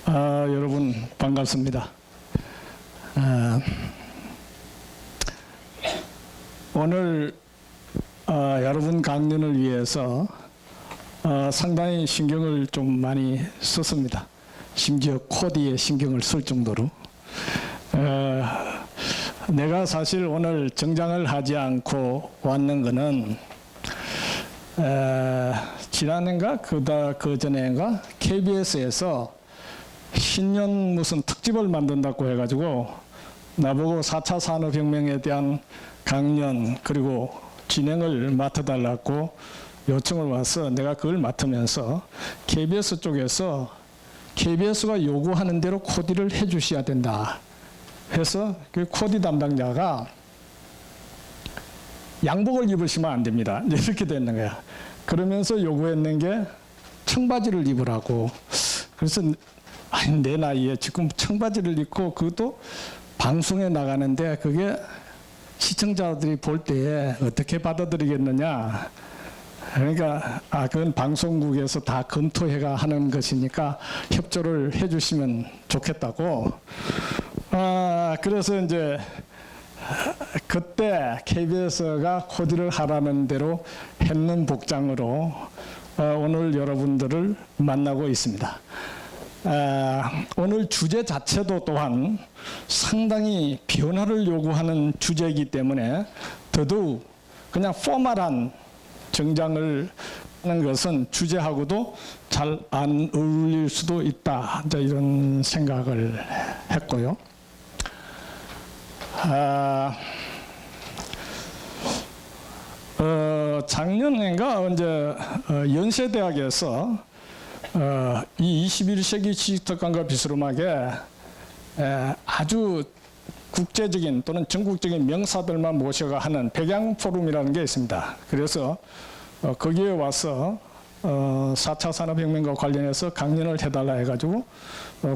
여러분 반갑습니다. 오늘 여러분 강연을 위해서 상당히 신경을 좀 많이 썼습니다. 심지어 코디에 신경을 쓸 정도로. 내가 사실 오늘 정장을 하지 않고 왔는 거는 지난해인가 그 전에인가 KBS에서 신년 무슨 특집을 만든다고 해가지고 나보고 4차 산업혁명에 대한 강연 그리고 진행을 맡아달라고 요청을 와서 내가 그걸 맡으면서 KBS 쪽에서 KBS가 요구하는 대로 코디를 해주셔야 된다 해서 그 코디 담당자가 양복을 입으시면 안 됩니다. 이렇게 됐는 거야. 그러면서 요구했는 게 청바지를 입으라고. 그래서 아니, 내 나이에 지금 청바지를 입고 그것도 방송에 나가는데 그게 시청자들이 볼 때에 어떻게 받아들이겠느냐. 그러니까 그건 방송국에서 다 검토해가 하는 것이니까 협조를 해주시면 좋겠다고. 그래서 이제 그때 KBS가 코디를 하라는 대로 했는 복장으로 오늘 여러분들을 만나고 있습니다. 오늘 주제 자체도 또한 상당히 변화를 요구하는 주제이기 때문에 더더욱 그냥 포멀한 정장을 하는 것은 주제하고도 잘 안 어울릴 수도 있다. 이런 생각을 했고요. 작년인가 언제 연세대학에서 이 21세기 지식특강과 비스름하게 아주 국제적인 또는 전국적인 명사들만 모셔가 하는 백양 포럼이라는 게 있습니다. 그래서 거기에 와서 4차 산업혁명과 관련해서 강연을 해달라 해가지고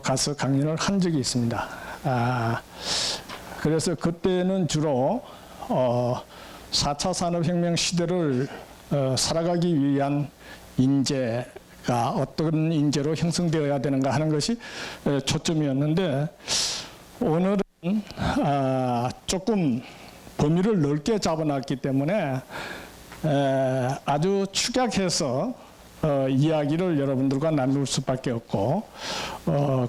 가서 강연을 한 적이 있습니다. 그래서 그때는 주로 4차 산업혁명 시대를 살아가기 위한 인재가 어떤 인재로 형성되어야 되는가 하는 것이 초점이었는데 오늘은 조금 범위를 넓게 잡아놨기 때문에 아주 축약해서 이야기를 여러분들과 나눌 수밖에 없고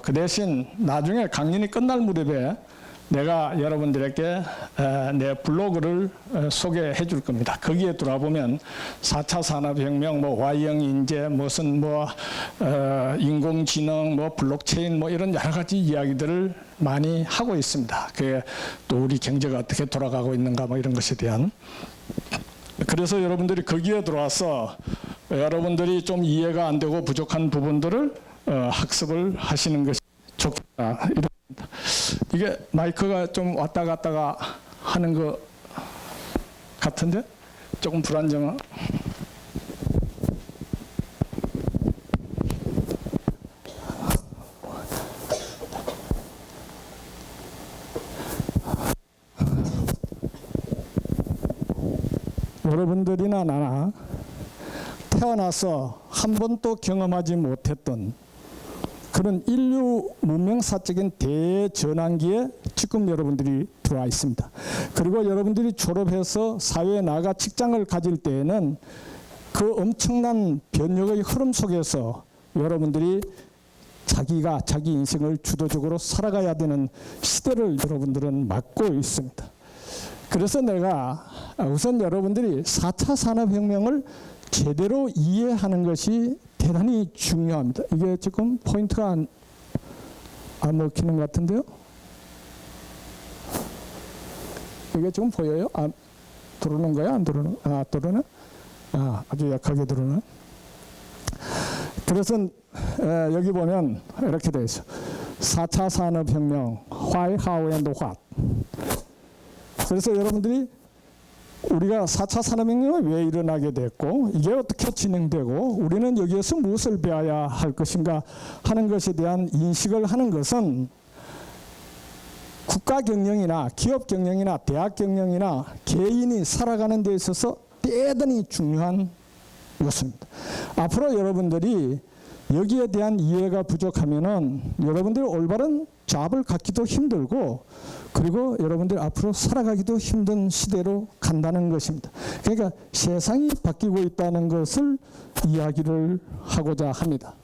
그 대신 나중에 강연이 끝날 무렵에 내가 여러분들에게 내 블로그를 소개해 줄 겁니다. 거기에 들어보면 4차 산업혁명, Y형 인재, 무슨 인공지능, 블록체인 이런 여러 가지 이야기들을 많이 하고 있습니다. 그게 또 우리 경제가 어떻게 돌아가고 있는가 이런 것에 대한. 그래서 여러분들이 거기에 들어와서 여러분들이 좀 이해가 안 되고 부족한 부분들을 학습을 하시는 것이 좋겠다. 이게 마이크가 좀 왔다 갔다가 하는 것 같은데 조금 불안정한. 여러분들이나 나나 태어나서 한 번도 경험하지 못했던 그런 인류 문명사적인 대전환기에 지금 여러분들이 들어와 있습니다. 그리고 여러분들이 졸업해서 사회에 나가 직장을 가질 때에는 그 엄청난 변혁의 흐름 속에서 여러분들이 자기가 자기 인생을 주도적으로 살아가야 되는 시대를 여러분들은 맞고 있습니다. 그래서 내가 우선 여러분들이 4차 산업혁명을 제대로 이해하는 것이 대단히 중요합니다. 이게 지금 포인트가 안 먹히는 것 같은데요? 이게 지금 보여요? 들어오는 거야? 안 들어오는? 들어오나? 아주 약하게 들어오나? 그래서 여기 보면 이렇게 되어 있어요. 4차 산업혁명, Why, How, and What. 그래서 여러분들이 우리가 4차 산업혁명이 왜 일어나게 됐고 이게 어떻게 진행되고 우리는 여기에서 무엇을 배워야 할 것인가 하는 것에 대한 인식을 하는 것은 국가 경영이나 기업 경영이나 대학 경영이나 개인이 살아가는 데 있어서 대단히 중요한 요소입니다. 앞으로 여러분들이 여기에 대한 이해가 부족하면은 여러분들이 올바른 잡을 갖기도 힘들고, 그리고 여러분들이 앞으로 살아가기도 힘든 시대로 간다는 것입니다. 그러니까 세상이 바뀌고 있다는 것을 이야기를 하고자 합니다.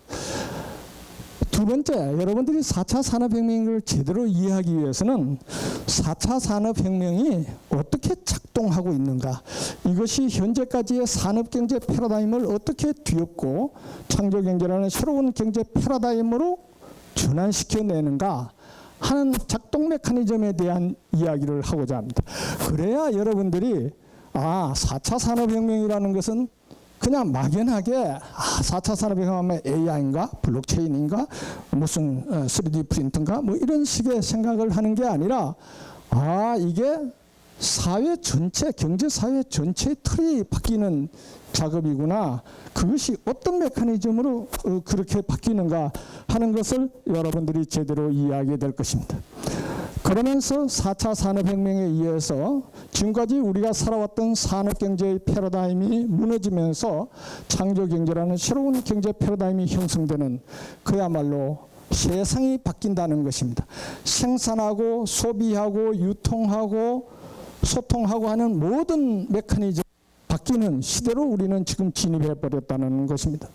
두 번째, 여러분들이 4차 산업혁명을 제대로 이해하기 위해서는 4차 산업혁명이 어떻게 작동하고 있는가, 이것이 현재까지의 산업경제 패러다임을 어떻게 뒤엎고 창조경제라는 새로운 경제 패러다임으로 전환시켜내는가 하는 작동 메커니즘에 대한 이야기를 하고자 합니다. 그래야 여러분들이 4차 산업혁명이라는 것은 그냥 막연하게 4차 산업혁명하면 AI인가 블록체인인가 무슨 3D 프린터인가 뭐 이런 식의 생각을 하는 게 아니라 이게 사회 전체, 경제 사회 전체의 틀이 바뀌는 작업이구나, 그것이 어떤 메커니즘으로 그렇게 바뀌는가 하는 것을 여러분들이 제대로 이해하게 될 것입니다. 그러면서 4차 산업혁명에 의해서 지금까지 우리가 살아왔던 산업경제의 패러다임이 무너지면서 창조경제라는 새로운 경제 패러다임이 형성되는, 그야말로 세상이 바뀐다는 것입니다. 생산하고 소비하고 유통하고 소통하고 하는 모든 메커니즘 바뀌는 시대로 우리는 지금 진입해 버렸다는 것입니다.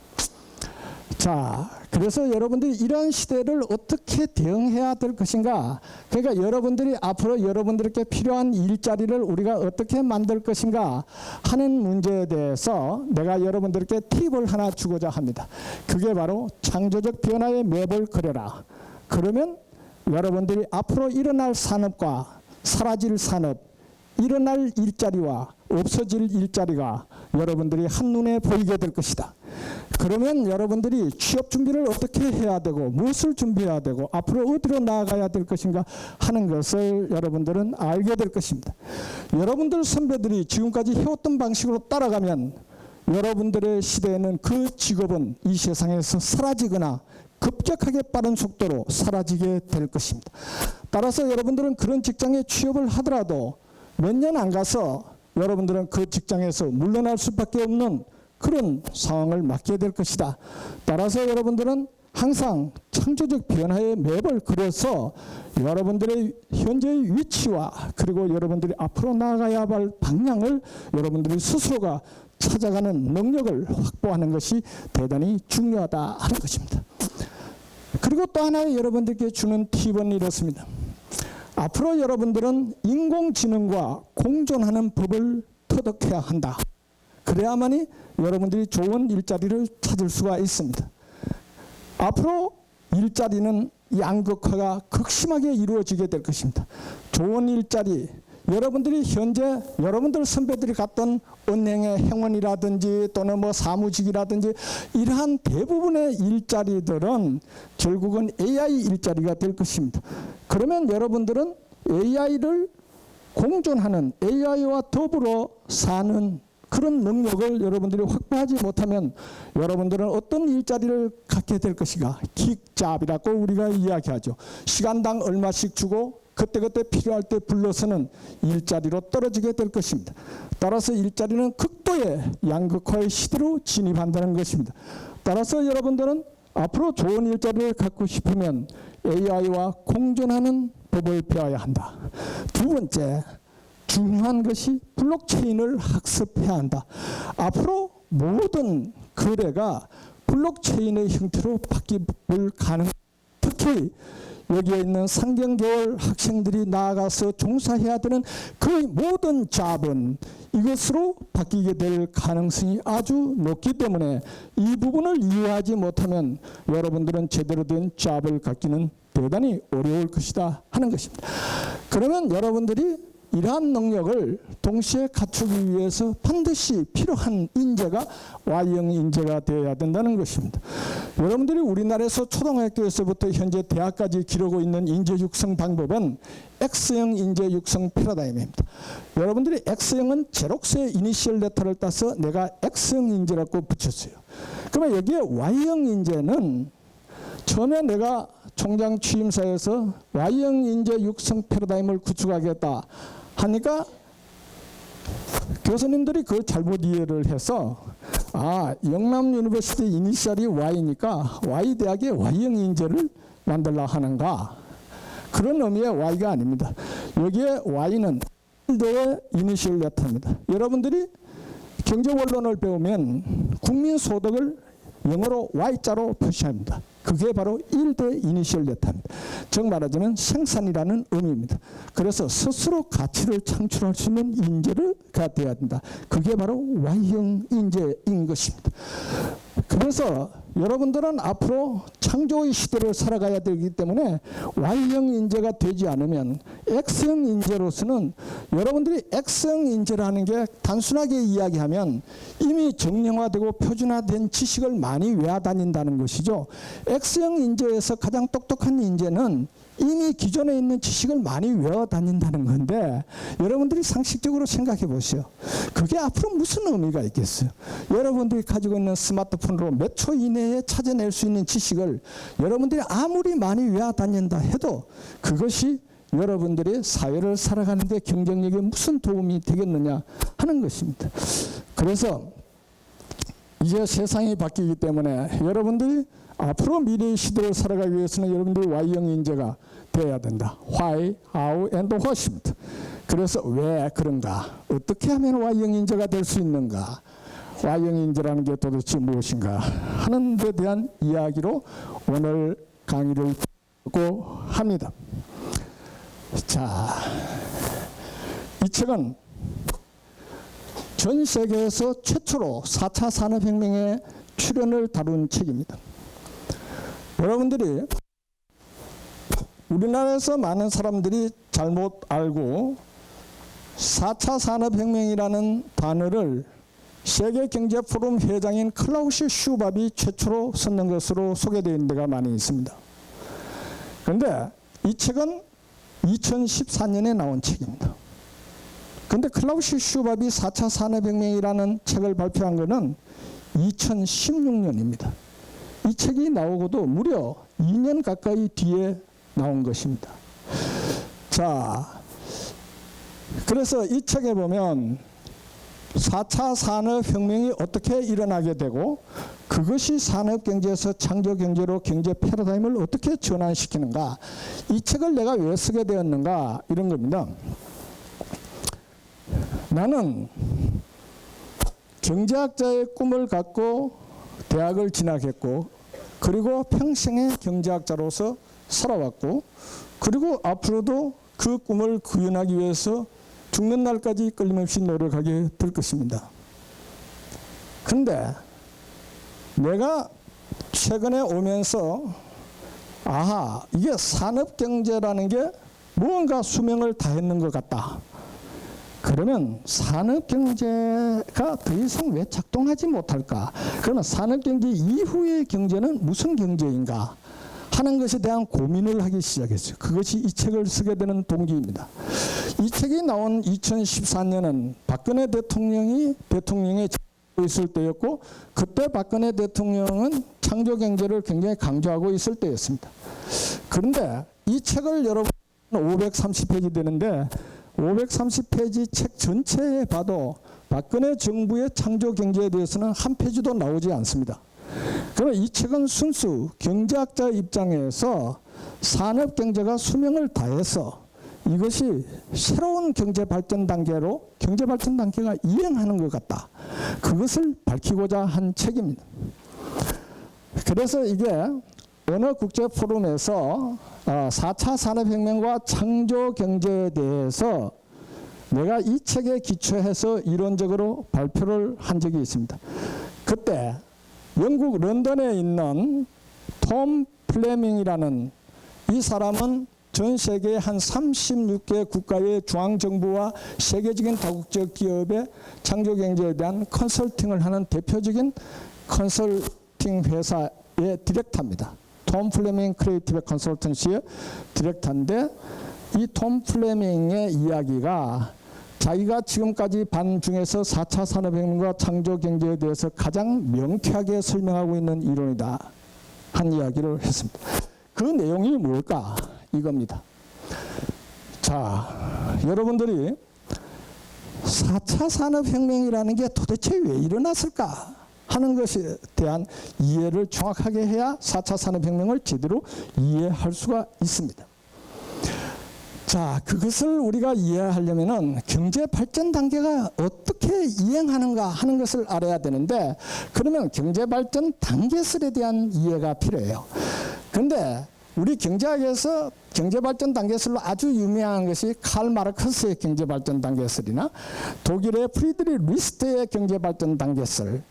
자, 그래서 여러분들이 이러한 시대를 어떻게 대응해야 될 것인가, 그러니까 여러분들이 앞으로 여러분들께 필요한 일자리를 우리가 어떻게 만들 것인가 하는 문제에 대해서 내가 여러분들께 팁을 하나 주고자 합니다. 그게 바로 창조적 변화의 맵을 그려라. 그러면 여러분들이 앞으로 일어날 산업과 사라질 산업, 일어날 일자리와 없어질 일자리가 여러분들이 한눈에 보이게 될 것이다. 그러면 여러분들이 취업 준비를 어떻게 해야 되고 무엇을 준비해야 되고 앞으로 어디로 나아가야 될 것인가 하는 것을 여러분들은 알게 될 것입니다. 여러분들 선배들이 지금까지 해왔던 방식으로 따라가면 여러분들의 시대에는 그 직업은 이 세상에서 사라지거나 급격하게 빠른 속도로 사라지게 될 것입니다. 따라서 여러분들은 그런 직장에 취업을 하더라도 몇 년 안 가서 여러분들은 그 직장에서 물러날 수밖에 없는 그런 상황을 맞게 될 것이다. 따라서 여러분들은 항상 창조적 변화의 맵을 그려서 여러분들의 현재의 위치와 그리고 여러분들이 앞으로 나아가야 할 방향을 여러분들이 스스로가 찾아가는 능력을 확보하는 것이 대단히 중요하다 하는 것입니다. 그리고 또 하나의 여러분들께 주는 팁은 이렇습니다. 앞으로 여러분들은 인공지능과 공존하는 법을 터득해야 한다. 그래야만이 여러분들이 좋은 일자리를 찾을 수가 있습니다. 앞으로 일자리는 양극화가 극심하게 이루어지게 될 것입니다. 좋은 일자리, 여러분들이 현재 여러분들 선배들이 갔던 은행의 행원이라든지 또는 뭐 사무직이라든지 이러한 대부분의 일자리들은 결국은 AI 일자리가 될 것입니다. 그러면 여러분들은 AI를 공존하는, AI와 더불어 사는 그런 능력을 여러분들이 확보하지 못하면 여러분들은 어떤 일자리를 갖게 될 것인가? 킥잡이라고 우리가 이야기하죠. 시간당 얼마씩 주고 그때그때 필요할 때 불러서는 일자리로 떨어지게 될 것입니다. 따라서 일자리는 극도의 양극화의 시대로 진입한다는 것입니다. 따라서 여러분들은 앞으로 좋은 일자리를 갖고 싶으면 AI와 공존하는 법을 배워야 한다. 두 번째, 중요한 것이 블록체인을 학습해야 한다. 앞으로 모든 거래가 블록체인의 형태로 바뀔 가능성, 특히 여기에 있는 상경계열 학생들이 나아가서 종사해야 되는 거의 모든 잡은 이것으로 바뀌게 될 가능성이 아주 높기 때문에 이 부분을 이해하지 못하면 여러분들은 제대로 된 잡을 갖기는 대단히 어려울 것이다 하는 것입니다. 그러면 여러분들이 이러한 능력을 동시에 갖추기 위해서 반드시 필요한 인재가 Y형 인재가 되어야 된다는 것입니다. 여러분들이 우리나라에서 초등학교에서부터 현재 대학까지 기르고 있는 인재 육성 방법은 X형 인재 육성 패러다임입니다. 여러분들이 X형은 제록스의 이니셜 레터를 따서 내가 X형 인재라고 붙였어요. 그러면 여기에 Y형 인재는 처음에 내가 총장 취임사에서 Y형 인재 육성 패러다임을 구축하겠다 하니까 교수님들이 그걸 잘못 이해를 해서 영남 유니버시티 이니셜이 Y니까 Y 대학의 Y형 인재를 만들라 하는가? 그런 의미의 Y가 아닙니다. 여기에 Y는 일대의 이니셜 레터입니다. 여러분들이 경제원론을 배우면 국민소득을 영어로 Y자로 표시합니다. 그게 바로 1대 이니셜 레터입니다. 즉 말하자면 생산이라는 의미입니다. 그래서 스스로 가치를 창출할 수 있는 인재가 되어야 된다. 그게 바로 Y형 인재인 것입니다. 그래서 여러분들은 앞으로 창조의 시대를 살아가야 되기 때문에 Y형 인재가 되지 않으면 X형 인재로서는 여러분들이 X형 인재라는 게 단순하게 이야기하면 이미 정형화되고 표준화된 지식을 많이 외워다닌다는 것이죠. X형 인재에서 가장 똑똑한 인재는 이미 기존에 있는 지식을 많이 외워다닌다는 건데 여러분들이 상식적으로 생각해 보세요. 그게 앞으로 무슨 의미가 있겠어요? 여러분들이 가지고 있는 스마트폰으로 몇 초 이내에 찾아낼 수 있는 지식을 여러분들이 아무리 많이 외워다닌다 해도 그것이 여러분들이 사회를 살아가는 데 경쟁력에 무슨 도움이 되겠느냐 하는 것입니다. 그래서 이제 세상이 바뀌기 때문에 여러분들이 앞으로 미래의 시대를 살아가기 위해서는 여러분들이 Y형 인재가 되어야 된다. Why, how, and what입니다. 그래서 왜 그런가? 어떻게 하면 Y형 인재가 될 수 있는가? Y형 인재라는 게 도대체 무엇인가? 하는 데 대한 이야기로 오늘 강의를 듣고 합니다. 자, 이 책은 전 세계에서 최초로 4차 산업혁명의 출현을 다룬 책입니다. 여러분들이 우리나라에서 많은 사람들이 잘못 알고 4차 산업혁명이라는 단어를 세계경제포럼 회장인 클라우스 슈밥이 최초로 썼는 것으로 소개되어 있는 데가 많이 있습니다. 그런데 이 책은 2014년에 나온 책입니다. 그런데 클라우스 슈밥이 4차 산업혁명이라는 책을 발표한 것은 2016년입니다. 이 책이 나오고도 무려 2년 가까이 뒤에 나온 것입니다. 자, 그래서 이 책에 보면 4차 산업혁명이 어떻게 일어나게 되고 그것이 산업경제에서 창조경제로 경제 패러다임을 어떻게 전환시키는가, 이 책을 내가 왜 쓰게 되었는가, 이런 겁니다. 나는 경제학자의 꿈을 갖고 대학을 진학했고 그리고 평생의 경제학자로서 살아왔고 그리고 앞으로도 그 꿈을 구현하기 위해서 죽는 날까지 끊임없이 노력하게 될 것입니다. 그런데 내가 최근에 오면서 이게 산업경제라는 게 무언가 수명을 다했는 것 같다. 그러면 산업경제가 더 이상 왜 작동하지 못할까? 그러면 산업경제 이후의 경제는 무슨 경제인가 하는 것에 대한 고민을 하기 시작했어요. 그것이 이 책을 쓰게 되는 동기입니다. 이 책이 나온 2014년은 박근혜 대통령에 있을 때였고 그때 박근혜 대통령은 창조경제를 굉장히 강조하고 있을 때였습니다. 그런데 이 책을 여러분 530페이지 되는데 530페이지 책 전체에 봐도 박근혜 정부의 창조경제에 대해서는 한 페이지도 나오지 않습니다. 그러나 이 책은 순수 경제학자 입장에서 산업경제가 수명을 다해서 이것이 새로운 경제발전 단계로 경제발전 단계가 이행하는 것 같다. 그것을 밝히고자 한 책입니다. 그래서 이게 어느 국제포럼에서 4차 산업혁명과 창조경제에 대해서 내가 이 책에 기초해서 이론적으로 발표를 한 적이 있습니다. 그때 영국 런던에 있는 톰 플레밍이라는 이 사람은 전 세계 한 36개 국가의 중앙정부와 세계적인 다국적 기업의 창조경제에 대한 컨설팅을 하는 대표적인 컨설팅 회사의 디렉터입니다. 톰 플레밍 크리에이티브 컨설턴시의 디렉터인데 이 톰 플레밍의 이야기가 자기가 지금까지 반 중에서 4차 산업혁명과 창조경제에 대해서 가장 명쾌하게 설명하고 있는 이론이다 한 이야기를 했습니다. 그 내용이 뭘까? 이겁니다. 자, 여러분들이 4차 산업혁명이라는 게 도대체 왜 일어났을까 하는 것에 대한 이해를 정확하게 해야 4차 산업혁명을 제대로 이해할 수가 있습니다. 자, 그것을 우리가 이해하려면은 경제 발전 단계가 어떻게 이행하는가 하는 것을 알아야 되는데, 그러면 경제 발전 단계설에 대한 이해가 필요해요. 그런데 우리 경제학에서 경제 발전 단계설로 아주 유명한 것이 칼 마르크스의 경제 발전 단계설이나 독일의 프리드리히 리스트의 경제 발전 단계설,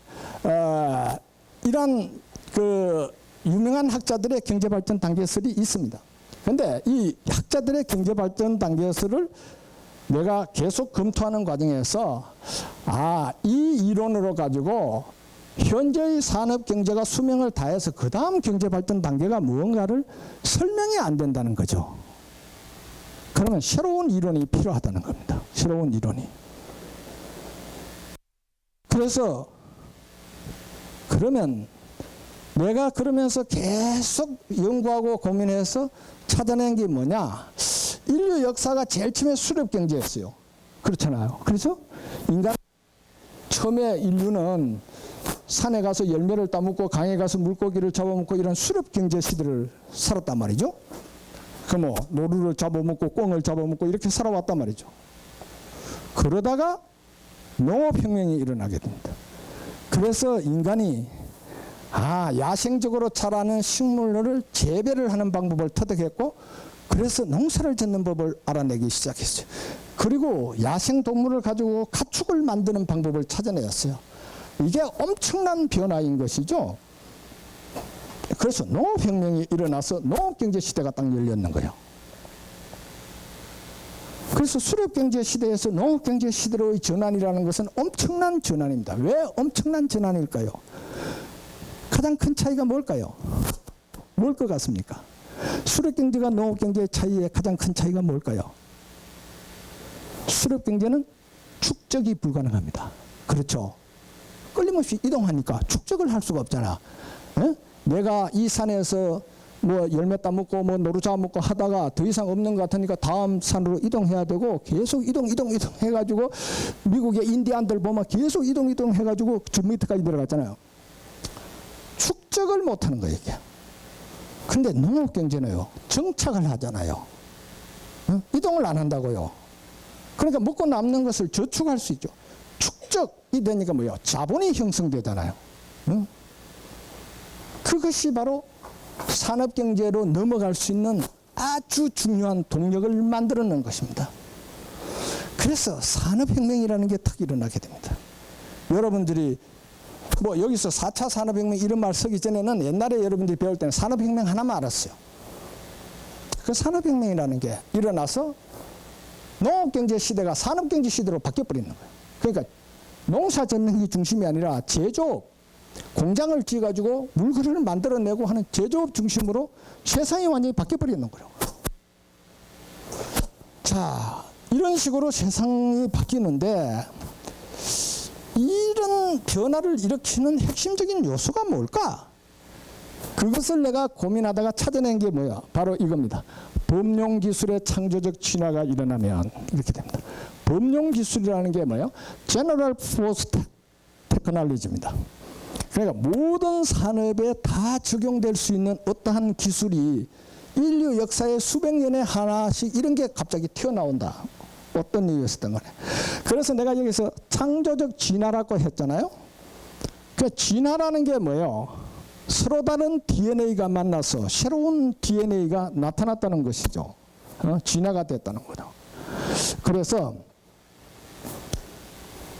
이런 그 유명한 학자들의 경제 발전 단계설이 있습니다. 그런데 이 학자들의 경제 발전 단계설을 내가 계속 검토하는 과정에서 이 이론으로 가지고 현재의 산업 경제가 수명을 다해서 그 다음 경제 발전 단계가 무언가를 설명이 안 된다는 거죠. 그러면 새로운 이론이 필요하다는 겁니다. 새로운 이론이. 그래서 그러면 내가 그러면서 계속 연구하고 고민해서 찾아낸 게 뭐냐? 인류 역사가 제일 처음에 수렵 경제였어요. 그렇잖아요. 그래서 인간 처음에 인류는 산에 가서 열매를 따먹고 강에 가서 물고기를 잡아먹고 이런 수렵 경제 시대를 살았단 말이죠. 그 뭐 노루를 잡아먹고 꿩을 잡아먹고 이렇게 살아왔단 말이죠. 그러다가 농업혁명이 일어나게 됩니다. 그래서 인간이 야생적으로 자라는 식물을 재배를 하는 방법을 터득했고, 그래서 농사를 짓는 법을 알아내기 시작했어요. 그리고 야생동물을 가지고 가축을 만드는 방법을 찾아내었어요. 이게 엄청난 변화인 것이죠. 그래서 농업혁명이 일어나서 농업경제시대가 딱 열렸는 거예요. 그래서 수렵경제시대에서 농업경제시대로의 전환이라는 것은 엄청난 전환입니다. 왜 엄청난 전환일까요? 가장 큰 차이가 뭘까요? 뭘 것 같습니까? 수렵경제가 농업경제의 차이의 가장 큰 차이가 뭘까요? 수렵경제는 축적이 불가능합니다. 그렇죠? 끊임없이 이동하니까 축적을 할 수가 없잖아. 에? 내가 이 산에서 뭐 열매 따먹고 뭐 노루 잡아먹고 하다가 더 이상 없는 것 같으니까 다음 산으로 이동해야 되고, 계속 이동 해가지고 미국의 인디안들 보면 계속 이동 해가지고 저 밑에까지 내려갔잖아요. 축적을 못하는 거예요, 이게. 근데 농업경제는요, 정착을 하잖아요. 이동을 안 한다고요. 그러니까 먹고 남는 것을 저축할 수 있죠. 축적이 되니까 뭐예요? 자본이 형성되잖아요. 그것이 바로 산업경제로 넘어갈 수 있는 아주 중요한 동력을 만들어 놓은 것입니다. 그래서 산업혁명이라는 게 탁 일어나게 됩니다. 여러분들이 뭐 여기서 4차 산업혁명 이런 말 쓰기 전에는 옛날에 여러분들이 배울 때는 산업혁명 하나만 알았어요. 그 산업혁명이라는 게 일어나서 농업경제 시대가 산업경제 시대로 바뀌어버리는 거예요. 그러니까 농사 짓는 게 중심이 아니라 제조업, 공장을 지어가지고 물건을 만들어내고 하는 제조업 중심으로 세상이 완전히 바뀌어버리는 거예요. 자, 이런 식으로 세상이 바뀌는데, 이런 변화를 일으키는 핵심적인 요소가 뭘까? 그것을 내가 고민하다가 찾아낸 게 뭐야? 바로 이겁니다. 범용기술의 창조적 진화가 일어나면 이렇게 됩니다. 범용기술이라는 게 뭐예요? General Force Technology입니다. 그러니까 모든 산업에 다 적용될 수 있는 어떠한 기술이 인류 역사의 수백 년에 하나씩 이런 게 갑자기 튀어나온다. 어떤 이유였었던 거네. 그래서 내가 여기서 창조적 진화라고 했잖아요. 그 진화라는 게 뭐예요? 서로 다른 DNA가 만나서 새로운 DNA가 나타났다는 것이죠. 진화가 됐다는 거죠. 그래서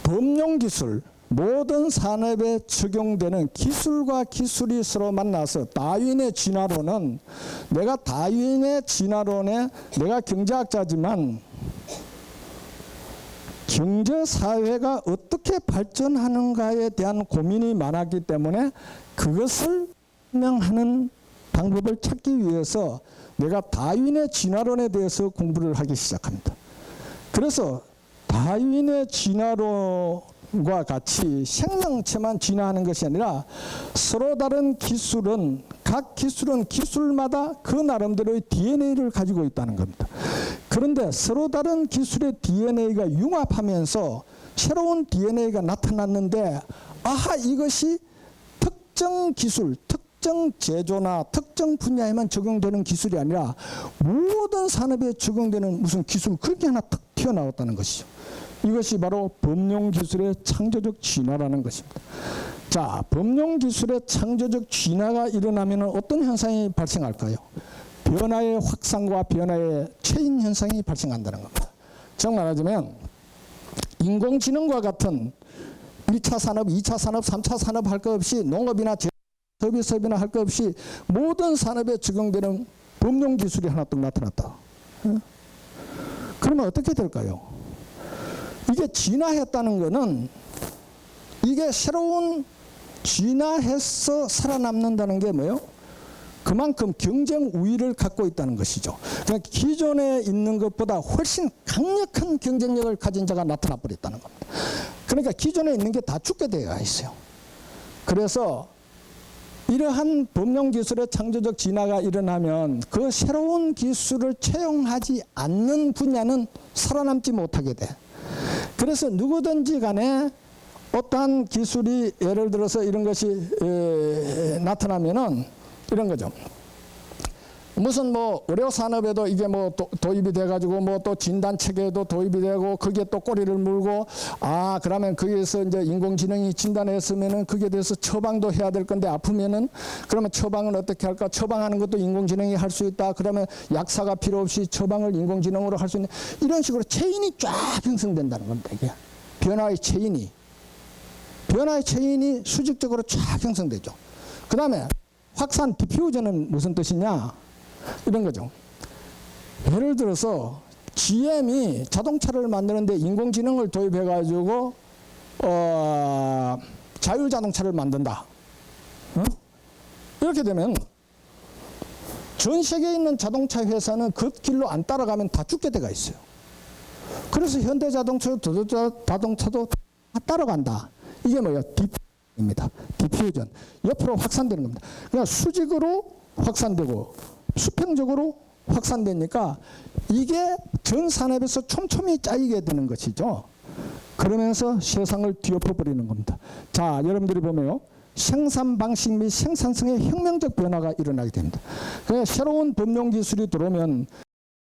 범용기술, 모든 산업에 적용되는 기술과 기술이 서로 만나서 다윈의 진화론은, 내가 다윈의 진화론에, 내가 경제학자지만 경제사회가 어떻게 발전하는가에 대한 고민이 많았기 때문에 그것을 설명하는 방법을 찾기 위해서 내가 다윈의 진화론에 대해서 공부를 하기 시작합니다. 그래서 다윈의 진화론과 같이 생명체만 진화하는 것이 아니라 서로 다른 기술은, 각 기술은 기술마다 그 나름대로의 DNA를 가지고 있다는 겁니다. 그런데 서로 다른 기술의 DNA가 융합하면서 새로운 DNA가 나타났는데, 이것이 특정 기술, 특정 제조나 특정 분야에만 적용되는 기술이 아니라 모든 산업에 적용되는 무슨 기술 그렇게 하나 탁 튀어나왔다는 것이죠. 이것이 바로 범용기술의 창조적 진화라는 것입니다. 자, 범용기술의 창조적 진화가 일어나면 어떤 현상이 발생할까요? 변화의 확산과 변화의 체인 현상이 발생한다는 겁니다. 즉 말하자면 인공지능과 같은 1차 산업, 2차 산업, 3차 산업 할 것 없이 농업이나 서비스업이나 할 것 없이 모든 산업에 적용되는 범용기술이 하나 또 나타났다. 그러면 어떻게 될까요? 이게 진화했다는 것은 이게 새로운 진화해서 살아남는다는 게 뭐예요? 그만큼 경쟁 우위를 갖고 있다는 것이죠. 그러니까 기존에 있는 것보다 훨씬 강력한 경쟁력을 가진 자가 나타나 버렸다는 겁니다. 그러니까 기존에 있는 게 다 죽게 되어 있어요. 그래서 이러한 범용기술의 창조적 진화가 일어나면 그 새로운 기술을 채용하지 않는 분야는 살아남지 못하게 돼. 그래서 누구든지 간에 어떠한 기술이 예를 들어서 이런 것이 나타나면은 이런 거죠. 무슨 뭐 의료 산업에도 이게 뭐 도입이 돼 가지고 뭐 또 진단 체계에도 도입이 되고 그게 또 꼬리를 물고 그러면 거기에서 이제 인공지능이 진단했으면은 그게 대해서 처방도 해야 될 건데 아프면은 그러면 처방은 어떻게 할까? 처방하는 것도 인공지능이 할 수 있다. 그러면 약사가 필요 없이 처방을 인공지능으로 할 수 있는 이런 식으로 체인이 쫙 형성된다는 겁니다. 이게 변화의 체인이 수직적으로 쫙 형성되죠. 그 다음에 확산 디퓨전은 무슨 뜻이냐? 이런 거죠. 예를 들어서 GM이 자동차를 만드는데 인공지능을 도입해 가지고 자율자동차를 만든다. 이렇게 되면 전 세계에 있는 자동차 회사는 그 길로 안 따라가면 다 죽게 돼가 있어요. 그래서 현대자동차도 도요타자동차도 다 따라간다. 이게 뭐예요? 디퓨전입니다. 디퓨전. 옆으로 확산되는 겁니다. 그냥 수직으로 확산되고 수평적으로 확산되니까 이게 전 산업에서 촘촘히 짜이게 되는 것이죠. 그러면서 세상을 뒤엎어버리는 겁니다. 자, 여러분들이 보면요. 생산 방식 및 생산성의 혁명적 변화가 일어나게 됩니다. 그래서 새로운 범용기술이 들어오면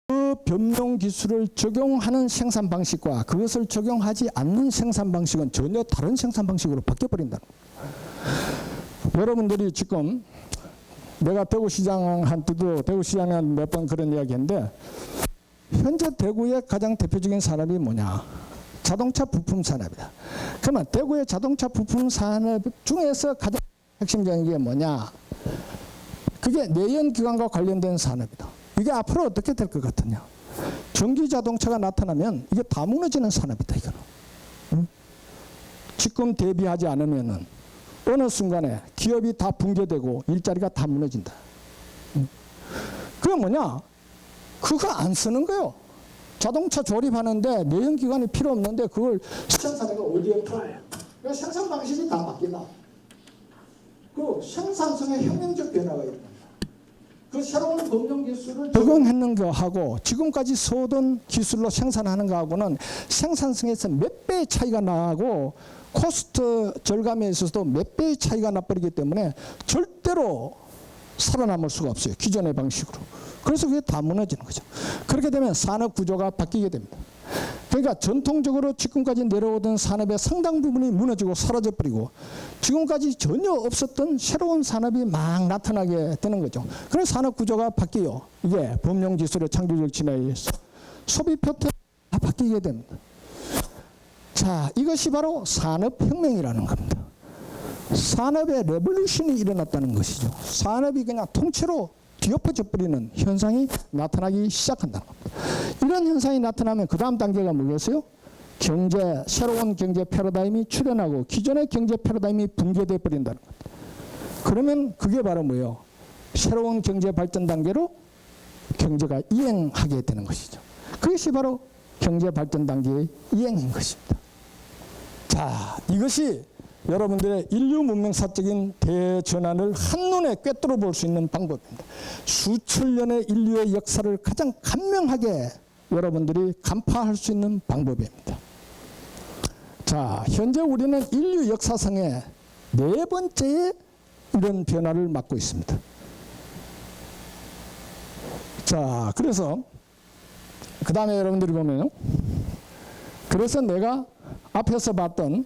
그 범용기술을 적용하는 생산 방식과 그것을 적용하지 않는 생산 방식은 전혀 다른 생산 방식으로 바뀌어버린다는 겁니다. 여러분들이 지금 내가 대구시장한테도 대구시장에 몇 번 그런 이야기 했는데 현재 대구의 가장 대표적인 산업이 뭐냐? 자동차 부품 산업이다. 그러면 대구의 자동차 부품 산업 중에서 가장 핵심적인 게 뭐냐? 그게 내연기관과 관련된 산업이다. 이게 앞으로 어떻게 될 것 같으냐? 전기자동차가 나타나면 이게 다 무너지는 산업이다. 이거는. 지금 대비하지 않으면은 어느 순간에 기업이 다 붕괴되고 일자리가 다 무너진다. 그게 뭐냐? 그거 안 쓰는 거요. 자동차 조립하는데 내연기관이 필요 없는데 그걸 생산자가 어디에 팔아요? 그 생산 방식이 다 바뀐다. 그 생산성의 혁명적 변화가 일어난다. 그 새로운 범용기술을 적용했는 거하고 지금까지 써오던 기술로 생산하는 거하고는 생산성에서 몇 배의 차이가 나고 코스트 절감에 있어서도 몇 배의 차이가 나버리기 때문에 절대로 살아남을 수가 없어요. 기존의 방식으로. 그래서 그게 다 무너지는 거죠. 그렇게 되면 산업 구조가 바뀌게 됩니다. 그러니까 전통적으로 지금까지 내려오던 산업의 상당 부분이 무너지고 사라져버리고 지금까지 전혀 없었던 새로운 산업이 막 나타나게 되는 거죠. 그래서 산업 구조가 바뀌어요. 이게 범용기술의 창조적 진화에 의해서 소비 패턴이 다 바뀌게 됩니다. 자, 이것이 바로 산업혁명이라는 겁니다. 산업의 레볼루션이 일어났다는 것이죠. 산업이 그냥 통째로 뒤엎어져 버리는 현상이 나타나기 시작한다는 겁니다. 이런 현상이 나타나면 그 다음 단계가 뭐겠어요? 새로운 경제 패러다임이 출현하고 기존의 경제 패러다임이 붕괴돼 버린다는 겁니다. 그러면 그게 바로 뭐예요? 새로운 경제 발전 단계로 경제가 이행하게 되는 것이죠. 그것이 바로 경제 발전 단계의 이행인 것입니다. 자, 이것이 여러분들의 인류 문명사적인 대전환을 한눈에 꿰뚫어 볼 수 있는 방법입니다. 수천 년의 인류의 역사를 가장 간명하게 여러분들이 간파할 수 있는 방법입니다. 자, 현재 우리는 인류 역사상의 네 번째의 이런 변화를 맞고 있습니다. 자, 그래서 그 다음에 여러분들이 보면요. 그래서 내가 앞에서 봤던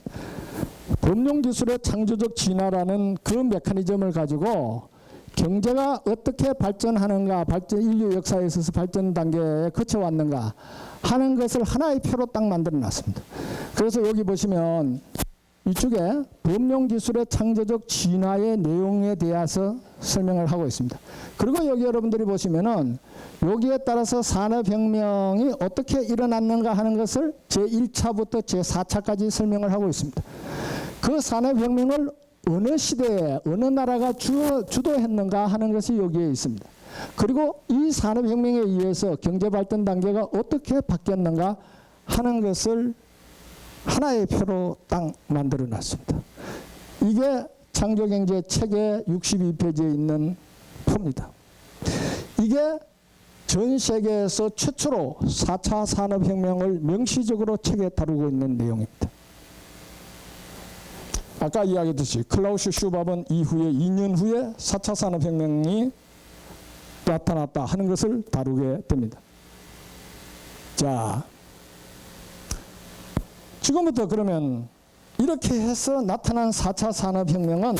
금융기술의 창조적 진화라는 그 메커니즘을 가지고 경제가 어떻게 발전하는가, 인류 역사에 있어서 발전 단계에 거쳐왔는가 하는 것을 하나의 표로 딱 만들어 놨습니다. 그래서 여기 보시면 이쪽에 금융기술의 창조적 진화의 내용에 대해서 설명을 하고 있습니다. 그리고 여기 여러분들이 보시면은 여기에 따라서 산업혁명이 어떻게 일어났는가 하는 것을 제1차부터 제4차까지 설명을 하고 있습니다. 그 산업혁명을 어느 시대에 어느 나라가 주도했는가 하는 것이 여기에 있습니다. 그리고 이 산업혁명에 의해서 경제발전 단계가 어떻게 바뀌었는가 하는 것을 하나의 표로 딱 만들어 놨습니다. 이게 창조경제 책의 62페이지에 있는 표입니다. 이게 전 세계에서 최초로 4차 산업혁명을 명시적으로 책에 다루고 있는 내용입니다. 아까 이야기했듯이 클라우스 슈밥은 이후에 2년 후에 4차 산업혁명이 나타났다 하는 것을 다루게 됩니다. 자, 지금부터 그러면 이렇게 해서 나타난 4차 산업혁명은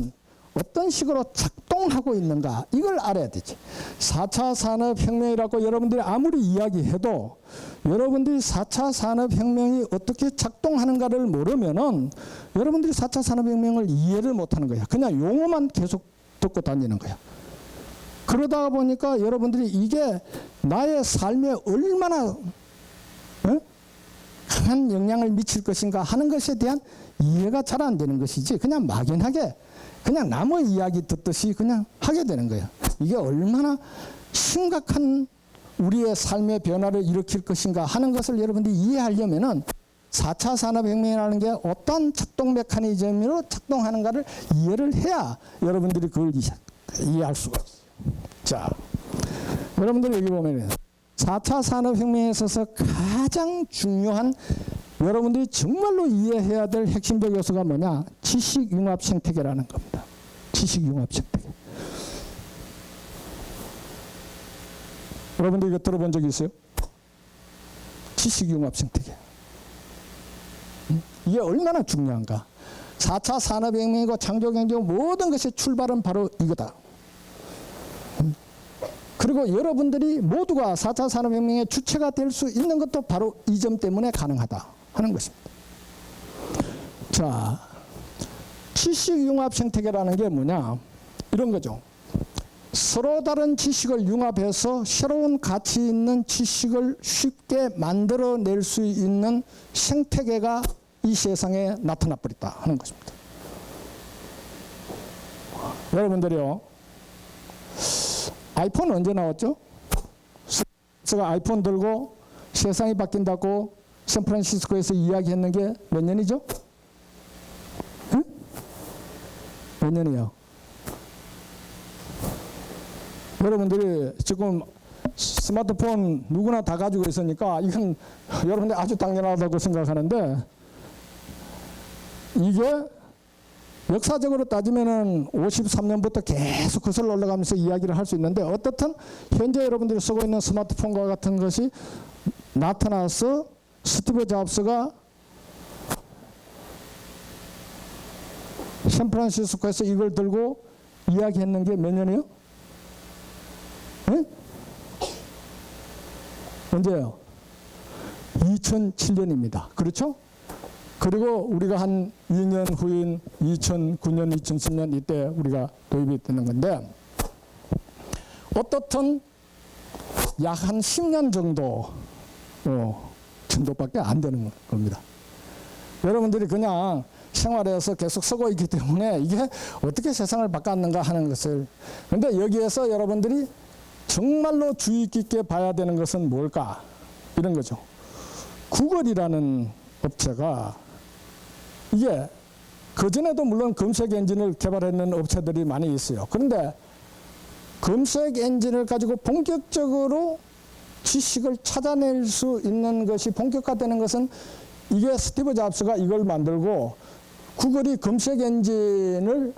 어떤 식으로 작동하고 있는가 이걸 알아야 되지. 4차 산업혁명이라고 여러분들이 아무리 이야기해도 여러분들이 4차 산업혁명이 어떻게 작동하는가를 모르면은 여러분들이 4차 산업혁명을 이해를 못하는 거야. 그냥 용어만 계속 듣고 다니는 거야. 그러다 보니까 여러분들이 이게 나의 삶에 얼마나 강한 영향을 미칠 것인가 하는 것에 대한 이해가 잘 안 되는 것이지 그냥 막연하게 그냥 남의 이야기 듣듯이 그냥 하게 되는 거예요. 이게 얼마나 심각한 우리의 삶의 변화를 일으킬 것인가 하는 것을 여러분들이 이해하려면은 4차 산업혁명이라는 게 어떤 작동 메커니즘으로 작동하는가를 이해를 해야 여러분들이 그걸 이해할 수가 있어요. 자, 여러분들 여기 보면은 4차 산업혁명에 있어서 가장 중요한 여러분들이 정말로 이해해야 될 핵심적 요소가 뭐냐? 지식융합 생태계라는 겁니다. 지식융합 생태계. 여러분들 이거 들어본 적 있어요? 지식융합 생태계. 이게 얼마나 중요한가? 4차 산업혁명이고 창조경제고 모든 것의 출발은 바로 이거다. 그리고 여러분들이 모두가 4차 산업혁명의 주체가 될 수 있는 것도 바로 이 점 때문에 가능하다 하는 것입니다. 자, 지식융합 생태계라는 게 뭐냐? 이런 거죠. 서로 다른 지식을 융합해서 새로운 가치 있는 지식을 쉽게 만들어낼 수 있는 생태계가 이 세상에 나타나 버렸다 하는 것입니다. 여러분들이요, 아이폰 언제 나왔죠? 제가 아이폰 들고 세상이 바뀐다고 샌프란시스코에서 이야기했는 게 몇 년이죠? 응? 몇 년이요? 여러분들이 지금 스마트폰 누구나 다 가지고 있으니까 이건 여러분들 아주 당연하다고 생각하는데 이게 역사적으로 따지면은 53년부터 계속 거슬러 올라가면서 이야기를 할 수 있는데 어떻든 현재 여러분들이 쓰고 있는 스마트폰과 같은 것이 나타나서 스티브 잡스가 샌프란시스코에서 이걸 들고 이야기했는 게 몇 년이요? 네? 언제요? 2007년입니다. 그렇죠? 그리고 우리가 한 2년 후인 2009년, 2010년 이때 우리가 도입이 되는 건데 어떻든 약 한 10년 정도 정도밖에 안 되는 겁니다. 여러분들이 그냥 생활에서 계속 쓰고 있기 때문에 이게 어떻게 세상을 바꿨는가 하는 것을 그런데 여기에서 여러분들이 정말로 주의 깊게 봐야 되는 것은 뭘까? 이런 거죠. 구글이라는 업체가 이게 그전에도 물론 검색 엔진을 개발하는 업체들이 많이 있어요. 그런데 검색 엔진을 가지고 본격적으로 지식을 찾아낼 수 있는 것이 본격화되는 것은 이게 스티브 잡스가 이걸 만들고 구글이 검색 엔진을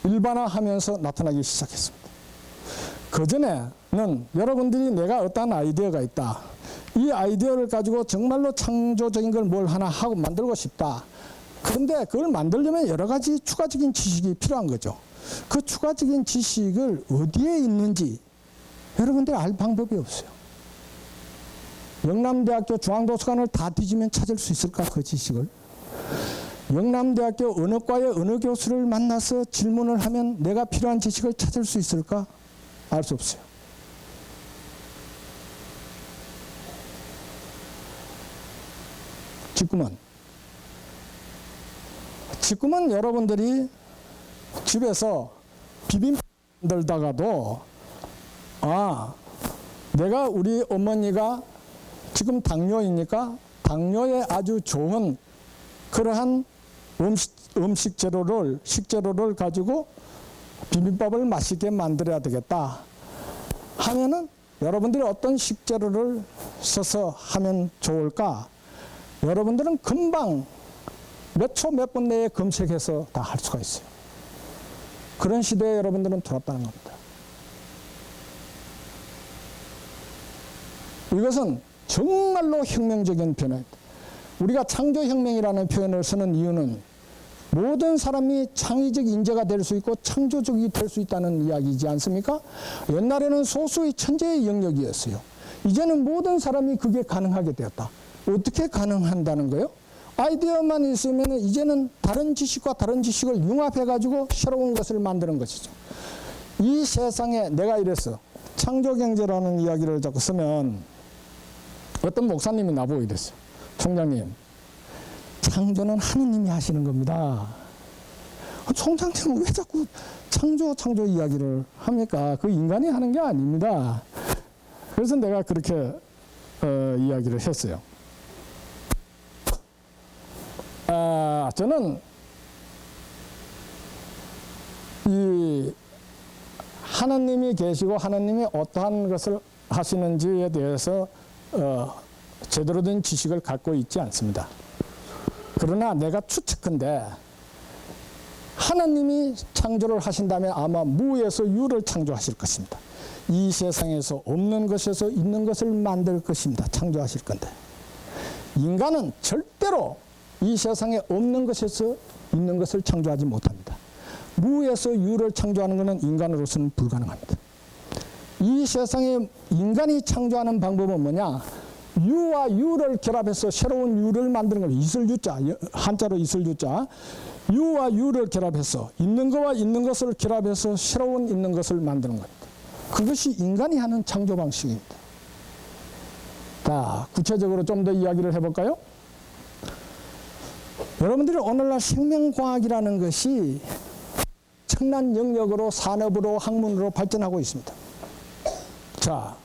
일반화하면서 나타나기 시작했습니다. 그전에는 여러분들이 내가 어떤 아이디어가 있다. 이 아이디어를 가지고 정말로 창조적인 걸 뭘 하나 하고 만들고 싶다. 그런데 그걸 만들려면 여러 가지 추가적인 지식이 필요한 거죠. 그 추가적인 지식을 어디에 있는지 여러분들이 알 방법이 없어요. 영남대학교 중앙도서관을 다 뒤지면 찾을 수 있을까, 그 지식을? 영남대학교 어느 과의 어느 교수를 만나서 질문을 하면 내가 필요한 지식을 찾을 수 있을까? 알 수 없어요. 지금은 여러분들이 집에서 비빔밥 만들다가도 내가 우리 어머니가 지금 당뇨이니까 당뇨에 아주 좋은 그러한 식재료를 가지고 비빔밥을 맛있게 만들어야 되겠다 하면은 여러분들이 어떤 식재료를 써서 하면 좋을까? 여러분들은 금방 몇 초 몇 분 내에 검색해서 다 할 수가 있어요. 그런 시대에 여러분들은 들었다는 겁니다. 이것은 정말로 혁명적인 변화입니다. 우리가 창조혁명이라는 표현을 쓰는 이유는 모든 사람이 창의적 인재가 될 수 있고 창조적이 될 수 있다는 이야기이지 않습니까? 옛날에는 소수의 천재의 영역이었어요. 이제는 모든 사람이 그게 가능하게 되었다. 어떻게 가능한다는 거예요? 아이디어만 있으면 이제는 다른 지식과 다른 지식을 융합해가지고 새로운 것을 만드는 것이죠. 이 세상에 내가 이랬어. 창조경제라는 이야기를 자꾸 쓰면 어떤 목사님이 나보고 이랬어요. 총장님, 창조는 하느님이 하시는 겁니다. 총장님은 왜 자꾸 창조 이야기를 합니까? 그 인간이 하는 게 아닙니다. 그래서 내가 그렇게 이야기를 했어요. 저는 이 하나님이 계시고 하나님이 어떠한 것을 하시는지에 대해서 제대로 된 지식을 갖고 있지 않습니다. 그러나 내가 추측컨대 하나님이 창조를 하신다면 아마 무에서 유를 창조하실 것입니다. 이 세상에서 없는 것에서 있는 것을 만들 것입니다. 창조하실 건데 인간은 절대로 이 세상에 없는 것에서 있는 것을 창조하지 못합니다. 무에서 유를 창조하는 것은 인간으로서는 불가능합니다. 이 세상에 인간이 창조하는 방법은 뭐냐? 유와 유를 결합해서 새로운 유를 만드는 겁니다. 이슬유자, 한자로 이슬유자. 유와 유를 결합해서 있는 것과 있는 것을 결합해서 새로운 있는 것을 만드는 겁니다. 그것이 인간이 하는 창조 방식입니다. 자, 구체적으로 좀 더 이야기를 해볼까요? 여러분들이 오늘날 생명과학이라는 것이 청난 영역으로 산업으로 학문으로 발전하고 있습니다. 자,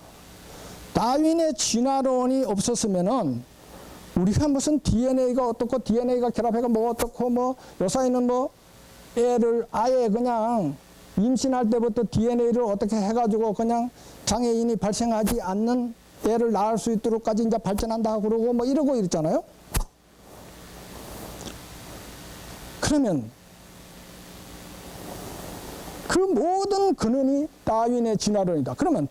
다윈의 진화론이 없었으면은 우리가 무슨 DNA가 어떻고 DNA가 결합해가 뭐 어떻고 뭐 요사이는 뭐 애를 아예 그냥 임신할 때부터 DNA를 어떻게 해가지고 그냥 장애인이 발생하지 않는 애를 낳을 수 있도록까지 이제 발전한다 그러고 뭐 이러고 있잖아요. 그러면 그 모든 근원이 다윈의 진화론이다. 그러면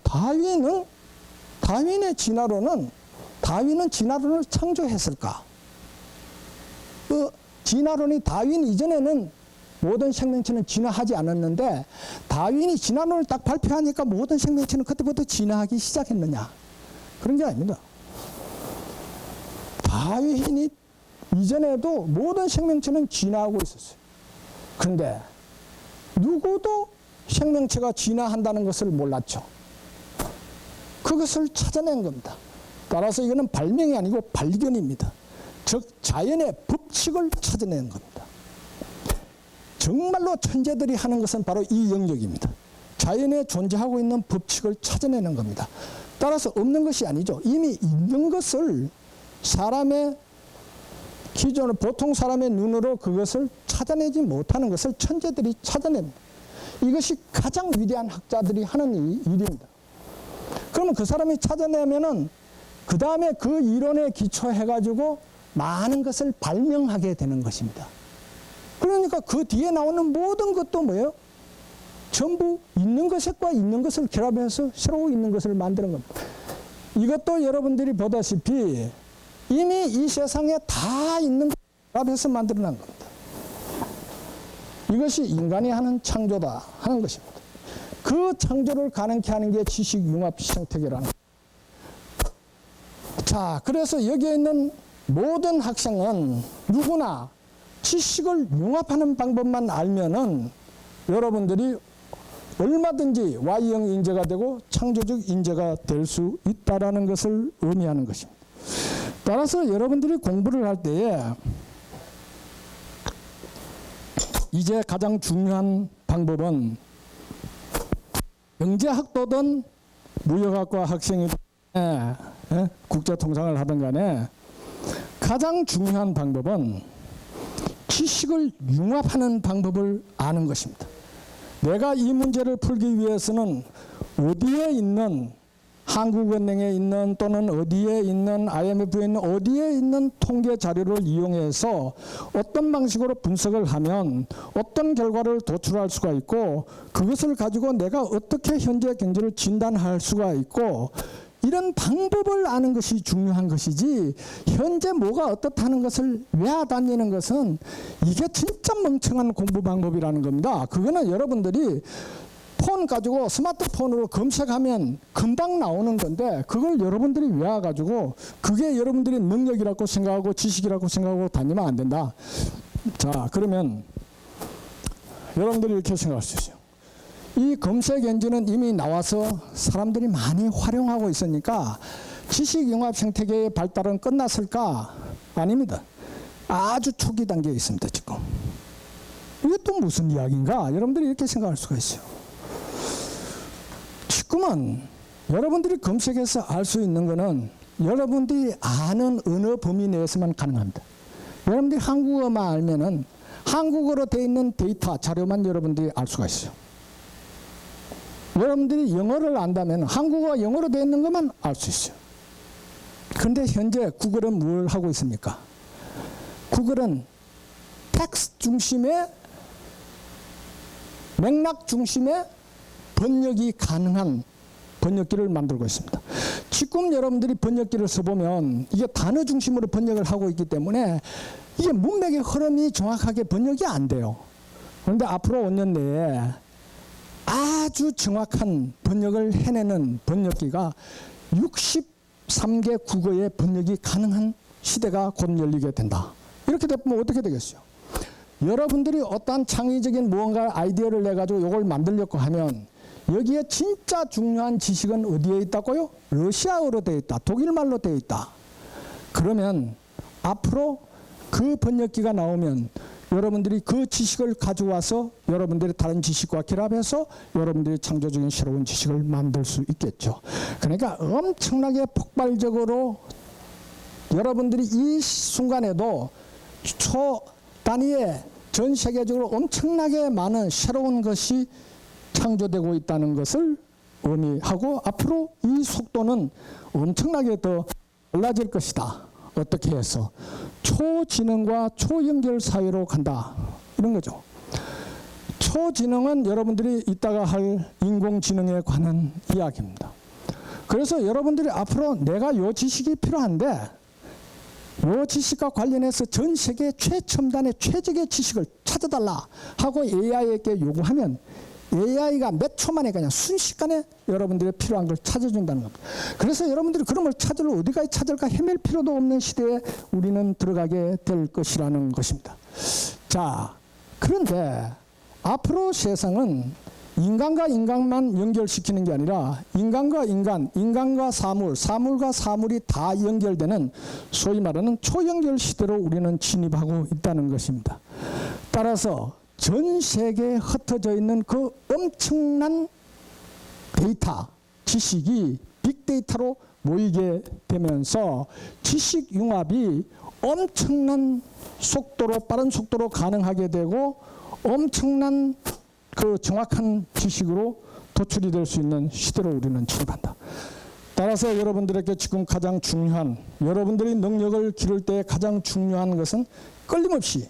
다윈의 진화론은 다윈은 진화론을 창조했을까? 그 진화론이 다윈 이전에는 모든 생명체는 진화하지 않았는데 다윈이 진화론을 딱 발표하니까 모든 생명체는 그때부터 진화하기 시작했느냐? 그런 게 아닙니다. 다윈이 이전에도 모든 생명체는 진화하고 있었어요. 그런데 누구도 생명체가 진화한다는 것을 몰랐죠. 그것을 찾아낸 겁니다. 따라서 이거는 발명이 아니고 발견입니다. 즉 자연의 법칙을 찾아낸 겁니다. 정말로 천재들이 하는 것은 바로 이 영역입니다. 자연에 존재하고 있는 법칙을 찾아내는 겁니다. 따라서 없는 것이 아니죠. 이미 있는 것을 사람의 기존으로 보통 사람의 눈으로 그것을 찾아내지 못하는 것을 천재들이 찾아냅니다. 이것이 가장 위대한 학자들이 하는 일입니다. 그러면 그 사람이 찾아내면은 그 다음에 그 이론에 기초해가지고 많은 것을 발명하게 되는 것입니다. 그러니까 그 뒤에 나오는 모든 것도 뭐예요? 전부 있는 것과 있는 것을 결합해서 새로 있는 것을 만드는 겁니다. 이것도 여러분들이 보다시피 이미 이 세상에 다 있는 것 결합해서 만들어낸 겁니다. 이것이 인간이 하는 창조다 하는 것입니다. 그 창조를 가능케 하는 게 지식융합 생태계라는 겁니다. 자, 그래서 여기에 있는 모든 학생은 누구나 지식을 융합하는 방법만 알면은 여러분들이 얼마든지 Y형 인재가 되고 창조적 인재가 될 수 있다라는 것을 의미하는 것입니다. 따라서 여러분들이 공부를 할 때에 이제 가장 중요한 방법은 경제학도든 무역학과 학생이든 국제통상을 하든 간에 가장 중요한 방법은 지식을 융합하는 방법을 아는 것입니다. 내가 이 문제를 풀기 위해서는 어디에 있는 한국은행에 있는 또는 어디에 있는 IMF에 있는 어디에 있는 통계 자료를 이용해서 어떤 방식으로 분석을 하면 어떤 결과를 도출할 수가 있고 그것을 가지고 내가 어떻게 현재 경제를 진단할 수가 있고 이런 방법을 아는 것이 중요한 것이지 현재 뭐가 어떻다는 것을 외워다니는 것은 이게 진짜 멍청한 공부 방법이라는 겁니다. 그거는 여러분들이 폰 가지고 스마트폰으로 검색하면 금방 나오는 건데 그걸 여러분들이 외워가지고 그게 여러분들이 능력이라고 생각하고 지식이라고 생각하고 다니면 안 된다. 자, 그러면 여러분들이 이렇게 생각할 수 있어요. 이 검색 엔진은 이미 나와서 사람들이 많이 활용하고 있으니까 지식융합 생태계의 발달은 끝났을까? 아닙니다. 아주 초기 단계에 있습니다. 지금. 이게 또 무슨 이야기인가? 여러분들이 이렇게 생각할 수가 있어요. 지금은 여러분들이 검색해서 알 수 있는 거는 여러분들이 아는 언어 범위 내에서만 가능합니다. 여러분들이 한국어만 알면은 한국어로 되어 있는 데이터, 자료만 여러분들이 알 수가 있어요. 여러분들이 영어를 안다면 한국어와 영어로 되어 있는 것만 알 수 있어요. 그런데 현재 구글은 뭘 하고 있습니까? 구글은 텍스트 중심의 맥락 중심의 번역이 가능한 번역기를 만들고 있습니다. 지금 여러분들이 번역기를 써보면 이게 단어 중심으로 번역을 하고 있기 때문에 이게 문맥의 흐름이 정확하게 번역이 안 돼요. 그런데 앞으로 5년 내에 아주 정확한 번역을 해내는 번역기가 63개 국어의 번역이 가능한 시대가 곧 열리게 된다. 이렇게 되면 어떻게 되겠어요? 여러분들이 어떠한 창의적인 무언가 아이디어를 내가지고 이걸 만들려고 하면 여기에 진짜 중요한 지식은 어디에 있다고요? 러시아어로 되어 있다. 독일말로 되어 있다. 그러면 앞으로 그 번역기가 나오면 여러분들이 그 지식을 가져와서 여러분들의 다른 지식과 결합해서 여러분들이 창조적인 새로운 지식을 만들 수 있겠죠. 그러니까 엄청나게 폭발적으로 여러분들이 이 순간에도 초 단위의 전 세계적으로 엄청나게 많은 새로운 것이 창조되고 있다는 것을 의미하고 앞으로 이 속도는 엄청나게 더 달라질 것이다. 어떻게 해서 초지능과 초연결 사회로 간다. 이런 거죠. 초지능은 여러분들이 이따가 할 인공지능에 관한 이야기입니다. 그래서 여러분들이 앞으로 내가 요 지식이 필요한데 요 지식과 관련해서 전 세계 최첨단의 최적의 지식을 찾아달라 하고 AI에게 요구하면 AI가 몇 초 만에 그냥 순식간에 여러분들이 필요한 걸 찾아준다는 겁니다. 그래서 여러분들이 그런 걸 찾으러 어디까지 찾을까 헤맬 필요도 없는 시대에 우리는 들어가게 될 것이라는 것입니다. 자, 그런데 앞으로 세상은 인간과 인간만 연결시키는 게 아니라 인간과 인간, 인간과 사물, 사물과 사물이 다 연결되는 소위 말하는 초연결 시대로 우리는 진입하고 있다는 것입니다. 따라서 전 세계에 흩어져 있는 그 엄청난 데이터, 지식이 빅데이터로 모이게 되면서 지식 융합이 엄청난 속도로, 빠른 속도로 가능하게 되고 엄청난 그 정확한 지식으로 도출이 될 수 있는 시대로 우리는 진입한다. 따라서 여러분들에게 지금 가장 중요한, 여러분들이 능력을 기를 때 가장 중요한 것은 끊임없이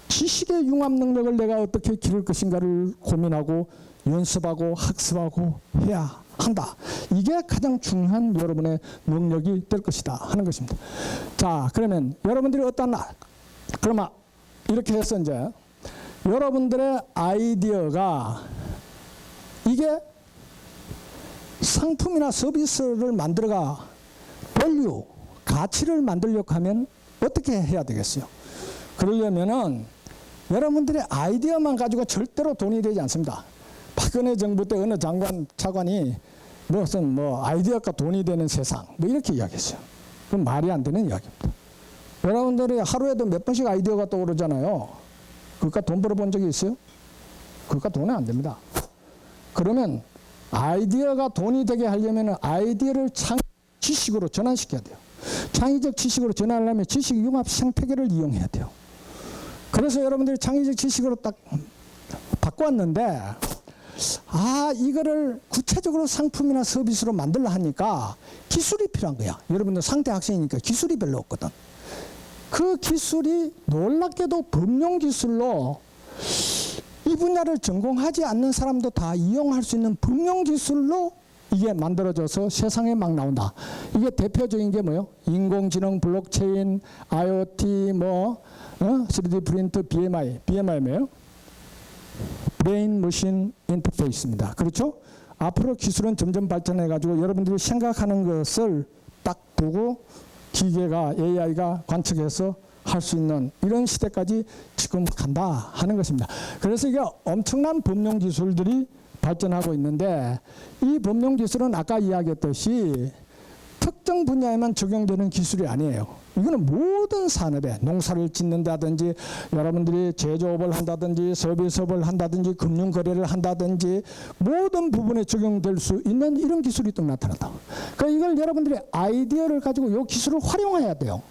지식의 융합 능력을 내가 어떻게 기를 것인가를 고민하고 연습하고 학습하고 해야 한다. 이게 가장 중요한 여러분의 능력이 될 것이다 하는 것입니다. 자, 그러면 여러분들이 어떤 그러면 이렇게 해서 이제 여러분들의 아이디어가 이게 상품이나 서비스를 만들어가 밸류, 가치를 만들려고 하면 어떻게 해야 되겠어요? 그러려면은 여러분들의 아이디어만 가지고 절대로 돈이 되지 않습니다. 박근혜 정부 때 어느 차관이 무슨 아이디어가 돈이 되는 세상 이렇게 이야기했어요. 그건 말이 안 되는 이야기입니다. 여러분들이 하루에도 몇 번씩 아이디어가 떠오르잖아요. 그러니까 돈 벌어본 적이 있어요? 그러니까 돈이 안 됩니다. 그러면 아이디어가 돈이 되게 하려면 아이디어를 지식으로 전환시켜야 돼요. 창의적 지식으로 전환하려면 지식 융합 생태계를 이용해야 돼요. 그래서 여러분들이 창의적 지식으로 딱 바꿔왔는데 이거를 구체적으로 상품이나 서비스로 만들려 하니까 기술이 필요한 거야. 여러분들 상대 학생이니까 기술이 별로 없거든. 그 기술이 놀랍게도 범용 기술로 이 분야를 전공하지 않는 사람도 다 이용할 수 있는 범용 기술로 이게 만들어져서 세상에 막 나온다. 이게 대표적인 게 뭐예요? 인공지능, 블록체인, IoT, 3D 프린트, BMI 뭐예요? 브레인 머신 인터페이스입니다. 그렇죠? 앞으로 기술은 점점 발전해가지고 여러분들이 생각하는 것을 딱 보고 기계가 AI가 관측해서 할 수 있는 이런 시대까지 지금 간다 하는 것입니다. 그래서 이게 엄청난 범용 기술들이 발전하고 있는데 이 범용 기술은 아까 이야기했듯이 특정 분야에만 적용되는 기술이 아니에요. 이거는 모든 산업에 농사를 짓는다든지 여러분들이 제조업을 한다든지 서비스업을 한다든지 금융거래를 한다든지 모든 부분에 적용될 수 있는 이런 기술이 또 나타난다. 그러니까 이걸 여러분들이 아이디어를 가지고 이 기술을 활용해야 돼요.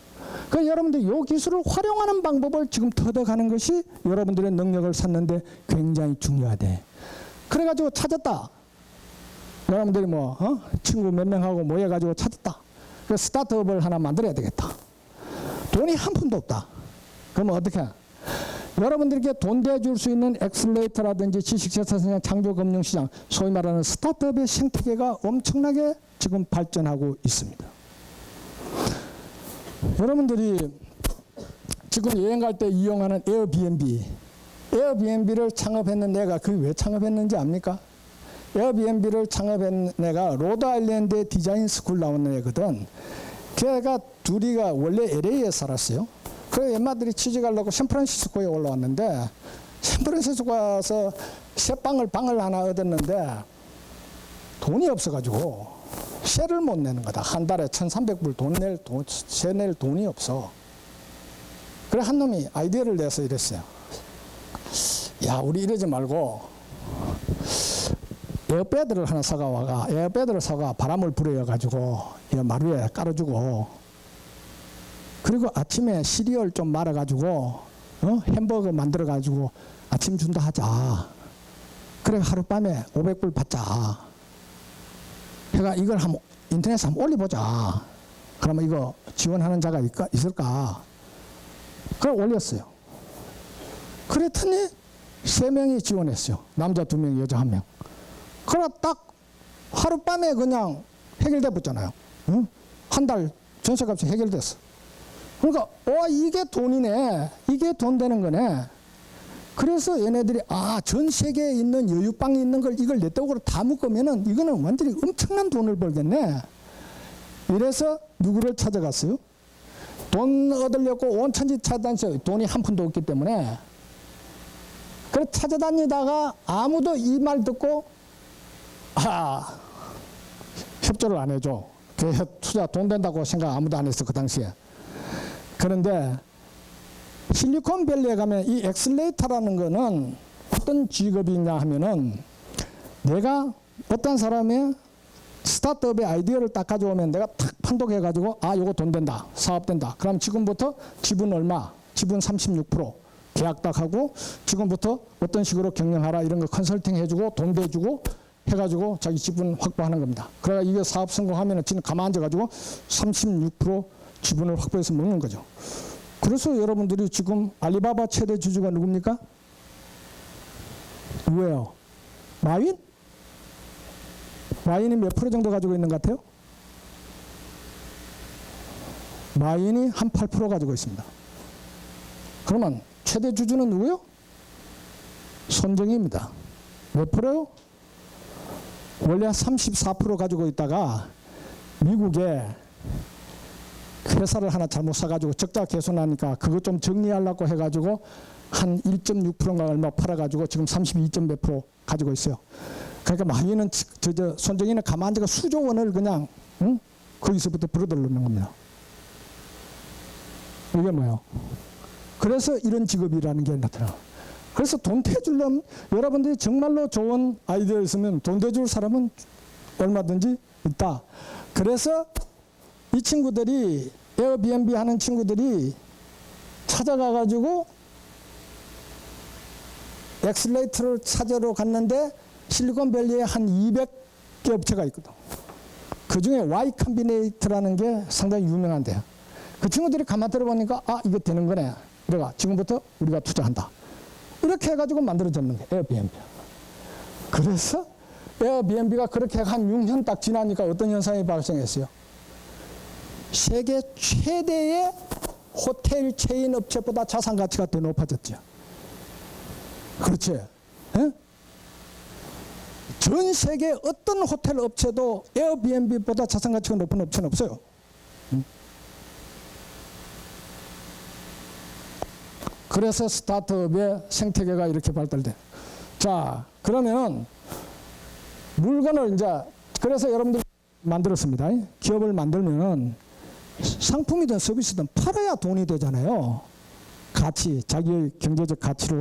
그러니까 여러분들이 이 기술을 활용하는 방법을 지금 터득하는 것이 여러분들의 능력을 쌓는데 굉장히 중요하대. 그래가지고 찾았다. 여러분들이 친구 몇 명하고 모여가지고 찾았다. 그 스타트업을 하나 만들어야 되겠다. 돈이 한 푼도 없다. 그러면 어떻게 해? 여러분들에게 돈 대줄 수 있는 엑셀레이터라든지 지식재산시장, 창조금융시장, 소위 말하는 스타트업의 생태계가 엄청나게 지금 발전하고 있습니다. 여러분들이 지금 여행 갈 때 이용하는 에어비앤비를 창업했는 내가 그게 왜 창업했는지 압니까? 에어비앤비를 창업한 애가 로드아일랜드의 디자인 스쿨 나온 애거든. 걔가 둘이가 원래 LA에 살았어요. 그래서 엄마들이 취직하려고 샌프란시스코에 올라왔는데 샌프란시스코 가서 새 방을 하나 얻었는데 돈이 없어가지고 세를 못 내는 거다. 한 달에 1,300불 세 낼 돈이 없어. 그래 한 놈이 아이디어를 내서 이랬어요. 야, 우리 이러지 말고 에어배드를 하나 에어배드를 사가 바람을 불어가지고 마루 위에 깔아주고, 그리고 아침에 시리얼 좀 말아가지고 햄버거 만들어가지고 아침 준다 하자. 그래 하룻밤에 500불 받자. 해가 이걸 한번 인터넷에 한번 올려보자. 그러면 이거 지원하는 자가 있을까? 그걸 올렸어요. 그랬더니 3명이 지원했어요. 남자 2명, 여자 1명. 그래 딱 하룻밤에 그냥 해결돼 버렸잖아요. 응? 한 달 전세값이 해결됐어. 그러니까 이게 돈이네. 이게 돈 되는 거네. 그래서 얘네들이 전 세계에 있는 여유방이 있는 걸 이걸 넷덕으로 다 묶으면은 이거는 완전히 엄청난 돈을 벌겠네. 이래서 누구를 찾아갔어요? 돈 얻으려고 온 천지 찾아다녔어요. 돈이 한 푼도 없기 때문에. 그래 찾아다니다가 아무도 이 말 듣고 협조를 안 해줘. 투자 돈 된다고 생각 아무도 안 했어 그 당시에. 그런데 실리콘밸리에 가면 이 엑셀레이터라는 거는 어떤 직업이냐 하면은 내가 어떤 사람의 스타트업의 아이디어를 딱 가져오면 내가 탁 판독해가지고 요거 돈 된다, 사업 된다. 그럼 지금부터 지분 얼마, 지분 36% 계약 딱 하고 지금부터 어떤 식으로 경영하라 이런 거 컨설팅 해주고 돈 대주고 해가지고 자기 지분 확보하는 겁니다. 그래야 이게 사업 성공하면은 지금 가만 앉아가지고 36% 지분을 확보해서 먹는 거죠. 그래서 여러분들이 지금 알리바바 최대 주주가 누굽니까? 누구예요? 마윈? 마윈이 몇 프로 정도 가지고 있는 것 같아요? 마윈이 한 8% 가지고 있습니다. 그러면 최대 주주는 누구요? 손정희입니다. 몇 프로요? 원래 34% 가지고 있다가 미국에 회사를 하나 잘못 사가지고 적자 개선하니까 그거 좀 정리하려고 해가지고 한 1.6%인가 얼마 팔아가지고 지금 32점 몇 프로 가지고 있어요. 그러니까 마윈은 손정희는 가만히가 수조 원을 그냥 거기서부터 불어들는 겁니다. 이게 뭐예요? 그래서 이런 직업이라는 게 나타나. 그래서 돈 대주려면 여러분들이 정말로 좋은 아이디어 있으면 돈 대줄 사람은 얼마든지 있다. 그래서 이 친구들이 에어비앤비 하는 친구들이 찾아가가지고 엑셀레이터를 찾으러 갔는데 실리콘밸리에 한 200개 업체가 있거든. 그 중에 Y 컴비네이터라는 게 상당히 유명한데요. 그 친구들이 가만 들어보니까 아 이거 되는 거네. 그래가 지금부터 우리가 투자한다. 이렇게 해가지고 만들어졌는 거예요. 에어비앤비. 그래서 에어비앤비가 그렇게 한 6년 딱 지나니까 어떤 현상이 발생했어요. 세계 최대의 호텔 체인 업체보다 자산 가치가 더 높아졌죠. 그렇지. 에? 전 세계 어떤 호텔 업체도 에어비앤비보다 자산 가치가 높은 업체는 없어요. 그래서 스타트업의 생태계가 이렇게 발달돼. 자, 그러면 물건을 이제 그래서 여러분들 만들었습니다. 기업을 만들면은 상품이든 서비스든 팔아야 돈이 되잖아요. 가치, 자기의 경제적 가치로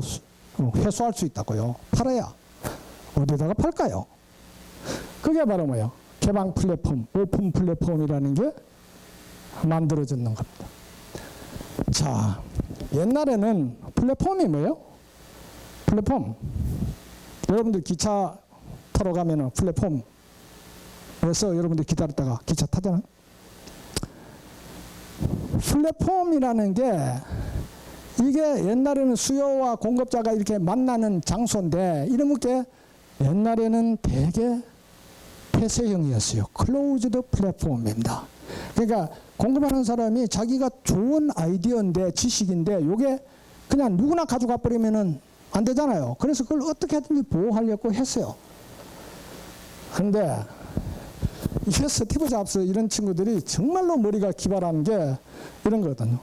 회수할 수 있다고요. 팔아야. 어디다가 팔까요? 그게 바로 뭐예요? 개방 플랫폼, 오픈 플랫폼이라는 게 만들어졌는 겁니다. 자, 옛날에는 플랫폼이 뭐예요? 플랫폼. 여러분들 기차 타러 가면은 플랫폼에서 여러분들 기다렸다가 기차 타잖아요. 플랫폼이라는 게 이게 옛날에는 수요와 공급자가 이렇게 만나는 장소인데 이런 게 옛날에는 되게 폐쇄형이었어요. 클로즈드 플랫폼입니다. 그러니까 공급하는 사람이 자기가 좋은 아이디어인데 지식인데 이게 그냥 누구나 가져가 버리면은 안 되잖아요. 그래서 그걸 어떻게 하든지 보호하려고 했어요. 그런데 이게 스티브 잡스 이런 친구들이 정말로 머리가 기발한 게 이런 거거든요.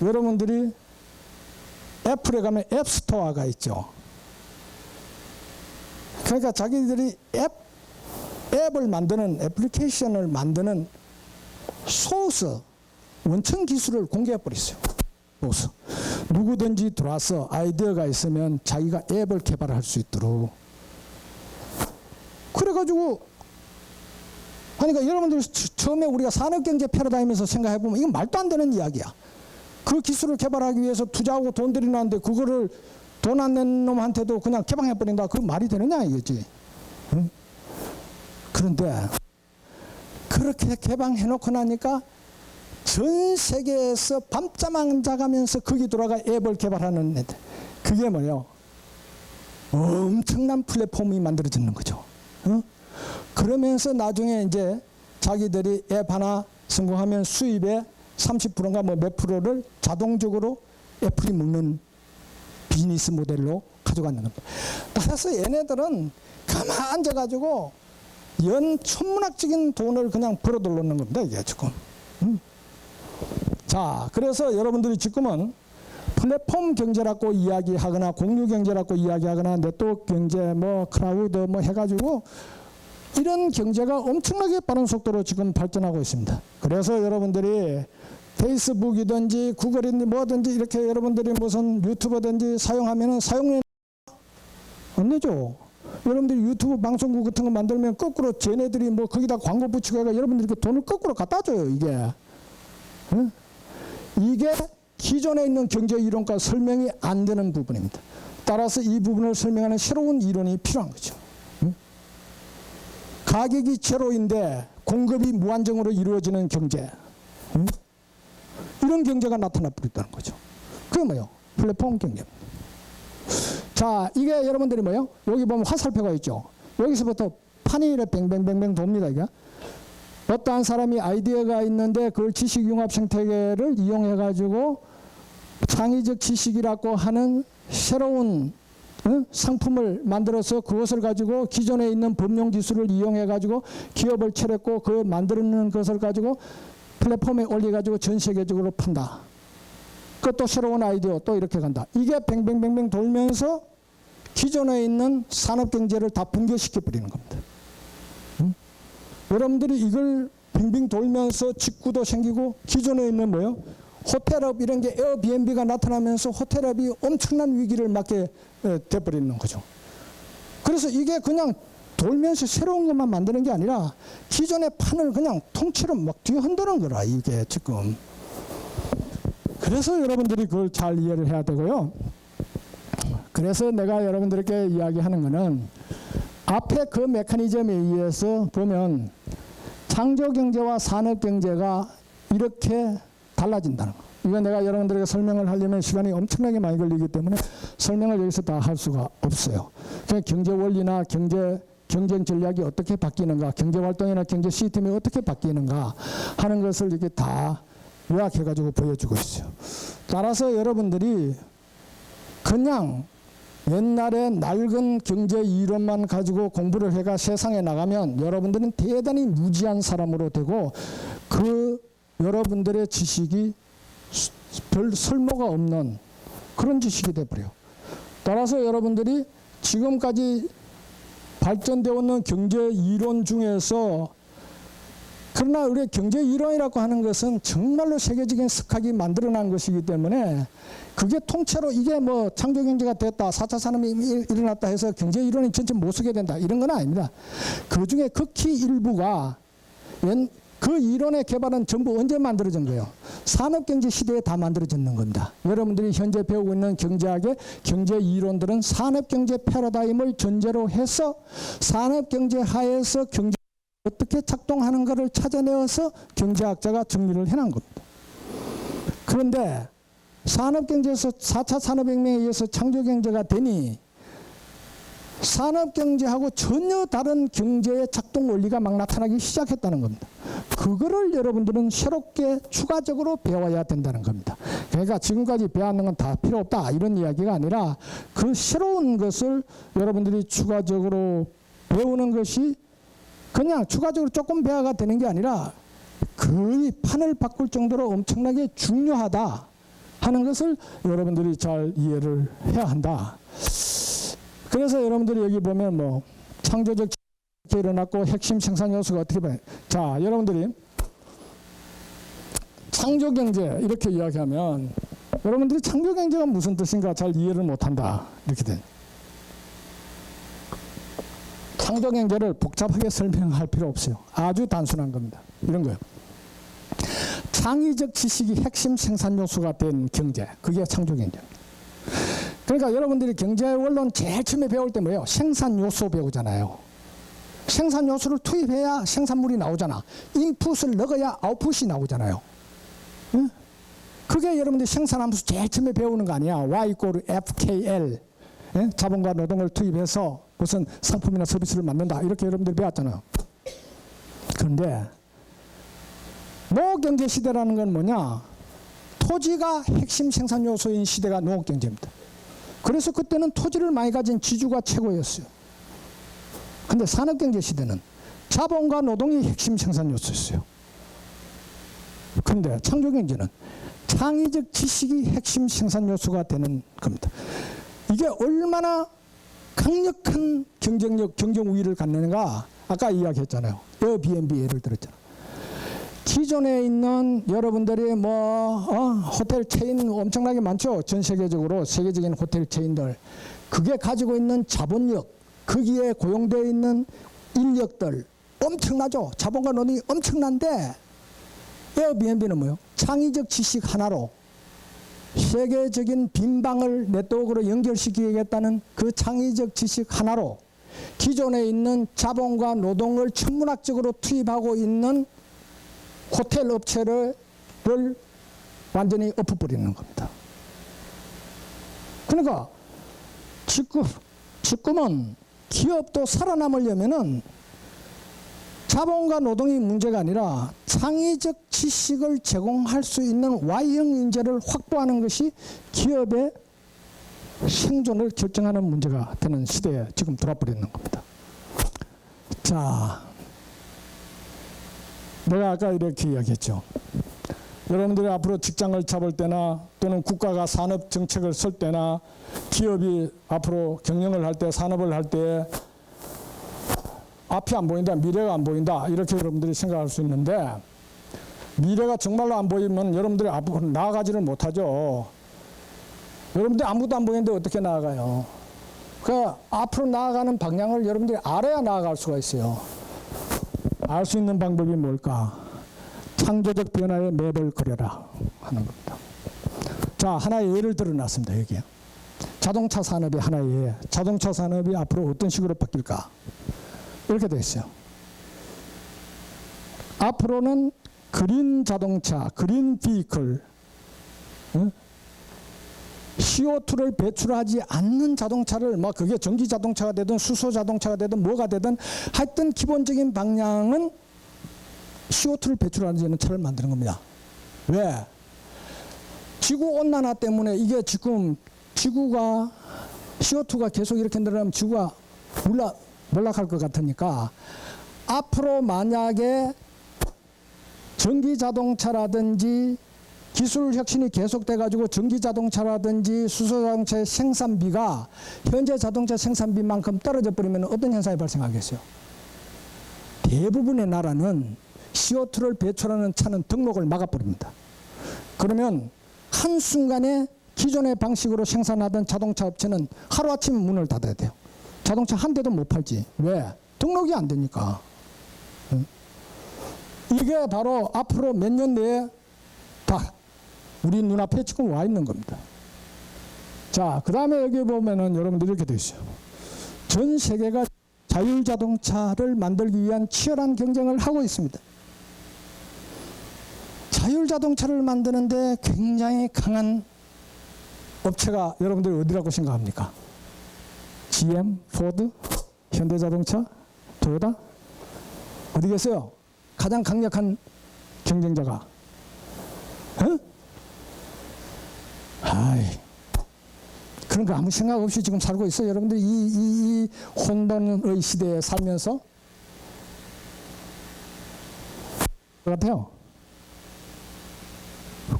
여러분들이 애플에 가면 앱스토어가 있죠. 그러니까 자기들이 앱을 만드는 애플리케이션을 만드는 소스, 원천 기술을 공개해 버렸어요. 소스. 누구든지 들어와서 아이디어가 있으면 자기가 앱을 개발할 수 있도록. 그래가지고 그러니까 여러분들 처음에 우리가 산업경제 패러다임에서 생각해보면 이건 말도 안 되는 이야기야. 그 기술을 개발하기 위해서 투자하고 돈 들이놨는데 그거를 돈 안 낸 놈한테도 그냥 개방해버린다. 그건 말이 되느냐 이거지. 응? 그런데 그렇게 개방해놓고 나니까 전 세계에서 밤잠 안 자가면서 거기 돌아가 앱을 개발하는 애들. 그게 뭐예요? 엄청난 플랫폼이 만들어지는 거죠. 어? 그러면서 나중에 이제 자기들이 앱 하나 성공하면 수입의 30%인가 뭐 몇 프로를 자동적으로 애플이 먹는 비즈니스 모델로 가져가는 겁니다. 따라서 얘네들은 가만 앉아가지고 연 천문학적인 돈을 그냥 벌어들놓는 겁니다. 이게 지금. 자, 그래서 여러분들이 지금은 플랫폼 경제라고 이야기하거나 공유 경제라고 이야기하거나 네트워크 경제 뭐 클라우드 뭐 해가지고 이런 경제가 엄청나게 빠른 속도로 지금 발전하고 있습니다. 그래서 여러분들이 페이스북이든지 구글이든지 뭐든지 이렇게 여러분들이 무슨 유튜버든지 사용하면은 사용료 안 내죠. 여러분들이 유튜브 방송국 같은 거 만들면 거꾸로 쟤네들이 뭐 거기다 광고 붙이고 해가 여러분들이 돈을 거꾸로 갖다 줘요. 이게. 응? 이게 기존에 있는 경제 이론과 설명이 안 되는 부분입니다. 따라서 이 부분을 설명하는 새로운 이론이 필요한 거죠. 응? 가격이 제로인데 공급이 무한정으로 이루어지는 경제. 응? 이런 경제가 나타나 버렸다는 거죠. 그게 뭐예요? 플랫폼 경제입니다. 자, 이게 여러분들이 뭐예요? 여기 보면 화살표가 있죠. 여기서부터 판이 이렇게 뱅뱅뱅뱅 돕니다. 이게 어떠한 사람이 아이디어가 있는데 그걸 지식융합 생태계를 이용해 가지고 창의적 지식이라고 하는 새로운 상품을 만들어서 그것을 가지고 기존에 있는 범용 기술을 이용해 가지고 기업을 차렸고 그 만드는 것을 가지고 플랫폼에 올려 가지고 전 세계적으로 판다. 그것도 새로운 아이디어 또 이렇게 간다. 이게 뱅뱅뱅뱅 돌면서 기존에 있는 산업 경제를 다 붕괴시켜 버리는 겁니다. 여러분들이 이걸 빙빙 돌면서 직구도 생기고 기존에 있는 뭐요? 호텔업 이런 게 에어비앤비가 나타나면서 호텔업이 엄청난 위기를 맞게 돼버리는 거죠. 그래서 이게 그냥 돌면서 새로운 것만 만드는 게 아니라 기존의 판을 그냥 통째로 막 뒤흔드는 거라 이게 지금. 그래서 여러분들이 그걸 잘 이해를 해야 되고요. 그래서 내가 여러분들에게 이야기하는 거는 앞에 그 메커니즘에 의해서 보면 창조경제와 산업경제가 이렇게 달라진다는 거. 이거 내가 여러분들에게 설명을 하려면 시간이 엄청나게 많이 걸리기 때문에 설명을 여기서 다 할 수가 없어요. 그냥 경제 원리나 경쟁 전략이 어떻게 바뀌는가, 경제 활동이나 경제 시스템이 어떻게 바뀌는가 하는 것을 이렇게 다 요약해가지고 보여주고 있어요. 따라서 여러분들이 그냥 옛날에 낡은 경제 이론만 가지고 공부를 해가 세상에 나가면 여러분들은 대단히 무지한 사람으로 되고 그 여러분들의 지식이 별 쓸모가 없는 그런 지식이 돼버려요. 따라서 여러분들이 지금까지 발전되어 있는 경제 이론 중에서 그러나 우리 경제 이론이라고 하는 것은 정말로 세계적인 스캅이 만들어낸 것이기 때문에 그게 통째로 이게 뭐 창조경제가 됐다, 4차 산업이 일어났다 해서 경제 이론이 전체 못 쓰게 된다 이런 건 아닙니다. 그 중에 극히 일부가 그 이론의 개발은 전부 언제 만들어진 거예요? 산업경제 시대에 다 만들어지는 겁니다. 여러분들이 현재 배우고 있는 경제학의 경제 이론들은 산업경제 패러다임을 전제로 해서 산업경제 하에서 경제 어떻게 작동하는가를 찾아내어서 경제학자가 정리를 해놓은 겁니다. 그런데 산업경제에서 4차 산업혁명에 의해서 창조경제가 되니 산업경제하고 전혀 다른 경제의 작동 원리가 막 나타나기 시작했다는 겁니다. 그거를 여러분들은 새롭게 추가적으로 배워야 된다는 겁니다. 그러니까 지금까지 배웠는 건 다 필요 없다 이런 이야기가 아니라 그 새로운 것을 여러분들이 추가적으로 배우는 것이 그냥 추가적으로 조금 배워가 되는 게 아니라 거의 판을 바꿀 정도로 엄청나게 중요하다 하는 것을 여러분들이 잘 이해를 해야 한다. 그래서 여러분들이 여기 보면 뭐 창조적 지식이 일어났고 핵심 생산 요소가 어떻게 봐요? 자, 여러분들이 창조경제 이렇게 이야기하면 여러분들이 창조경제가 무슨 뜻인가 잘 이해를 못한다 이렇게 돼. 창조경제를 복잡하게 설명할 필요 없어요. 아주 단순한 겁니다. 이런 거예요. 창의적 지식이 핵심 생산 요소가 된 경제, 그게 창조경제입니다. 그러니까 여러분들이 경제 원론 제일 처음에 배울 때 뭐예요? 생산 요소 배우잖아요. 생산 요소를 투입해야 생산물이 나오잖아. 인풋을 넣어야 아웃풋이 나오잖아요. 응? 그게 여러분들이 생산하면서 제일 처음에 배우는 거 아니야. Y = FKL. 예? 자본과 노동을 투입해서 무슨 상품이나 서비스를 만든다. 이렇게 여러분들이 배웠잖아요. 그런데 농업경제 시대라는 건 뭐냐? 토지가 핵심 생산 요소인 시대가 농업경제입니다. 그래서 그때는 토지를 많이 가진 지주가 최고였어요. 근데 산업경제 시대는 자본과 노동이 핵심 생산 요소였어요. 그런데 창조경제는 창의적 지식이 핵심 생산 요소가 되는 겁니다. 이게 얼마나 강력한 경쟁력, 경쟁 우위를 갖는가 아까 이야기했잖아요. 에어비앤비 예를 들었잖아요. 기존에 있는 여러분들이 호텔 체인 엄청나게 많죠. 전 세계적으로 세계적인 호텔 체인들. 그게 가지고 있는 자본력, 거기에 고용되어 있는 인력들 엄청나죠. 자본과 노동이 엄청난데 에어비앤비는 뭐예요? 창의적 지식 하나로 세계적인 빈방을 네트워크로 연결시키겠다는 그 창의적 지식 하나로 기존에 있는 자본과 노동을 천문학적으로 투입하고 있는 호텔 업체를 완전히 엎어버리는 겁니다. 그러니까 지금은 기업도 살아남으려면은 자본과 노동이 문제가 아니라 창의적 지식을 제공할 수 있는 Y형 인재를 확보하는 것이 기업의 생존을 결정하는 문제가 되는 시대에 지금 돌아버리는 겁니다. 자, 내가 아까 이렇게 이야기했죠. 여러분들이 앞으로 직장을 잡을 때나 또는 국가가 산업 정책을 쓸 때나 기업이 앞으로 경영을 할 때, 산업을 할 때 앞이 안 보인다, 미래가 안 보인다, 이렇게 여러분들이 생각할 수 있는데, 미래가 정말로 안 보이면 여러분들이 앞으로 나아가지를 못하죠. 여러분들이 아무도 안 보이는데 어떻게 나아가요? 그러니까 앞으로 나아가는 방향을 여러분들이 알아야 나아갈 수가 있어요. 알 수 있는 방법이 뭘까? 창조적 변화에 맵을 그려라 하는 겁니다. 자, 하나의 예를 들어놨습니다. 여기 자동차 산업이 하나의 예. 자동차 산업이 앞으로 어떤 식으로 바뀔까? 이렇게 되어 있어요. 앞으로는 그린 자동차, 그린 비클, CO2를 배출하지 않는 자동차를, 뭐 그게 전기 자동차가 되든 수소 자동차가 되든 뭐가 되든 하여튼 기본적인 방향은 CO2를 배출하지 않는 차를 만드는 겁니다. 왜? 지구온난화 때문에 이게 지금 지구가 CO2가 계속 이렇게 늘어나면 지구가 몰락할 것 같으니까 앞으로 만약에 전기 자동차라든지 기술 혁신이 계속돼 가지고 전기 자동차라든지 수소 자동차의 생산비가 현재 자동차 생산비만큼 떨어져 버리면 어떤 현상이 발생하겠어요? 대부분의 나라는 CO2를 배출하는 차는 등록을 막아버립니다. 그러면 한순간에 기존의 방식으로 생산하던 자동차 업체는 하루아침에 문을 닫아야 돼요. 자동차 한 대도 못 팔지. 왜? 등록이 안 되니까. 이게 바로 앞으로 몇 년 내에 다 우리 눈앞에 지금 와 있는 겁니다. 자, 그 다음에 여기 보면은 여러분들 이렇게 되어 있어요. 전 세계가 자율자동차를 만들기 위한 치열한 경쟁을 하고 있습니다. 자율자동차를 만드는데 굉장히 강한 업체가 여러분들이 어디라고 생각합니까? GM, 포드, 현대자동차, 토요타? 어디 계세요? 가장 강력한 경쟁자가. 아이, 그런 거 아무 생각 없이 지금 살고 있어요. 여러분들 이 혼돈의 시대에 살면서 같아요.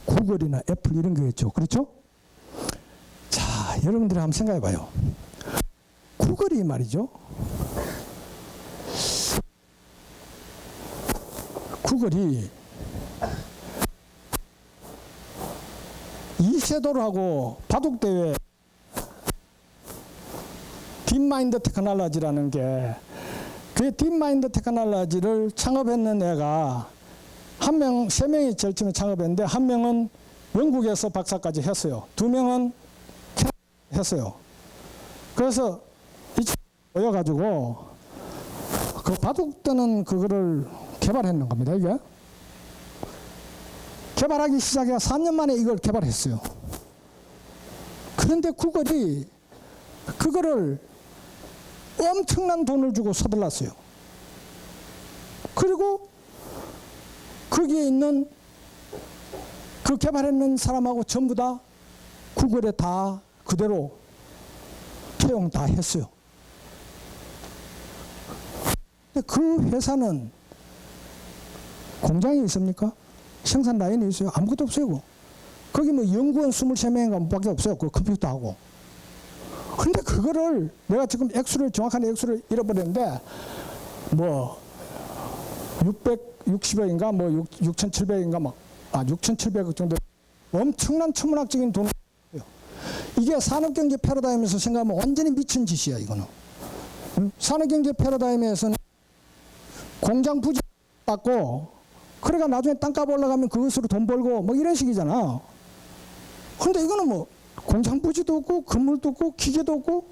구글이나 애플 이런 거겠죠. 그렇죠? 자, 여러분들이 한번 생각해 봐요. 구글이 말이죠. 구글이 이세돌하고 바둑대회 딥마인드 테크놀로지라는 게, 그 딥마인드 테크놀로지를 창업했는 애가 한 명, 세 명이 제일 처음에 창업했는데 한 명은 영국에서 박사까지 했어요. 두 명은 캐나다 했어요. 그래서 이 친구 모여가지고 그 바둑 뜨는 그거를 개발했는 겁니다. 이게 개발하기 시작해 4년 만에 이걸 개발했어요. 그런데 구글이 그거를 엄청난 돈을 주고 서둘렀어요. 그리고 거기에 있는 그 개발했는 사람하고 전부 다 구글에 다 그대로 채용 다 했어요. 근데 그 회사는 공장이 있습니까? 생산 라인이 있어요? 아무것도 없어요. 거기 뭐 연구원 23명인가 밖에 없어요. 그 컴퓨터하고. 근데 그거를 내가 지금 정확한 액수를 잃어버렸는데 뭐 660억인가 뭐 6,700억인가 막 6,700억 정도 엄청난 천문학적인 돈을 써요. 이게 산업경제 패러다임에서 생각하면 완전히 미친 짓이야 이거는. 산업경제 패러다임에서는 공장 부지 받고 그러니까 나중에 땅값 올라가면 그것으로 돈 벌고 뭐 이런 식이잖아. 근데 이거는 뭐 공장 부지도 없고 건물도 없고 기계도 없고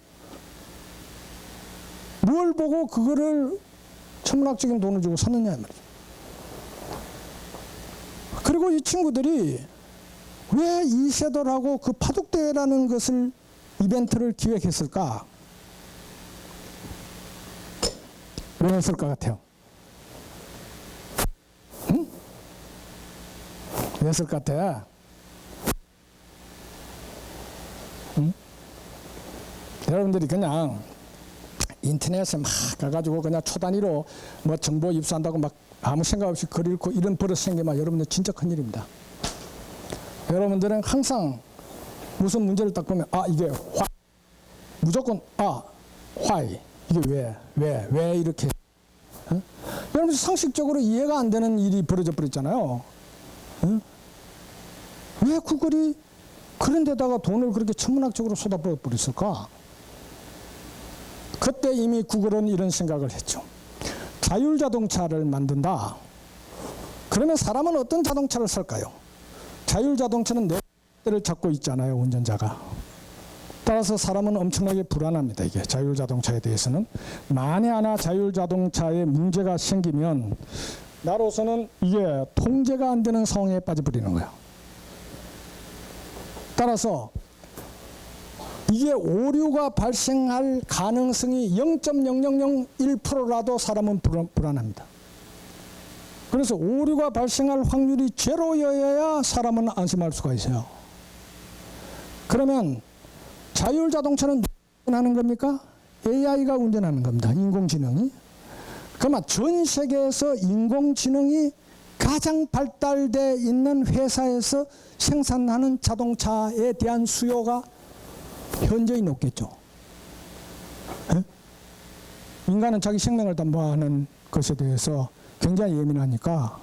뭘 보고 그거를 천문학적인 돈을 주고 샀느냐 이 말이죠. 그리고 이 친구들이 왜 이세돌하고 그 바둑대회라는 것을 이벤트를 기획했을까? 왜 했을 것 같아요? 응? 왜 했을 것 같아? 응? 여러분들이 그냥 인터넷에 막 가가지고 그냥 초단위로 뭐 정보 입수한다고 막 아무 생각 없이 글 읽고 이런 버릇 생기면 여러분들 진짜 큰일입니다. 여러분들은 항상 무슨 문제를 딱 보면 이게 무조건 why 이게 왜 이렇게 여러분 상식적으로 이해가 안 되는 일이 벌어져 버렸잖아요. 왜 구글이 그런 데다가 돈을 그렇게 천문학적으로 쏟아부어 버렸을까? 그때 이미 구글은 이런 생각을 했죠. 자율자동차를 만든다. 그러면 사람은 어떤 자동차를 살까요? 자율자동차는 네 대를 잡고 있잖아요, 운전자가. 따라서 사람은 엄청나게 불안합니다. 이게 자율자동차에 대해서는. 만에 하나 자율자동차에 문제가 생기면 나로서는 이게 통제가 안 되는 상황에 빠져버리는 거예요. 따라서 이게 오류가 발생할 가능성이 0.0001%라도 사람은 불안합니다. 그래서 오류가 발생할 확률이 제로여야 사람은 안심할 수가 있어요. 그러면 자율자동차는 누가 운전하는 겁니까? AI가 운전하는 겁니다. 인공지능이. 그러면 전 세계에서 인공지능이 가장 발달되어 있는 회사에서 생산하는 자동차에 대한 수요가 현저히 높겠죠. 인간은 자기 생명을 담보하는 것에 대해서 굉장히 예민하니까.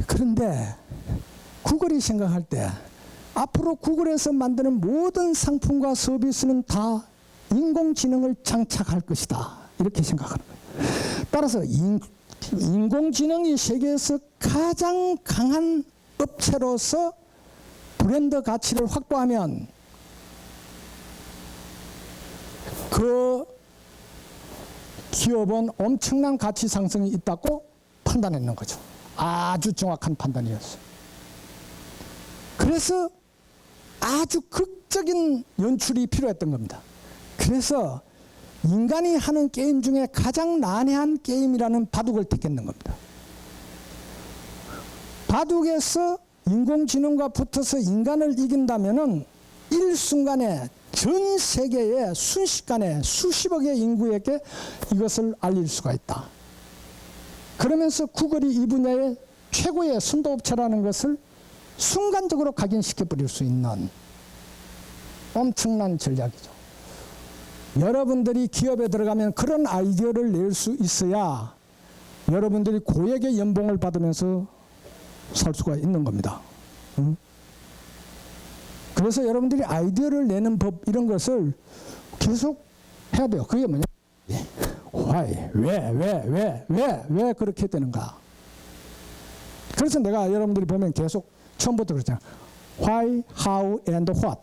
그런데 구글이 생각할 때 앞으로 구글에서 만드는 모든 상품과 서비스는 다 인공지능을 장착할 것이다. 이렇게 생각하는 거예요. 따라서 인공지능이 세계에서 가장 강한 업체로서 브랜드 가치를 확보하면 그 기업은 엄청난 가치 상승이 있다고 판단했는 거죠. 아주 정확한 판단이었어요. 그래서 아주 극적인 연출이 필요했던 겁니다. 그래서 인간이 하는 게임 중에 가장 난해한 게임이라는 바둑을 택했는 겁니다. 바둑에서 인공지능과 붙어서 인간을 이긴다면은 일순간에 전 세계에 순식간에 수십억의 인구에게 이것을 알릴 수가 있다. 그러면서 구글이 이 분야의 최고의 선도업체라는 것을 순간적으로 각인시켜 버릴 수 있는 엄청난 전략이죠. 여러분들이 기업에 들어가면 그런 아이디어를 낼 수 있어야 여러분들이 고액의 연봉을 받으면서 살 수가 있는 겁니다. 그래서 여러분들이 아이디어를 내는 법 이런 것을 계속 해야 돼요. 그게 뭐냐? Why? 왜 그렇게 되는가? 그래서 내가 여러분들이 보면 계속 처음부터 그러잖아. Why, how, and what.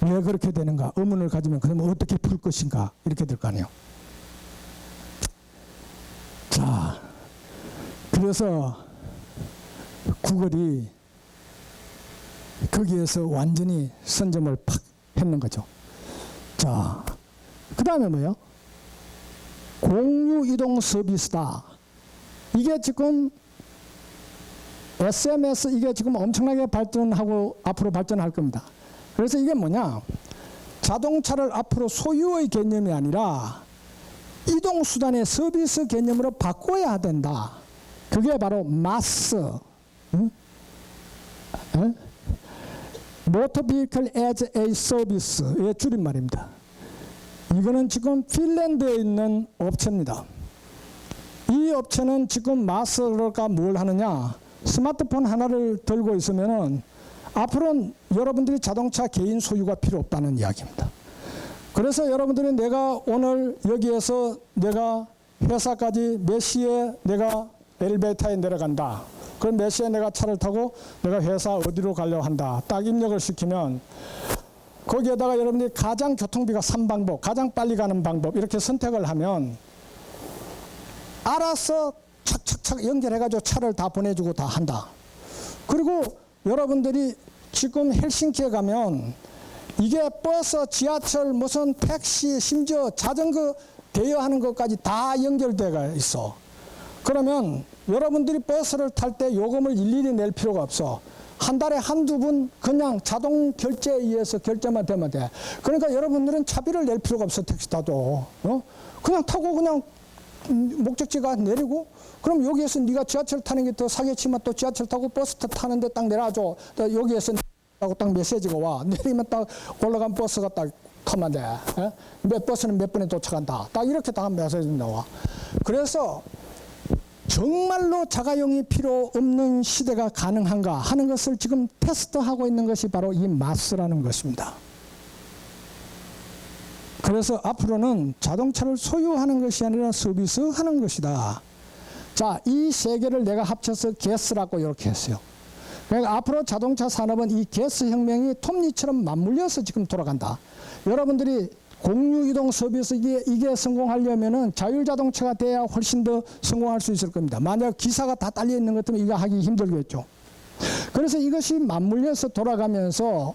왜 그렇게 되는가? 의문을 가지면 그러면 어떻게 풀 것인가? 이렇게 될 거 아니에요. 자, 그래서 구글이 거기에서 완전히 선점을 팍 했는 거죠. 자, 그 다음에 뭐예요? 공유 이동 서비스다. 이게 지금 SMS 이게 지금 엄청나게 발전하고 앞으로 발전할 겁니다. 그래서 이게 뭐냐? 자동차를 앞으로 소유의 개념이 아니라 이동수단의 서비스 개념으로 바꿔야 된다. 그게 바로 마스, Motor Vehicle as a Service의 줄임말입니다. 이거는 지금 핀란드에 있는 업체입니다. 이 업체는 지금 마스가 뭘 하느냐? 스마트폰 하나를 들고 있으면은 앞으로는 여러분들이 자동차 개인 소유가 필요 없다는 이야기입니다. 그래서 여러분들이 내가 오늘 여기에서 내가 회사까지 몇 시에 내가 엘리베이터에 내려간다. 그럼 몇 시에 내가 차를 타고 내가 회사 어디로 가려고 한다. 딱 입력을 시키면 거기에다가 여러분들이 가장 교통비가 싼 방법, 가장 빨리 가는 방법 이렇게 선택을 하면 알아서 착착착 연결해가지고 차를 다 보내주고 다 한다. 그리고 여러분들이 지금 헬싱키에 가면 이게 버스, 지하철, 무슨 택시, 심지어 자전거 대여하는 것까지 다 연결되어 있어. 그러면 여러분들이 버스를 탈 때 요금을 일일이 낼 필요가 없어. 한 달에 한두 분 그냥 자동 결제에 의해서 결제만 되면 돼. 그러니까 여러분들은 차비를 낼 필요가 없어. 택시 타도. 그냥 타고 그냥 목적지가 내리고, 그럼 여기에서 네가 지하철 타는 게 더 사기치면 또 지하철 타고 버스 타는데 딱 내려줘. 또 여기에서 하고 딱 메시지가 와. 내리면 딱 올라간 버스가 딱 타면 돼. 몇 버스는 몇 분에 도착한다. 딱 이렇게 딱 메시지 나와. 그래서 정말로 자가용이 필요 없는 시대가 가능한가 하는 것을 지금 테스트하고 있는 것이 바로 이 마스라는 것입니다. 그래서 앞으로는 자동차를 소유하는 것이 아니라 서비스하는 것이다. 자, 이 세 개를 내가 합쳐서 게스라고 이렇게 했어요. 그러니까 앞으로 자동차 산업은 이 게스 혁명이 톱니처럼 맞물려서 지금 돌아간다. 여러분들이 공유이동 서비스 이게 성공하려면은 자율자동차가 돼야 훨씬 더 성공할 수 있을 겁니다. 만약 기사가 다 딸려 있는 것 같으면 이거 하기 힘들겠죠. 그래서 이것이 맞물려서 돌아가면서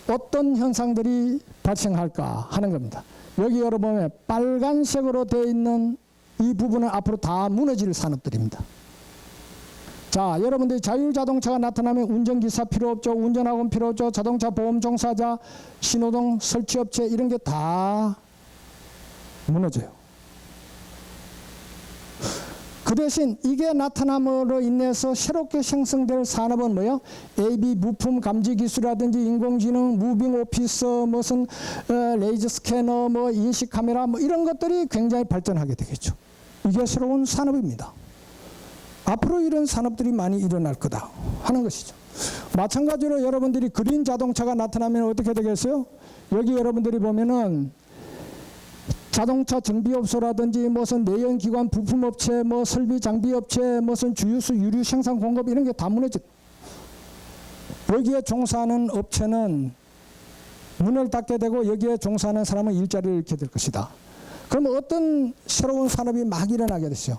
어떤 현상들이 발생할까 하는 겁니다. 여기 여러분의 빨간색으로 되어 있는 이 부분은 앞으로 다 무너질 산업들입니다. 자, 여러분들이 자율자동차가 나타나면 운전기사 필요 없죠. 운전학원 필요 없죠. 자동차 보험 종사자, 신호등 설치업체 이런 게 다 무너져요. 그 대신 이게 나타남으로 인해서 새롭게 생성될 산업은 뭐예요? AV 부품 감지 기술이라든지 인공지능, 무빙 오피스, 무슨 레이저 스캐너, 뭐 인식 카메라 뭐 이런 것들이 굉장히 발전하게 되겠죠. 이게 새로운 산업입니다. 앞으로 이런 산업들이 많이 일어날 거다 하는 것이죠. 마찬가지로 여러분들이 그린 자동차가 나타나면 어떻게 되겠어요? 여기 여러분들이 보면은 자동차 정비업소라든지 무슨 내연기관 부품업체, 뭐 설비 장비업체, 무슨 주유소 유류 생산 공급 이런 게 다 무너져. 여기에 종사하는 업체는 문을 닫게 되고 여기에 종사하는 사람은 일자리를 잃게 될 것이다. 그러면 어떤 새로운 산업이 막 일어나게 됐어요.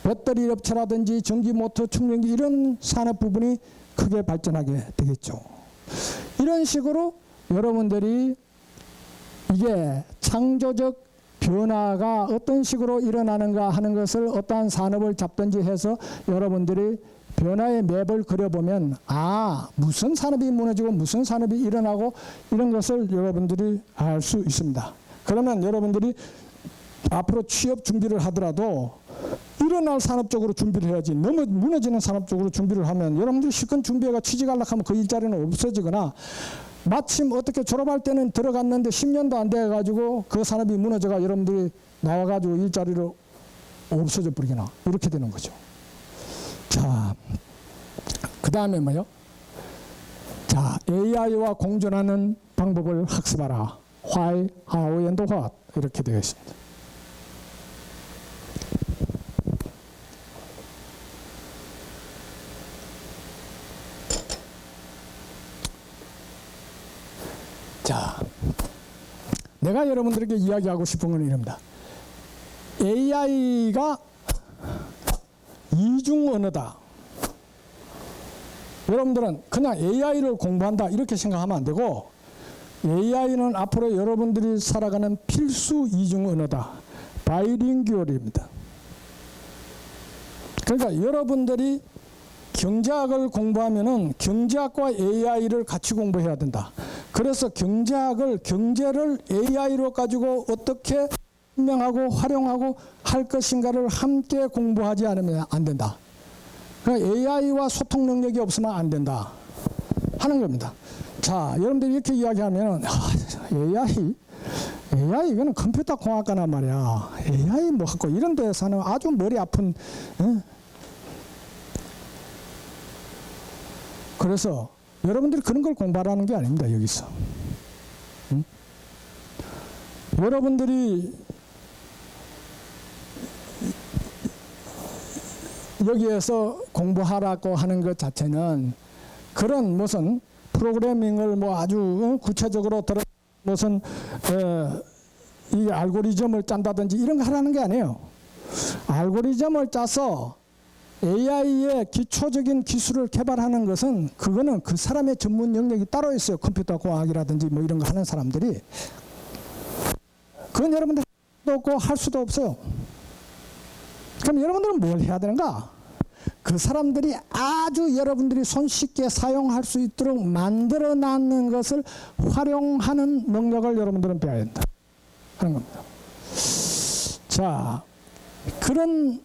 배터리 업체라든지 전기 모터 충전기 이런 산업 부분이 크게 발전하게 되겠죠. 이런 식으로 여러분들이 이게 창조적 변화가 어떤 식으로 일어나는가 하는 것을 어떠한 산업을 잡든지 해서 여러분들이 변화의 맵을 그려보면 무슨 산업이 무너지고 무슨 산업이 일어나고 이런 것을 여러분들이 알 수 있습니다. 그러면 여러분들이 앞으로 취업 준비를 하더라도 일어날 산업 쪽으로 준비를 해야지 너무 무너지는 산업 쪽으로 준비를 하면 여러분들이 실컷 준비해가 취직하려고 하면 그 일자리는 없어지거나 마침 어떻게 졸업할 때는 들어갔는데 10년도 안 돼가지고 그 산업이 무너져가 여러분들이 나와가지고 일자리를 없어져 버리거나 이렇게 되는 거죠. 자, 그 다음에 뭐요? 자, AI와 공존하는 방법을 학습하라. Why, how, and what 이렇게 되어 있습니다. 자, 내가 여러분들에게 이야기하고 싶은 건 이럽니다. AI가 이중 언어다. 여러분들은 그냥 AI를 공부한다 이렇게 생각하면 안 되고 AI는 앞으로 여러분들이 살아가는 필수 이중 언어다. 바이링구얼입니다. 그러니까 여러분들이 경제학을 공부하면은 경제학과 AI를 같이 공부해야 된다. 그래서 경제를 AI로 가지고 어떻게 설명하고 활용하고 할 것인가를 함께 공부하지 않으면 안 된다. 그러니까 AI와 소통 능력이 없으면 안 된다 하는 겁니다. 자, 여러분들이 이렇게 이야기하면 AI 이거는 컴퓨터 공학과란 말이야. AI 뭐 하고 이런 데서는 아주 머리 아픈 그래서 여러분들이 그런 걸 공부하라는 게 아닙니다. 여기서 여러분들이 여기에서 공부하라고 하는 것 자체는 그런 무슨 프로그래밍을 뭐 아주 구체적으로 들어 무슨 이 알고리즘을 짠다든지 이런 거 하라는 게 아니에요. 알고리즘을 짜서 AI의 기초적인 기술을 개발하는 것은 그거는 그 사람의 전문 영역이 따로 있어요. 컴퓨터 공학이라든지 뭐 이런 거 하는 사람들이. 그건 여러분들 할 수도 없고 할 수도 없어요. 그럼 여러분들은 뭘 해야 되는가? 그 사람들이 아주 여러분들이 손쉽게 사용할 수 있도록 만들어 놨는 것을 활용하는 능력을 여러분들은 배워야 된다 하는 겁니다. 자, 그런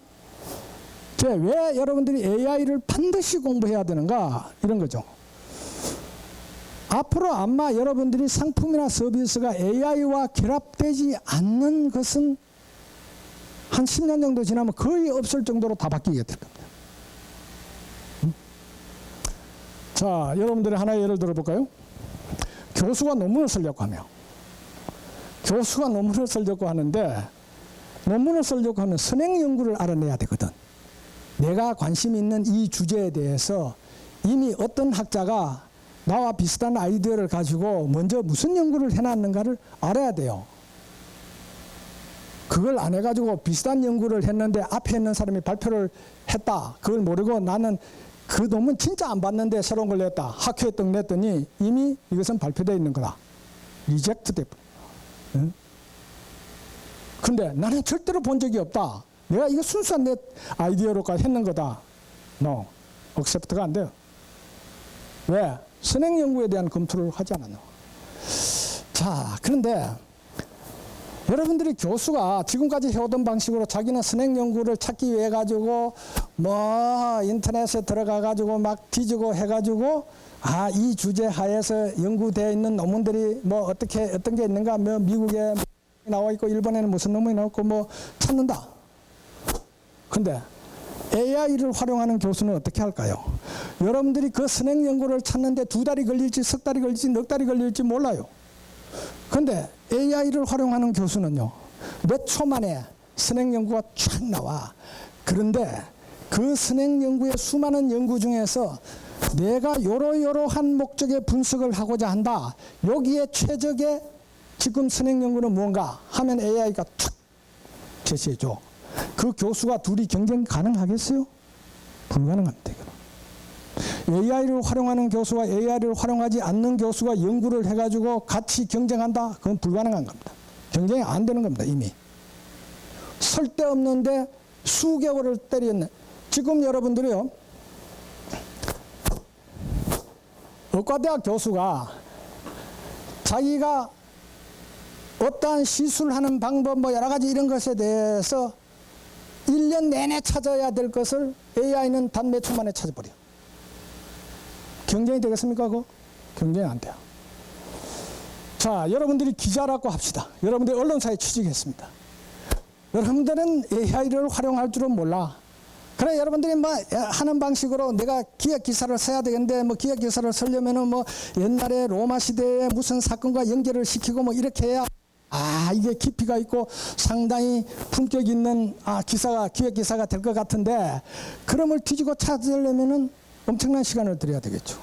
왜 여러분들이 AI를 반드시 공부해야 되는가? 이런 거죠. 앞으로 아마 여러분들이 상품이나 서비스가 AI와 결합되지 않는 것은 한 10년 정도 지나면 거의 없을 정도로 다 바뀌게 될 겁니다. 자, 여러분들이 하나의 예를 들어볼까요? 교수가 논문을 쓰려고 하며, 교수가 논문을 쓰려고 하는데, 논문을 쓰려고 하면 선행 연구를 알아내야 되거든. 내가 관심 있는 이 주제에 대해서 이미 어떤 학자가 나와 비슷한 아이디어를 가지고 먼저 무슨 연구를 해놨는가를 알아야 돼요. 그걸 안 해가지고 비슷한 연구를 했는데 앞에 있는 사람이 발표를 했다. 그걸 모르고 나는 그 논문 진짜 안 봤는데 새로운 걸 냈다. 학회에 떡 냈더니 이미 이것은 발표되어 있는 거다. 리젝트 돼. 응? 근데 나는 절대로 본 적이 없다. 내가 이거 순수한 내 아이디어로까지 했는 거다. No. 억셉트가 안 돼요. 왜? 선행 연구에 대한 검토를 하지 않았나. 자, 그런데 여러분들이 교수가 지금까지 해오던 방식으로 자기는 선행 연구를 찾기 위해 가지고 뭐 인터넷에 들어가 가지고 막 뒤지고 해 가지고 이 주제 하에서 연구되어 있는 논문들이 뭐 어떤 게 있는가, 뭐 미국에 나와 있고 일본에는 무슨 논문이 나왔고 뭐 찾는다. 근데 AI를 활용하는 교수는 어떻게 할까요? 여러분들이 그 선행 연구를 찾는데 2달이 걸릴지 석 달이 걸릴지 넉 달이 걸릴지 몰라요. 근데 AI를 활용하는 교수는요, 몇 초 만에 선행 연구가 쫙 나와. 그런데 그 선행 연구의 수많은 연구 중에서 내가 요러요러한 목적의 분석을 하고자 한다. 여기에 최적의 지금 선행 연구는 무언가 하면 AI가 툭 제시해줘. 그 교수가 둘이 경쟁 가능하겠어요? 불가능합니다. AI를 활용하는 교수와 AI를 활용하지 않는 교수가 연구를 해가지고 같이 경쟁한다? 그건 불가능한 겁니다. 경쟁이 안 되는 겁니다. 이미. 쓸데없는데 수개월을 때렸네. 지금 여러분들이요, 의과대학 교수가 자기가 어떠한 시술하는 방법 뭐 여러 가지 이런 것에 대해서 1년 내내 찾아야 될 것을 AI는 단 몇 초 만에 찾아버려. 경쟁이 되겠습니까? 그거? 경쟁이 안 돼요. 자, 여러분들이 기자라고 합시다. 여러분들이 언론사에 취직했습니다. 여러분들은 AI를 활용할 줄은 몰라. 그래, 여러분들이 뭐 하는 방식으로 내가 기획 기사를 써야 되겠는데 뭐 기획 기사를 쓰려면은 뭐 옛날에 로마 시대에 무슨 사건과 연결을 시키고 뭐 이렇게 해야 이게 깊이가 있고 상당히 품격 있는 기획 기사가 될 것 같은데, 그럼을 뒤지고 찾으려면은 엄청난 시간을 들여야 되겠죠.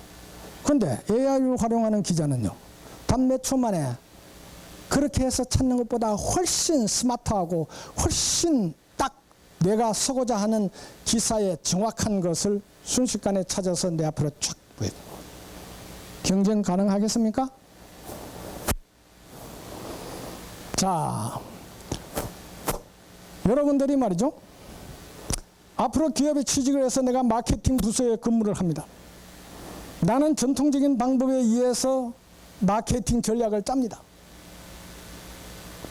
그런데 AI를 활용하는 기자는요, 단 몇 초 만에 그렇게 해서 찾는 것보다 훨씬 스마트하고 훨씬 딱 내가 쓰고자 하는 기사의 정확한 것을 순식간에 찾아서 내 앞으로 쫙 보여요. 경쟁 가능하겠습니까? 자, 여러분들이 말이죠, 앞으로 기업에 취직을 해서 내가 마케팅 부서에 근무를 합니다. 나는 전통적인 방법에 의해서 마케팅 전략을 짭니다.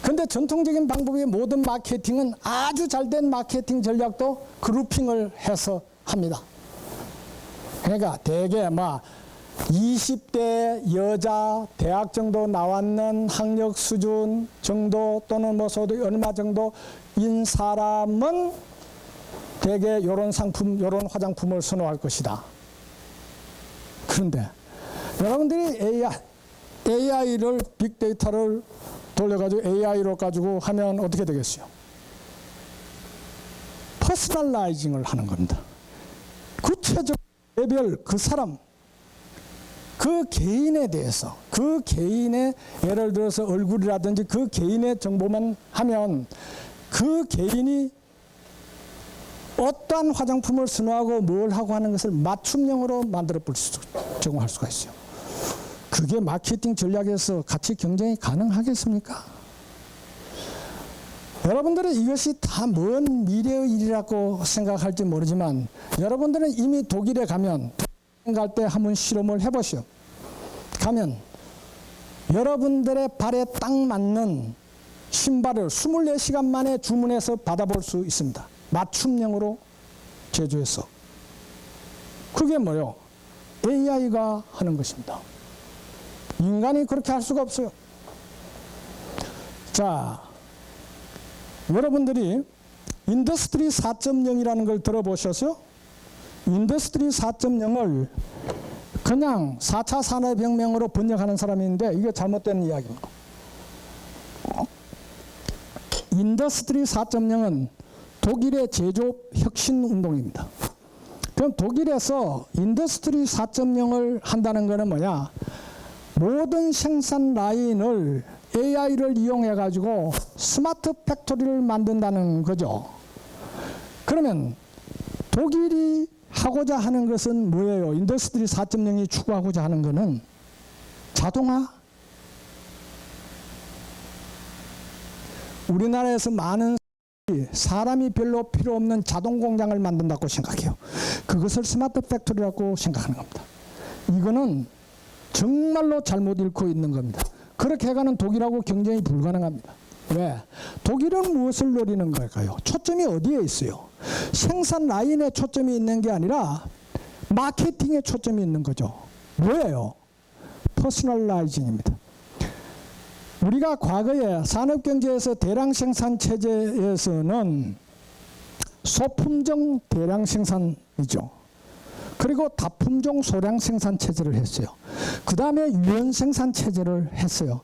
그런데 전통적인 방법의 모든 마케팅은 아주 잘된 마케팅 전략도 그룹핑을 해서 합니다. 그러니까 대개 막 20대 여자 대학 정도 나왔는 학력 수준 정도 또는 뭐 소득 얼마 정도인 사람은 대개 이런 상품, 이런 화장품을 선호할 것이다. 그런데 여러분들이 AI를 빅데이터를 돌려가지고 AI로 가지고 하면 어떻게 되겠어요? 퍼스널라이징을 하는 겁니다. 구체적 개별 그 사람, 그 개인에 대해서, 그 개인의 예를 들어서 얼굴이라든지 그 개인의 정보만 하면 그 개인이 어떠한 화장품을 선호하고 뭘 하고 하는 것을 맞춤형으로 만들어 제공할 수가 있어요. 그게 마케팅 전략에서 같이 경쟁이 가능하겠습니까? 여러분들은 이것이 다 먼 미래의 일이라고 생각할지 모르지만 여러분들은 이미 독일에 가면 갈 때 한번 실험을 해보시오. 가면 여러분들의 발에 딱 맞는 신발을 24시간 만에 주문해서 받아볼 수 있습니다. 맞춤형으로 제조해서. 그게 뭐요? AI가 하는 것입니다. 인간이 그렇게 할 수가 없어요. 자, 여러분들이 인더스트리 4.0이라는 걸 들어보셨어요? 인더스트리 4.0을 그냥 4차 산업혁명으로 번역하는 사람이 있는데 이게 잘못된 이야기입니다. 인더스트리 4.0은 독일의 제조업 혁신 운동입니다. 그럼 독일에서 인더스트리 4.0을 한다는 것은 뭐냐? 모든 생산 라인을 AI를 이용해 가지고 스마트 팩토리를 만든다는 거죠. 그러면 독일이 하고자 하는 것은 뭐예요? 인더스트리 4.0이 추구하고자 하는 것은 자동화. 우리나라에서 많은 사람이 별로 필요 없는 자동 공장을 만든다고 생각해요. 그것을 스마트 팩토리라고 생각하는 겁니다. 이거는 정말로 잘못 읽고 있는 겁니다. 그렇게 해가는 독일하고 경쟁이 불가능합니다. 왜? 독일은 무엇을 노리는 걸까요? 초점이 어디에 있어요? 생산 라인에 초점이 있는 게 아니라 마케팅에 초점이 있는 거죠. 뭐예요? 퍼스널라이징입니다. 우리가 과거에 산업경제에서 대량 생산 체제에서는 소품종 대량 생산이죠. 그리고 다품종 소량 생산 체제를 했어요. 그 다음에 유연 생산 체제를 했어요.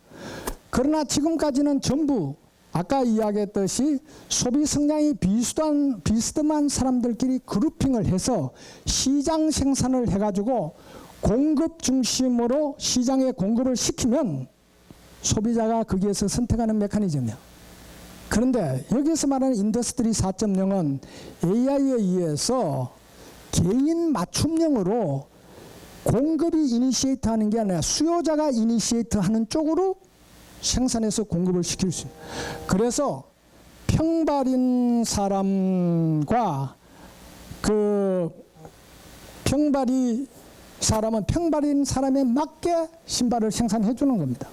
그러나 지금까지는 전부 아까 이야기했듯이 소비 성향이 비슷한 사람들끼리 그룹핑을 해서 시장 생산을 해가지고 공급 중심으로 시장에 공급을 시키면 소비자가 거기에서 선택하는 메커니즘이에요. 그런데 여기서 말하는 인더스트리 4.0은 AI에 의해서 개인 맞춤형으로 공급이 이니시에이트 하는 게 아니라 수요자가 이니시에이트 하는 쪽으로 생산해서 공급을 시킬 수 있어요. 그래서 평발인 사람과 평발인 사람은 평발인 사람에 맞게 신발을 생산해 주는 겁니다.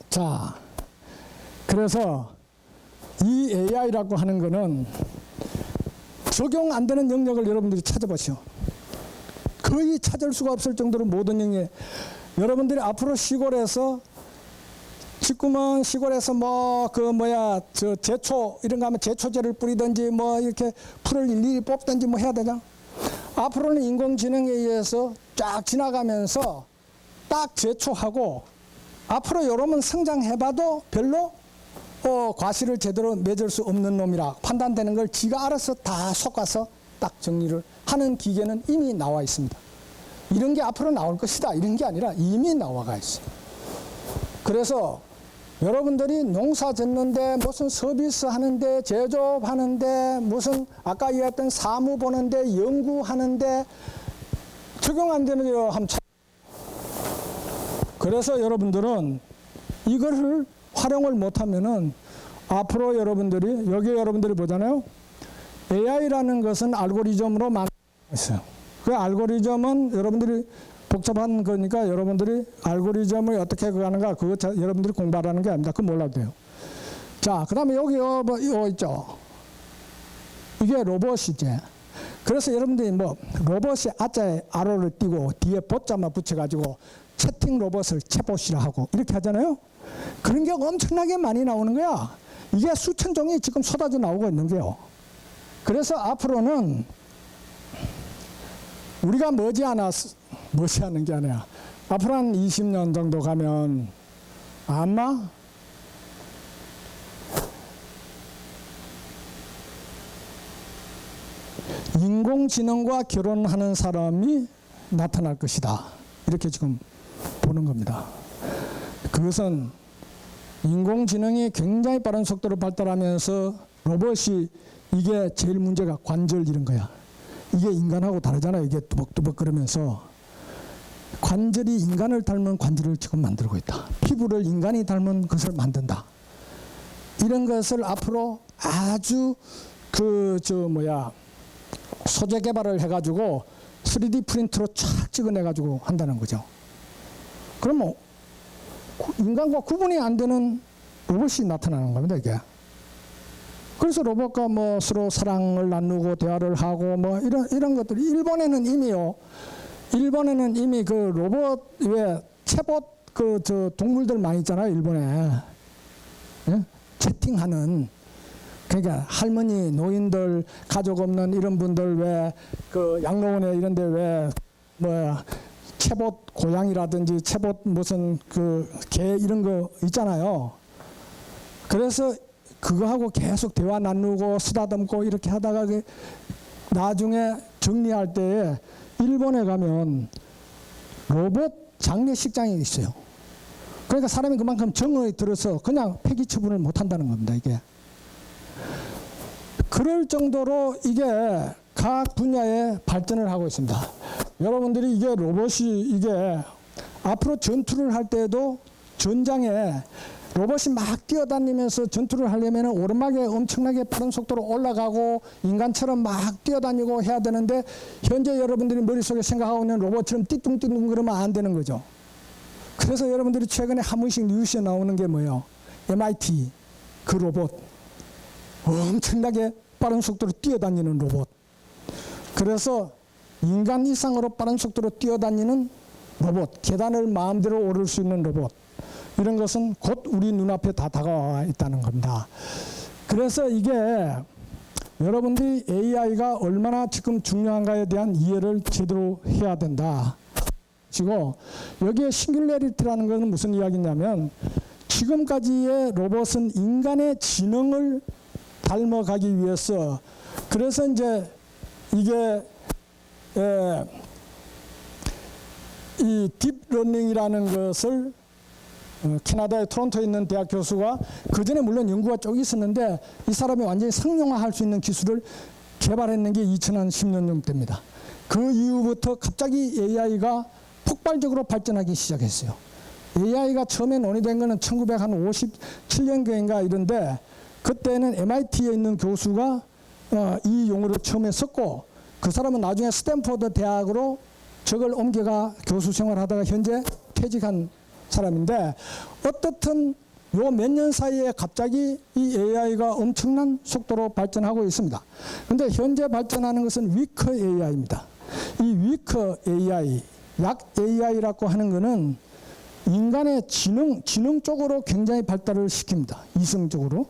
자, 그래서 이 AI라고 하는 거는 적용 안 되는 영역을 여러분들이 찾아보시오. 거의 찾을 수가 없을 정도로 모든 영역. 여러분들이 앞으로 시골에서 지금은 시골에서 제초 이런 거 하면 제초제를 뿌리든지 이렇게 풀을 일일이 뽑든지 해야 되잖아. 앞으로는 인공지능에 의해서 쫙 지나가면서 딱 제초하고 앞으로 여러분 성장해봐도 별로 과실을 제대로 맺을 수 없는 놈이라 판단되는 걸 지가 알아서 다 섞어서 딱 정리를 하는 기계는 이미 나와 있습니다. 이런 게 앞으로 나올 것이다 이런 게 아니라 이미 나와가 있어요. 그래서 여러분들이 농사 짓는데 무슨 서비스 하는데 제조업 하는데 무슨 아까 이야기했던 사무 보는데 연구하는데 적용 안 되는 거 한번 그래서 여러분들은 이거를 활용을 못하면은 앞으로 여러분들이 여러분들이 보잖아요. AI라는 것은 알고리즘으로 만들어있어요. 그 알고리즘은 여러분들이 복잡한 거니까 여러분들이 알고리즘을 어떻게 하는가 그거 여러분들이 공부하라는 게 아닙니다. 그거 몰라도 돼요. 자, 그 다음에 여기 이거 있죠. 이게 로봇이지. 그래서 여러분들이 로봇이 아자에 아로를 띄고 뒤에 보자만 붙여가지고 채팅 로봇을 챗봇이라 하고 이렇게 하잖아요. 그런 게 엄청나게 많이 나오는 거야. 이게 수천 종이 지금 쏟아져 나오고 있는 거예요. 그래서 앞으로는 우리가 머지않은 게 아니라 앞으로 한 20년 정도 가면 아마 인공지능과 결혼하는 사람이 나타날 것이다. 이렇게 지금 보는 겁니다. 그것은 인공지능이 굉장히 빠른 속도로 발달하면서 로봇이 이게 제일 문제가 관절 이런 거야. 이게 인간하고 다르잖아요. 이게 뚜벅뚜벅 그러면서 관절이 인간을 닮은 관절을 지금 만들고 있다. 피부를 인간이 닮은 것을 만든다. 이런 것을 앞으로 아주 소재 개발을 해가지고 3D 프린터로 쫙 찍어내가지고 한다는 거죠. 그러면 인간과 구분이 안 되는 로봇이 나타나는 겁니다, 이게. 그래서 로봇과 뭐 서로 사랑을 나누고 대화를 하고 뭐 이런 것들. 일본에는 이미 그 로봇 왜 채봇 동물들 많이 있잖아요, 일본에. 예? 채팅하는. 그러니까 할머니, 노인들, 가족 없는 이런 분들 왜 그 양로원에 이런데 왜 채봇 고양이라든지 채봇 무슨 그 개 이런 거 있잖아요. 그래서 그거하고 계속 대화 나누고 쓰다듬고 이렇게 하다가 나중에 정리할 때에 일본에 가면 로봇 장례식장이 있어요. 그러니까 사람이 그만큼 정이 들어서 그냥 폐기 처분을 못 한다는 겁니다, 이게. 그럴 정도로 이게 각 분야에 발전을 하고 있습니다. 여러분들이 이게 로봇이 이게 앞으로 전투를 할 때에도 전장에 로봇이 막 뛰어다니면서 전투를 하려면 오르막에 엄청나게 빠른 속도로 올라가고 인간처럼 막 뛰어다니고 해야 되는데 현재 여러분들이 머릿속에 생각하고 있는 로봇처럼 띠뚱띠뚱 그러면 안 되는 거죠. 그래서 여러분들이 최근에 한 번씩 뉴스에 나오는 게 뭐예요? MIT 그 로봇. 엄청나게 빠른 속도로 뛰어다니는 로봇. 그래서 인간 이상으로 빠른 속도로 뛰어다니는 로봇. 계단을 마음대로 오를 수 있는 로봇. 이런 것은 곧 우리 눈앞에 다 다가와 있다는 겁니다. 그래서 이게 여러분들이 AI가 얼마나 지금 중요한가에 대한 이해를 제대로 해야 된다. 그리고 여기에 싱귤레리티라는 것은 무슨 이야기냐면 지금까지의 로봇은 인간의 지능을 닮아가기 위해서 그래서 이제 이게 이 딥러닝이라는 것을 캐나다의 토론토에 있는 대학 교수가 그전에 물론 연구가 쭉 있었는데 이 사람이 완전히 상용화할 수 있는 기술을 개발했는 게 2010년대입니다. 그 이후부터 갑자기 AI가 폭발적으로 발전하기 시작했어요. AI가 처음에 논의된 거는 1957년경인가 이런데 그때는 MIT에 있는 교수가 이 용어를 처음에 썼고 그 사람은 나중에 스탠포드 대학으로 저걸 옮겨가 교수 생활하다가 현재 퇴직한 사람인데 어떻든 요 몇 년 사이에 갑자기 이 AI가 엄청난 속도로 발전하고 있습니다. 그런데 현재 발전하는 것은 위커 AI입니다. 이 위커 AI, 약 AI라고 하는 것은 인간의 지능 쪽으로 굉장히 발달을 시킵니다. 이성적으로.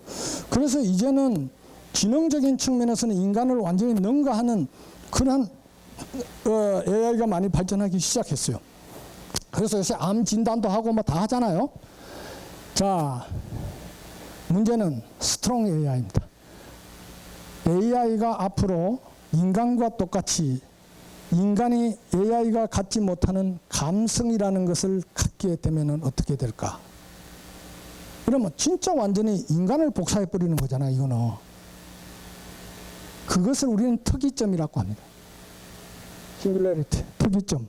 그래서 이제는 지능적인 측면에서는 인간을 완전히 능가하는 그런 AI가 많이 발전하기 시작했어요. 그래서 요새 암 진단도 하고 뭐 다 하잖아요. 자, 문제는 스트롱 AI입니다. AI가 앞으로 인간과 똑같이 인간이 AI가 갖지 못하는 감성이라는 것을 갖게 되면 어떻게 될까? 그러면 진짜 완전히 인간을 복사해버리는 거잖아요, 이거는. 그것을 우리는 특이점이라고 합니다. 싱귤레리티, 특이점.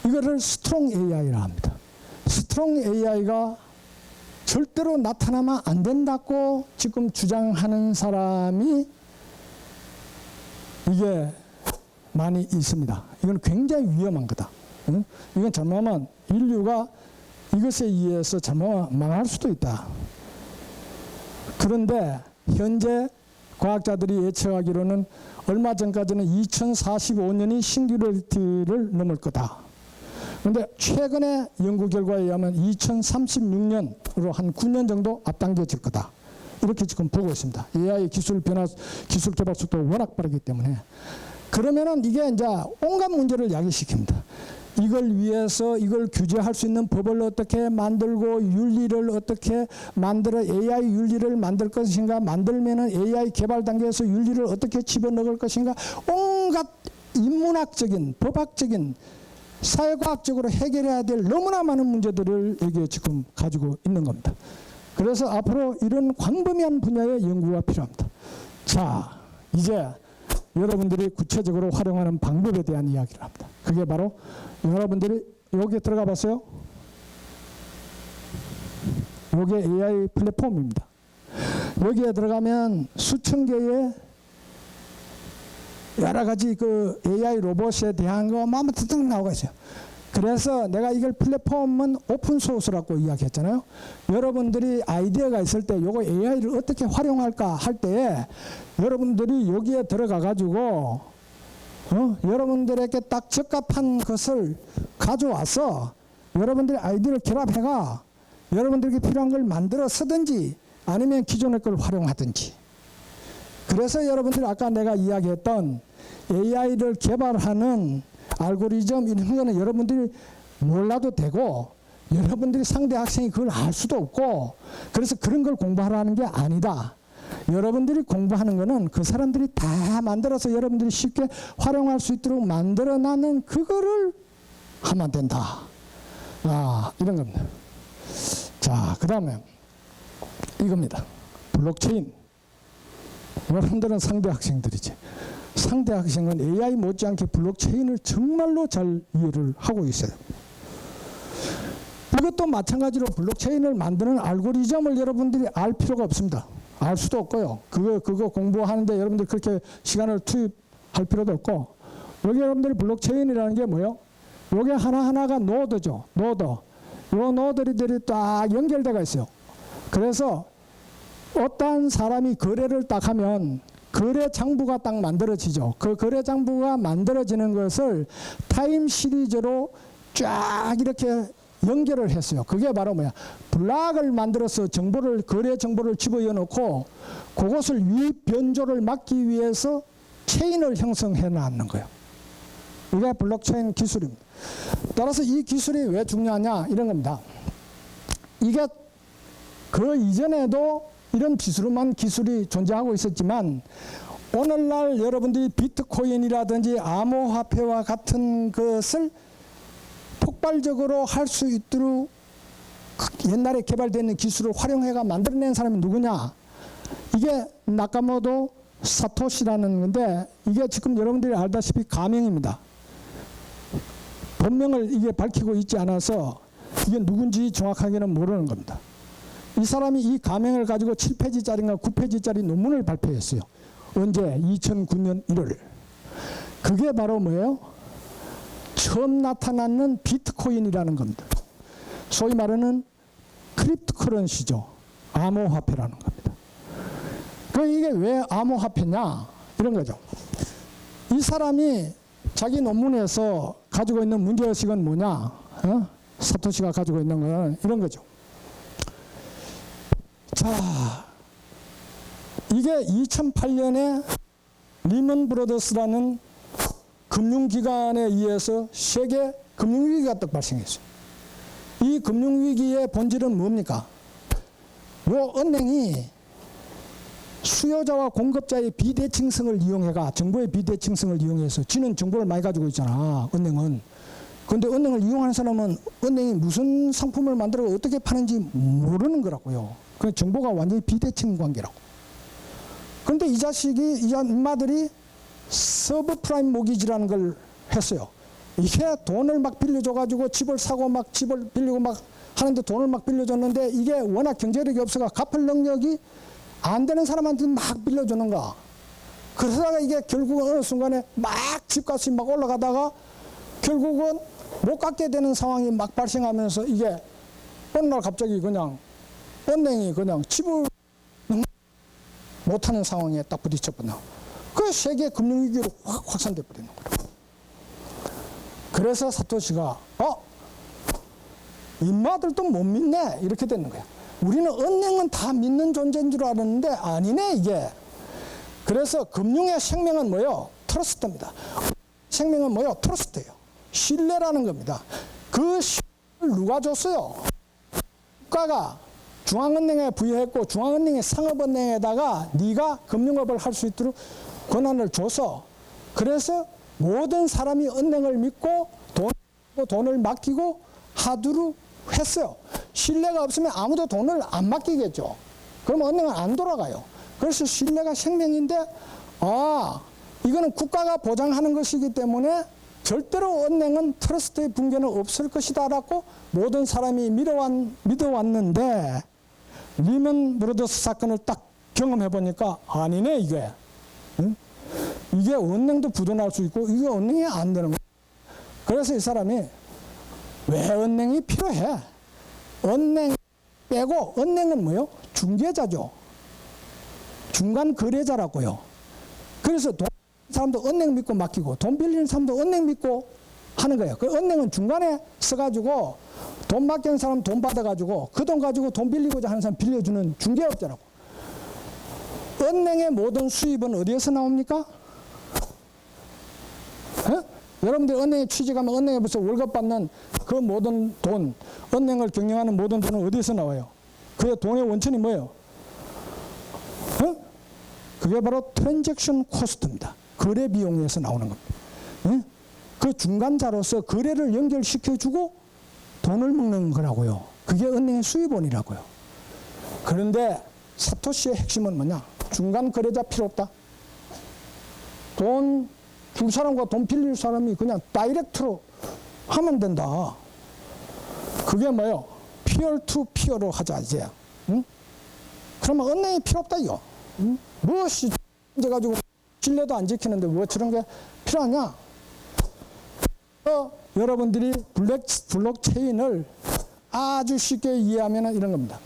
이거를 스트롱 AI라 합니다. 스트롱 AI가 절대로 나타나면 안 된다고 지금 주장하는 사람이 이게 많이 있습니다. 이건 굉장히 위험한 거다. 응? 이건 잘못하면 인류가 이것에 의해서 잘못하면 망할 수도 있다. 그런데 현재 과학자들이 예측하기로는 얼마 전까지는 2045년이 싱귤레리티를 넘을 거다. 그런데 최근의 연구 결과에 의하면 2036년으로 한 9년 정도 앞당겨질 거다. 이렇게 지금 보고 있습니다. AI 기술 개발 속도가 워낙 빠르기 때문에. 그러면은 이게 이제 온갖 문제를 야기시킵니다. 이걸 위해서 이걸 규제할 수 있는 법을 어떻게 만들고 윤리를 어떻게 만들어 AI 윤리를 만들 것인가, 만들면은 AI 개발 단계에서 윤리를 어떻게 집어넣을 것인가, 온갖 인문학적인, 법학적인, 사회과학적으로 해결해야 될 너무나 많은 문제들을 여기에 지금 가지고 있는 겁니다. 그래서 앞으로 이런 광범위한 분야의 연구가 필요합니다. 자, 이제 여러분들이 구체적으로 활용하는 방법에 대한 이야기를 합니다. 그게 바로 여러분들이 여기에 들어가 봤어요? 이게 AI 플랫폼입니다. 여기에 들어가면 수천 개의 여러 가지 그 AI 로봇에 대한 거 막 득득 나오고 있어요. 그래서 내가 이걸 플랫폼은 오픈 소스라고 이야기했잖아요. 여러분들이 아이디어가 있을 때 요거 AI를 어떻게 활용할까 할 때에 여러분들이 여기에 들어가 가지고 여러분들에게 딱 적합한 것을 가져와서 여러분들의 아이디어를 결합해가 여러분들에게 필요한 걸 만들어 쓰든지 아니면 기존의 걸 활용하든지. 그래서 여러분들이 아까 내가 이야기했던 AI를 개발하는 알고리즘 이런 거는 여러분들이 몰라도 되고 여러분들이 상대 학생이 그걸 알 수도 없고 그래서 그런 걸 공부하라는 게 아니다. 여러분들이 공부하는 거는 그 사람들이 다 만들어서 여러분들이 쉽게 활용할 수 있도록 만들어놔는 그거를 하면 된다. 이런 겁니다. 자, 그 다음에 이겁니다. 블록체인. 여러분들은 상대 학생들이지. 상대 학생은 AI 못지않게 블록체인을 정말로 잘 이해를 하고 있어요. 이것도 마찬가지로 블록체인을 만드는 알고리즘을 여러분들이 알 필요가 없습니다. 알 수도 없고요. 그거 공부하는데 여러분들 그렇게 시간을 투입할 필요도 없고, 여기 여러분들이 블록체인이라는 게 뭐예요? 요게 하나하나가 노드죠. 노드. 요 노드들이 딱 연결되어 있어요. 그래서 어떠한 사람이 거래를 딱 하면 거래 장부가 딱 만들어지죠. 그 거래 장부가 만들어지는 것을 타임 시리즈로 쫙 이렇게 연결을 했어요. 그게 바로 뭐야? 블락을 만들어서 정보를, 거래 정보를 집어넣어 놓고 그것을 유입 변조를 막기 위해서 체인을 형성해 놨는 거예요. 이게 블록체인 기술입니다. 따라서 이 기술이 왜 중요하냐? 이런 겁니다. 이게 그 이전에도 이런 비스름한 기술이 존재하고 있었지만 오늘날 여러분들이 비트코인이라든지 암호화폐와 같은 것을 폭발적으로 할 수 있도록 옛날에 개발된 기술을 활용해가 만들어낸 사람이 누구냐? 이게 나카모토 사토시라는 건데 이게 지금 여러분들이 알다시피 가명입니다. 본명을 이게 밝히고 있지 않아서 이게 누군지 정확하게는 모르는 겁니다. 이 사람이 이 가명을 가지고 7페이지짜리인가 9페이지짜리 논문을 발표했어요. 언제? 2009년 1월. 그게 바로 뭐예요? 처음 나타나는 비트코인이라는 겁니다. 소위 말하는 크립토커런시죠. 암호화폐라는 겁니다. 이게 왜 암호화폐냐? 이런 거죠. 이 사람이 자기 논문에서 가지고 있는 문제의식은 뭐냐? 사토시가 가지고 있는 건 이런 거죠. 자, 이게 2008년에 리먼 브러더스라는 금융기관에 의해서 세계 금융위기가 딱 발생했어요. 이 금융위기의 본질은 뭡니까? 요 은행이 수요자와 공급자의 비대칭성을 이용해가 정보의 비대칭성을 이용해서 지는 정보를 많이 가지고 있잖아, 은행은. 그런데 은행을 이용하는 사람은 은행이 무슨 상품을 만들고 어떻게 파는지 모르는 거라고요. 그 정보가 완전히 비대칭 관계라고. 그런데 이 자식이, 이 인마들이 서브프라임 모기지라는 걸 했어요. 이게 돈을 막 빌려줘가지고 집을 사고 막 집을 빌리고 막 하는데 돈을 막 빌려줬는데 이게 워낙 경제력이 없어가 갚을 능력이 안 되는 사람한테 막 빌려주는 거야. 그러다가 이게 결국은 어느 순간에 막 집값이 막 올라가다가 결국은 못 갚게 되는 상황이 막 발생하면서 이게 어느 날 갑자기 그냥 은행이 그냥 집을 못하는 상황에 딱 부딪혀버려. 그 세계 금융위기로 확 확산돼 버리는 거예요. 그래서 사토시가 인마들도 못 믿네 이렇게 되는 거야. 우리는 은행은 다 믿는 존재인 줄 알았는데 아니네 이게. 그래서 금융의 생명은 뭐예요? 트러스트입니다. 생명은 뭐예요? 트러스트예요. 신뢰라는 겁니다. 그 신뢰를 누가 줬어요? 국가가 중앙은행에 부여했고 중앙은행이 상업은행에다가 네가 금융업을 할 수 있도록 권한을 줘서 그래서 모든 사람이 은행을 믿고 돈을 맡기고 하도록 했어요. 신뢰가 없으면 아무도 돈을 안 맡기겠죠. 그러면 은행은 안 돌아가요. 그래서 신뢰가 생명인데, 이거는 국가가 보장하는 것이기 때문에 절대로 은행은 트러스트의 붕괴는 없을 것이다 라고 모든 사람이 믿어왔는데, 리먼 브러더스 사건을 딱 경험해 보니까 아니네 이게. 응? 이게 은행도 부도날 수 있고 이게 은행이 안 되는 거야. 그래서 이 사람이 왜 은행이 필요해? 은행 빼고, 은행은 뭐요? 중개자죠. 중간 거래자라고요. 그래서 돈 사람도 은행 믿고 맡기고, 돈 빌리는 사람도 은행 믿고 하는 거예요. 그 은행은 중간에 서가지고 돈 맡기는 사람 돈 받아가지고 그 돈 가지고 돈 빌리고자 하는 사람 빌려주는 중개업자라고. 은행의 모든 수입은 어디에서 나옵니까? 여러분들 은행에 취직하면 은행에서 월급 받는 그 모든 돈, 은행을 경영하는 모든 돈은 어디에서 나와요? 그의 돈의 원천이 뭐예요? 그게 바로 트랜잭션 코스트입니다. 거래 비용에서 나오는 겁니다. 그 중간자로서 거래를 연결시켜주고 돈을 먹는 거라고요. 그게 은행의 수입원이라고요. 그런데 사토시의 핵심은 뭐냐? 중간 거래자 필요 없다. 돈 줄 사람과 돈 빌릴 사람이 그냥 다이렉트로 하면 된다. 그게 뭐예요? 피어 투 피어로 하자 이제. 그러면 은행이 필요 없다 이거. 무엇이 이제 가지고 신뢰도 안 지키는데 뭐 저런 게 필요하냐? 여러분들이 블록체인을 아주 쉽게 이해하면 이런 겁니다.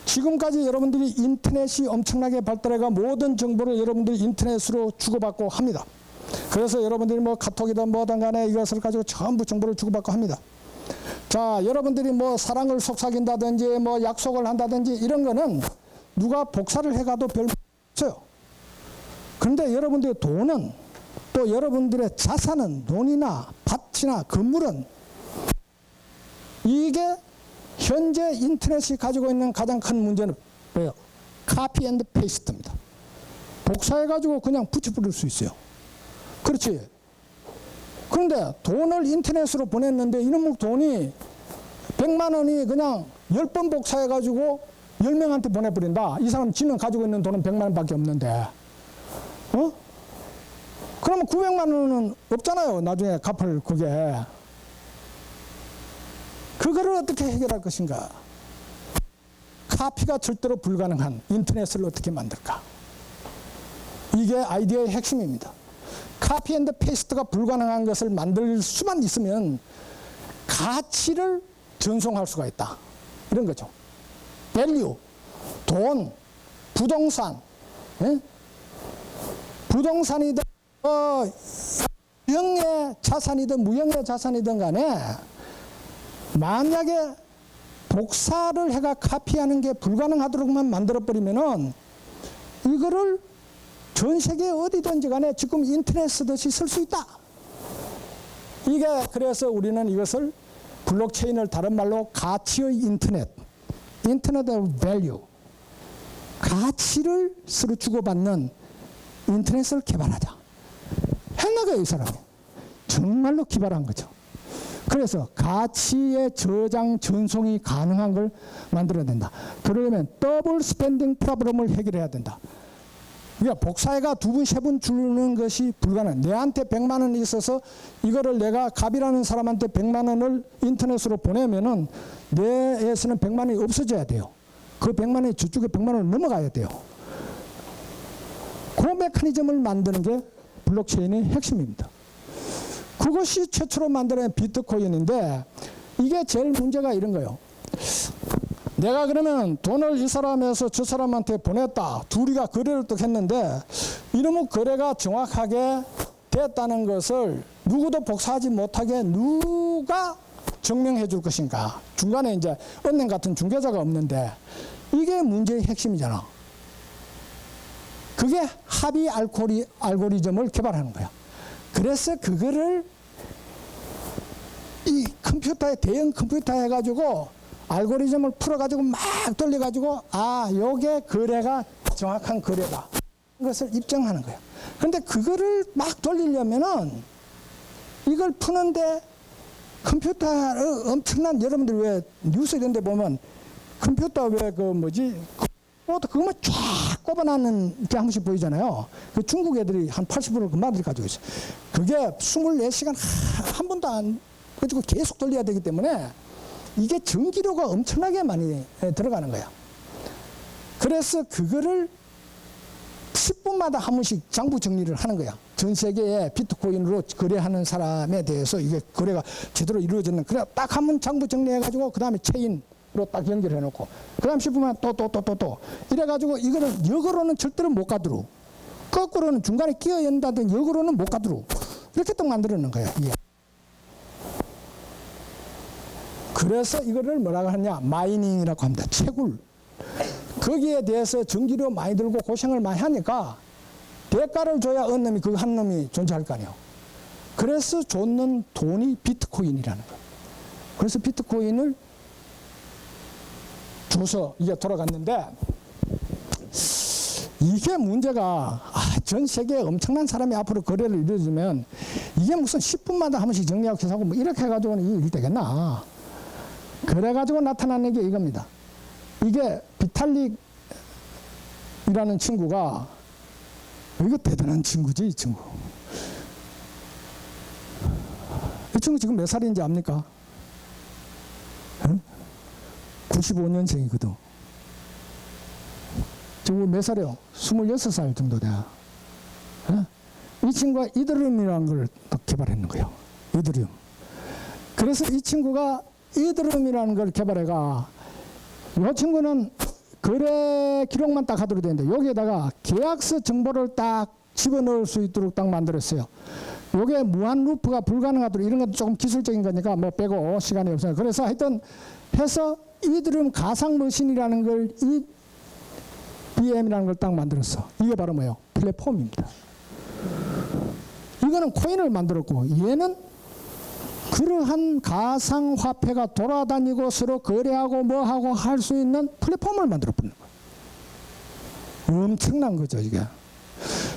지금까지 여러분들이 인터넷이 엄청나게 발달해가 모든 정보를 여러분들이 인터넷으로 주고받고 합니다. 그래서 여러분들이 뭐 카톡이든 뭐든 간에 이것을 가지고 전부 정보를 주고받고 합니다. 자, 여러분들이 뭐 사랑을 속삭인다든지 뭐 약속을 한다든지 이런 거는 누가 복사를 해가도 별 없어요. 그런데 여러분들의 돈은, 또 여러분들의 자산은, 돈이나 밭이나 건물은, 이게 현재 인터넷이 가지고 있는 가장 큰 문제는 뭐예요? 카피 앤드 페이스트입니다. 복사해가지고 그냥 붙여버릴 수 있어요. 그렇지. 그런데 돈을 인터넷으로 보냈는데 이놈의 돈이 100만 원이 그냥 10번 복사해가지고 10명한테 보내버린다. 이 사람 지는 가지고 있는 돈은 100만 원밖에 없는데. 그러면 900만 원은 없잖아요. 나중에 갚을 그게. 그거를 어떻게 해결할 것인가? 카피가 절대로 불가능한 인터넷을 어떻게 만들까? 이게 아이디어의 핵심입니다. 카피 앤드 페이스트가 불가능한 것을 만들 수만 있으면 가치를 전송할 수가 있다. 이런 거죠. 밸류, 돈, 부동산, 부동산이든 무형의 자산이든 무형의 자산이든 간에 만약에 복사를 해가 카피하는 게 불가능하도록만 만들어버리면은 이거를 전 세계 어디든지 간에 지금 인터넷 쓰듯이 쓸 수 있다. 이게 그래서 우리는 이것을 블록체인을 다른 말로 가치의 인터넷, 인터넷 오브 밸류, 가치를 서로 주고받는 인터넷을 개발하자. 했나 거예요, 이 사람이. 정말로 개발한 거죠. 그래서 가치의 저장, 전송이 가능한 걸 만들어야 된다. 그러려면 더블 스펜딩 프로블럼을 해결해야 된다. 그러니까 복사해가 2번, 3번 주는 것이 불가능. 내한테 100만 원이 있어서 이거를 내가 갑이라는 사람한테 100만 원을 인터넷으로 보내면은 내에서는 100만 원이 없어져야 돼요. 그 100만 원이 저쪽에 100만 원을 넘어가야 돼요. 그 메커니즘을 만드는 게 블록체인의 핵심입니다. 그것이 최초로 만들어낸 비트코인인데 이게 제일 문제가 이런 거예요. 내가 그러면 돈을 이 사람에서 저 사람한테 보냈다. 둘이가 거래를 또 했는데 이놈의 거래가 정확하게 됐다는 것을 누구도 복사하지 못하게 누가 증명해 줄 것인가. 중간에 이제 은행 같은 중개자가 없는데 이게 문제의 핵심이잖아. 그게 합의 알고리즘을 개발하는 거야. 그래서 그거를 이 컴퓨터에 대형 컴퓨터 해가지고 알고리즘을 풀어가지고 막 돌려가지고 요게 거래가 정확한 거래다. 그것을 입증하는 거예요. 그런데 그거를 막 돌리려면은 이걸 푸는데 컴퓨터 엄청난, 여러분들 왜 뉴스 이런 데 보면 컴퓨터 왜 그 뭐지 그거만 쫙 꼽아놨는 게 한 번씩 보이잖아요. 그 중국 애들이 한 80% 금마들이 가지고 있어요. 그게 24시간 한 번도 안 가지고 계속 돌려야 되기 때문에 이게 전기료가 엄청나게 많이 들어가는 거야. 그래서 그거를 10분마다 한 번씩 장부 정리를 하는 거야. 전 세계에 비트코인으로 거래하는 사람에 대해서 이게 거래가 제대로 이루어졌는, 그래 딱 한 번 장부 정리해가지고 그 다음에 체인으로 딱 연결해놓고 그 다음 10분만 또 이래가지고 이거는 역으로는 절대로 못 가도록, 거꾸로는 중간에 끼어 연다든 역으로는 못 가도록 이렇게 딱 만들어놓은 거야. 이게. 그래서 이거를 뭐라고 하냐, 마이닝이라고 합니다. 채굴. 거기에 대해서 전기료 많이 들고 고생을 많이 하니까 대가를 줘야 어느 놈이 그 한 놈이 존재할 거 아니에요. 그래서 줬는 돈이 비트코인이라는 거예요. 그래서 비트코인을 줘서 이게 돌아갔는데, 이게 문제가 전 세계에 엄청난 사람이 앞으로 거래를 이루어지면 이게 무슨 10분마다 한 번씩 정리하고 계산하고 뭐 이렇게 해가지고는 이게 일 되겠나. 그래가지고 나타나는 게 이겁니다. 이게 비탈릭이라는 친구가, 이거 대단한 친구지, 이 친구. 이 친구 지금 몇 살인지 압니까? 95년생이거든. 지금 몇 살이요? 26살 정도 돼. 이 친구가 이더리움이라는 걸 개발했는 거예요. 이더리움. 그래서 이 친구가 이더리움이라는 걸 개발해가, 이 친구는 거래 기록만 딱 하도록 되는데 여기에다가 계약서 정보를 딱 집어넣을 수 있도록 딱 만들었어요. 요게 무한 루프가 불가능하도록, 이런 것도 조금 기술적인 거니까 뭐 빼고 시간이 없어요. 그래서 하여튼 해서 이더리움 가상 머신이라는 걸, EVM이라는 걸 딱 만들었어. 이게 바로 뭐예요? 플랫폼입니다. 이거는 코인을 만들었고, 얘는 그러한 가상화폐가 돌아다니고 서로 거래하고 뭐하고 할 수 있는 플랫폼을 만들어 버리는 거예요. 엄청난 거죠, 이게.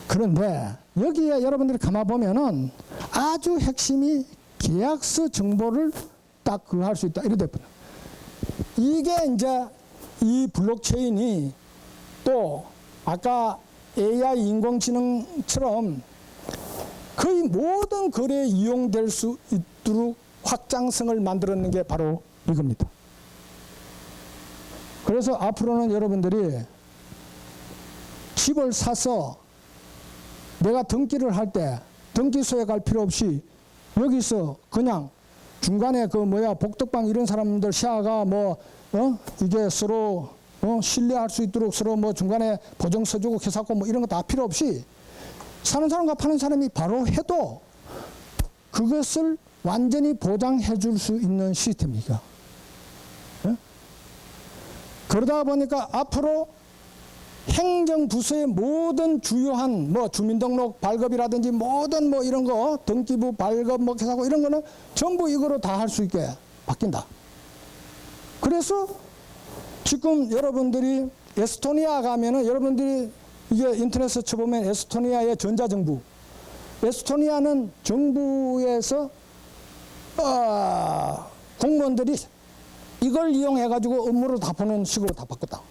그런데 여기에 여러분들이 가만 보면은 아주 핵심이 계약서 정보를 딱 그거 할 수 있다, 이래 돼버려. 이게 이제 이 블록체인이 또 아까 AI 인공지능처럼 거의 모든 거래에 이용될 수 있도록 확장성을 만들었는 게 바로 이겁니다. 그래서 앞으로는 여러분들이 집을 사서 내가 등기를 할 때 등기소에 갈 필요 없이 여기서 그냥 중간에 그 뭐야 복덕방 이런 사람들 시아가 뭐 이게 서로 신뢰할 수 있도록 서로 뭐 중간에 보증 서주고 계산하고 뭐 이런 거 다 필요 없이 사는 사람과 파는 사람이 바로 해도 그것을 완전히 보장해 줄 수 있는 시스템이니까. 그러다 보니까 앞으로 행정부서의 모든 주요한 뭐 주민등록 발급이라든지 모든 뭐 이런 거 등기부 발급 뭐 계산하고 이런 거는 전부 이거로 다 할 수 있게 바뀐다. 그래서 지금 여러분들이 에스토니아 가면은 여러분들이 이게 인터넷에 쳐보면 에스토니아의 전자정부, 에스토니아는 정부에서 공무원들이 이걸 이용해 가지고 업무를 다 보는 식으로 다 바꿨다.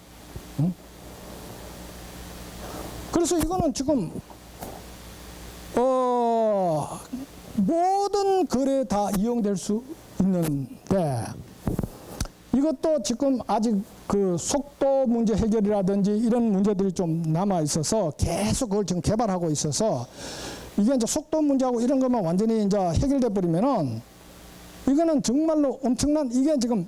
그래서 이거는 지금 모든 거래에 다 이용될 수 있는데, 이것도 지금 아직 그 속도 문제 해결이라든지 이런 문제들이 좀 남아 있어서 계속 그걸 지금 개발하고 있어서, 이게 이제 속도 문제하고 이런 것만 완전히 이제 해결돼 버리면은 이거는 정말로 엄청난, 이게 지금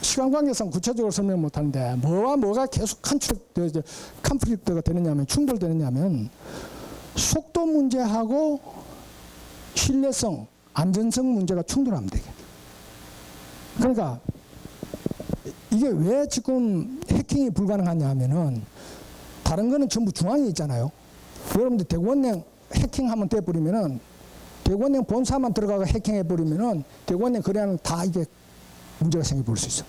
시간 관계상 구체적으로 설명 못 하는데 뭐와 뭐가 계속 컨플릭트가 되느냐면, 충돌되느냐면 속도 문제하고 신뢰성, 안전성 문제가 충돌합니다. 이게. 그러니까 이게 왜 지금 해킹이 불가능하냐 하면은, 다른 거는 전부 중앙에 있잖아요. 여러분들 대구은행 해킹하면 돼버리면은, 대구은행 본사만 들어가서 해킹해버리면은 대구은행 거래하는 다 이게 문제가 생겨볼 수 있어.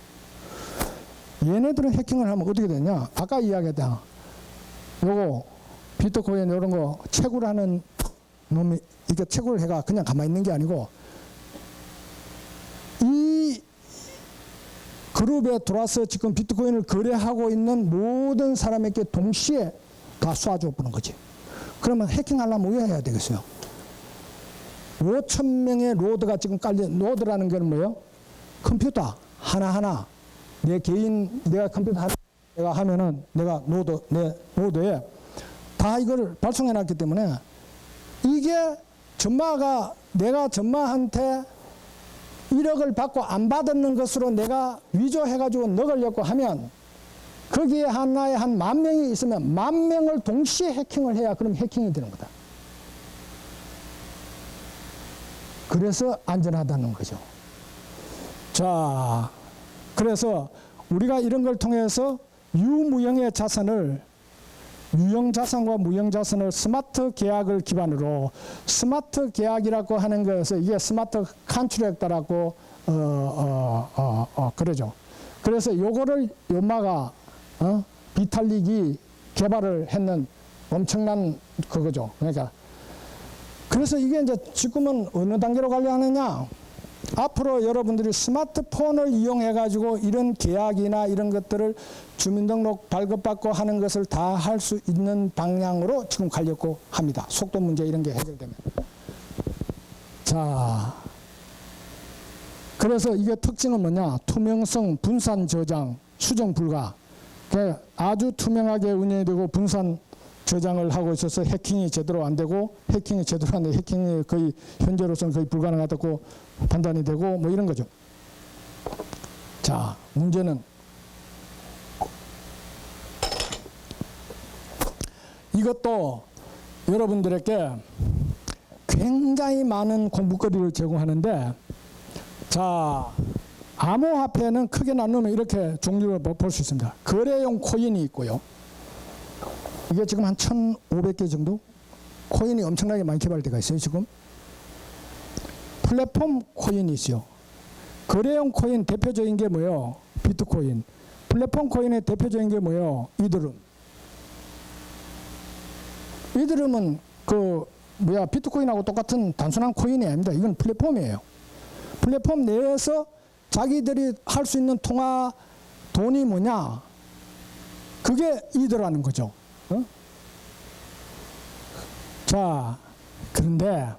얘네들은 해킹을 하면 어떻게 되냐? 아까 이야기했다. 요거 비트코인 이런 거 채굴하는 놈이 이렇게 채굴을 해가 그냥 가만히 있는 게 아니고 이 그룹에 들어와서 지금 비트코인을 거래하고 있는 모든 사람에게 동시에 다 쏴줘 보는 거지. 그러면 해킹하려면 왜 해야 되겠어요? 5,000명의 노드가 지금 깔린, 노드라는 건 뭐예요? 컴퓨터 하나하나 내 개인, 내가 컴퓨터 하나 내가 하면은 내가 내 노드에 다 이걸 발송해 놨기 때문에 이게 전마가 내가 전마한테 1억을 받고 안 받았는 것으로 내가 위조해가지고 넣으려고 하면 거기에 하나에 한 10,000명이 있으면 10,000명을 동시에 해킹을 해야 그럼 해킹이 되는 거다. 그래서 안전하다는 거죠. 자, 그래서 우리가 이런 걸 통해서 유무형의 자산을 유형자산과 무형자산을 스마트 계약을 기반으로 스마트 계약이라고 하는 것에서 이게 스마트 컨트랙트라고 그러죠. 그래서 요거를 요마가 비탈릭이 개발을 했는 엄청난 그거죠. 그러니까 그래서 이게 이제 지금은 어느 단계로 가려 하느냐? 앞으로 여러분들이 스마트폰을 이용해 가지고 이런 계약이나 이런 것들을 주민등록 발급받고 하는 것을 다 할 수 있는 방향으로 지금 가려고 합니다. 속도 문제 이런 게 해결되면. 자, 그래서 이게 특징은 뭐냐? 투명성, 분산 저장, 수정 불가. 아주 투명하게 운영이 되고 분산 저장을 하고 있어서 해킹이 제대로 안 되고 해킹이 제대로 안 되고 해킹이 거의 현재로서는 거의 불가능하다고 판단이 되고 뭐 이런 거죠. 자, 문제는 이것도 여러분들에게 굉장히 많은 공부거리를 제공하는데 자, 암호화폐는 크게 나누면 이렇게 종류를 볼 수 있습니다. 거래용 코인이 있고요. 이게 지금 한 1,500개 정도? 코인이 엄청나게 많이 개발되어 있어요, 지금. 플랫폼 코인이 있어요. 거래용 코인 대표적인 게 뭐예요? 비트코인. 플랫폼 코인의 대표적인 게 뭐예요? 이더름. 이더름은 비트코인하고 똑같은 단순한 코인이 아닙니다. 이건 플랫폼이에요. 플랫폼 내에서 자기들이 할 수 있는 통화 돈이 뭐냐? 그게 이더라는 거죠. 자, 그런데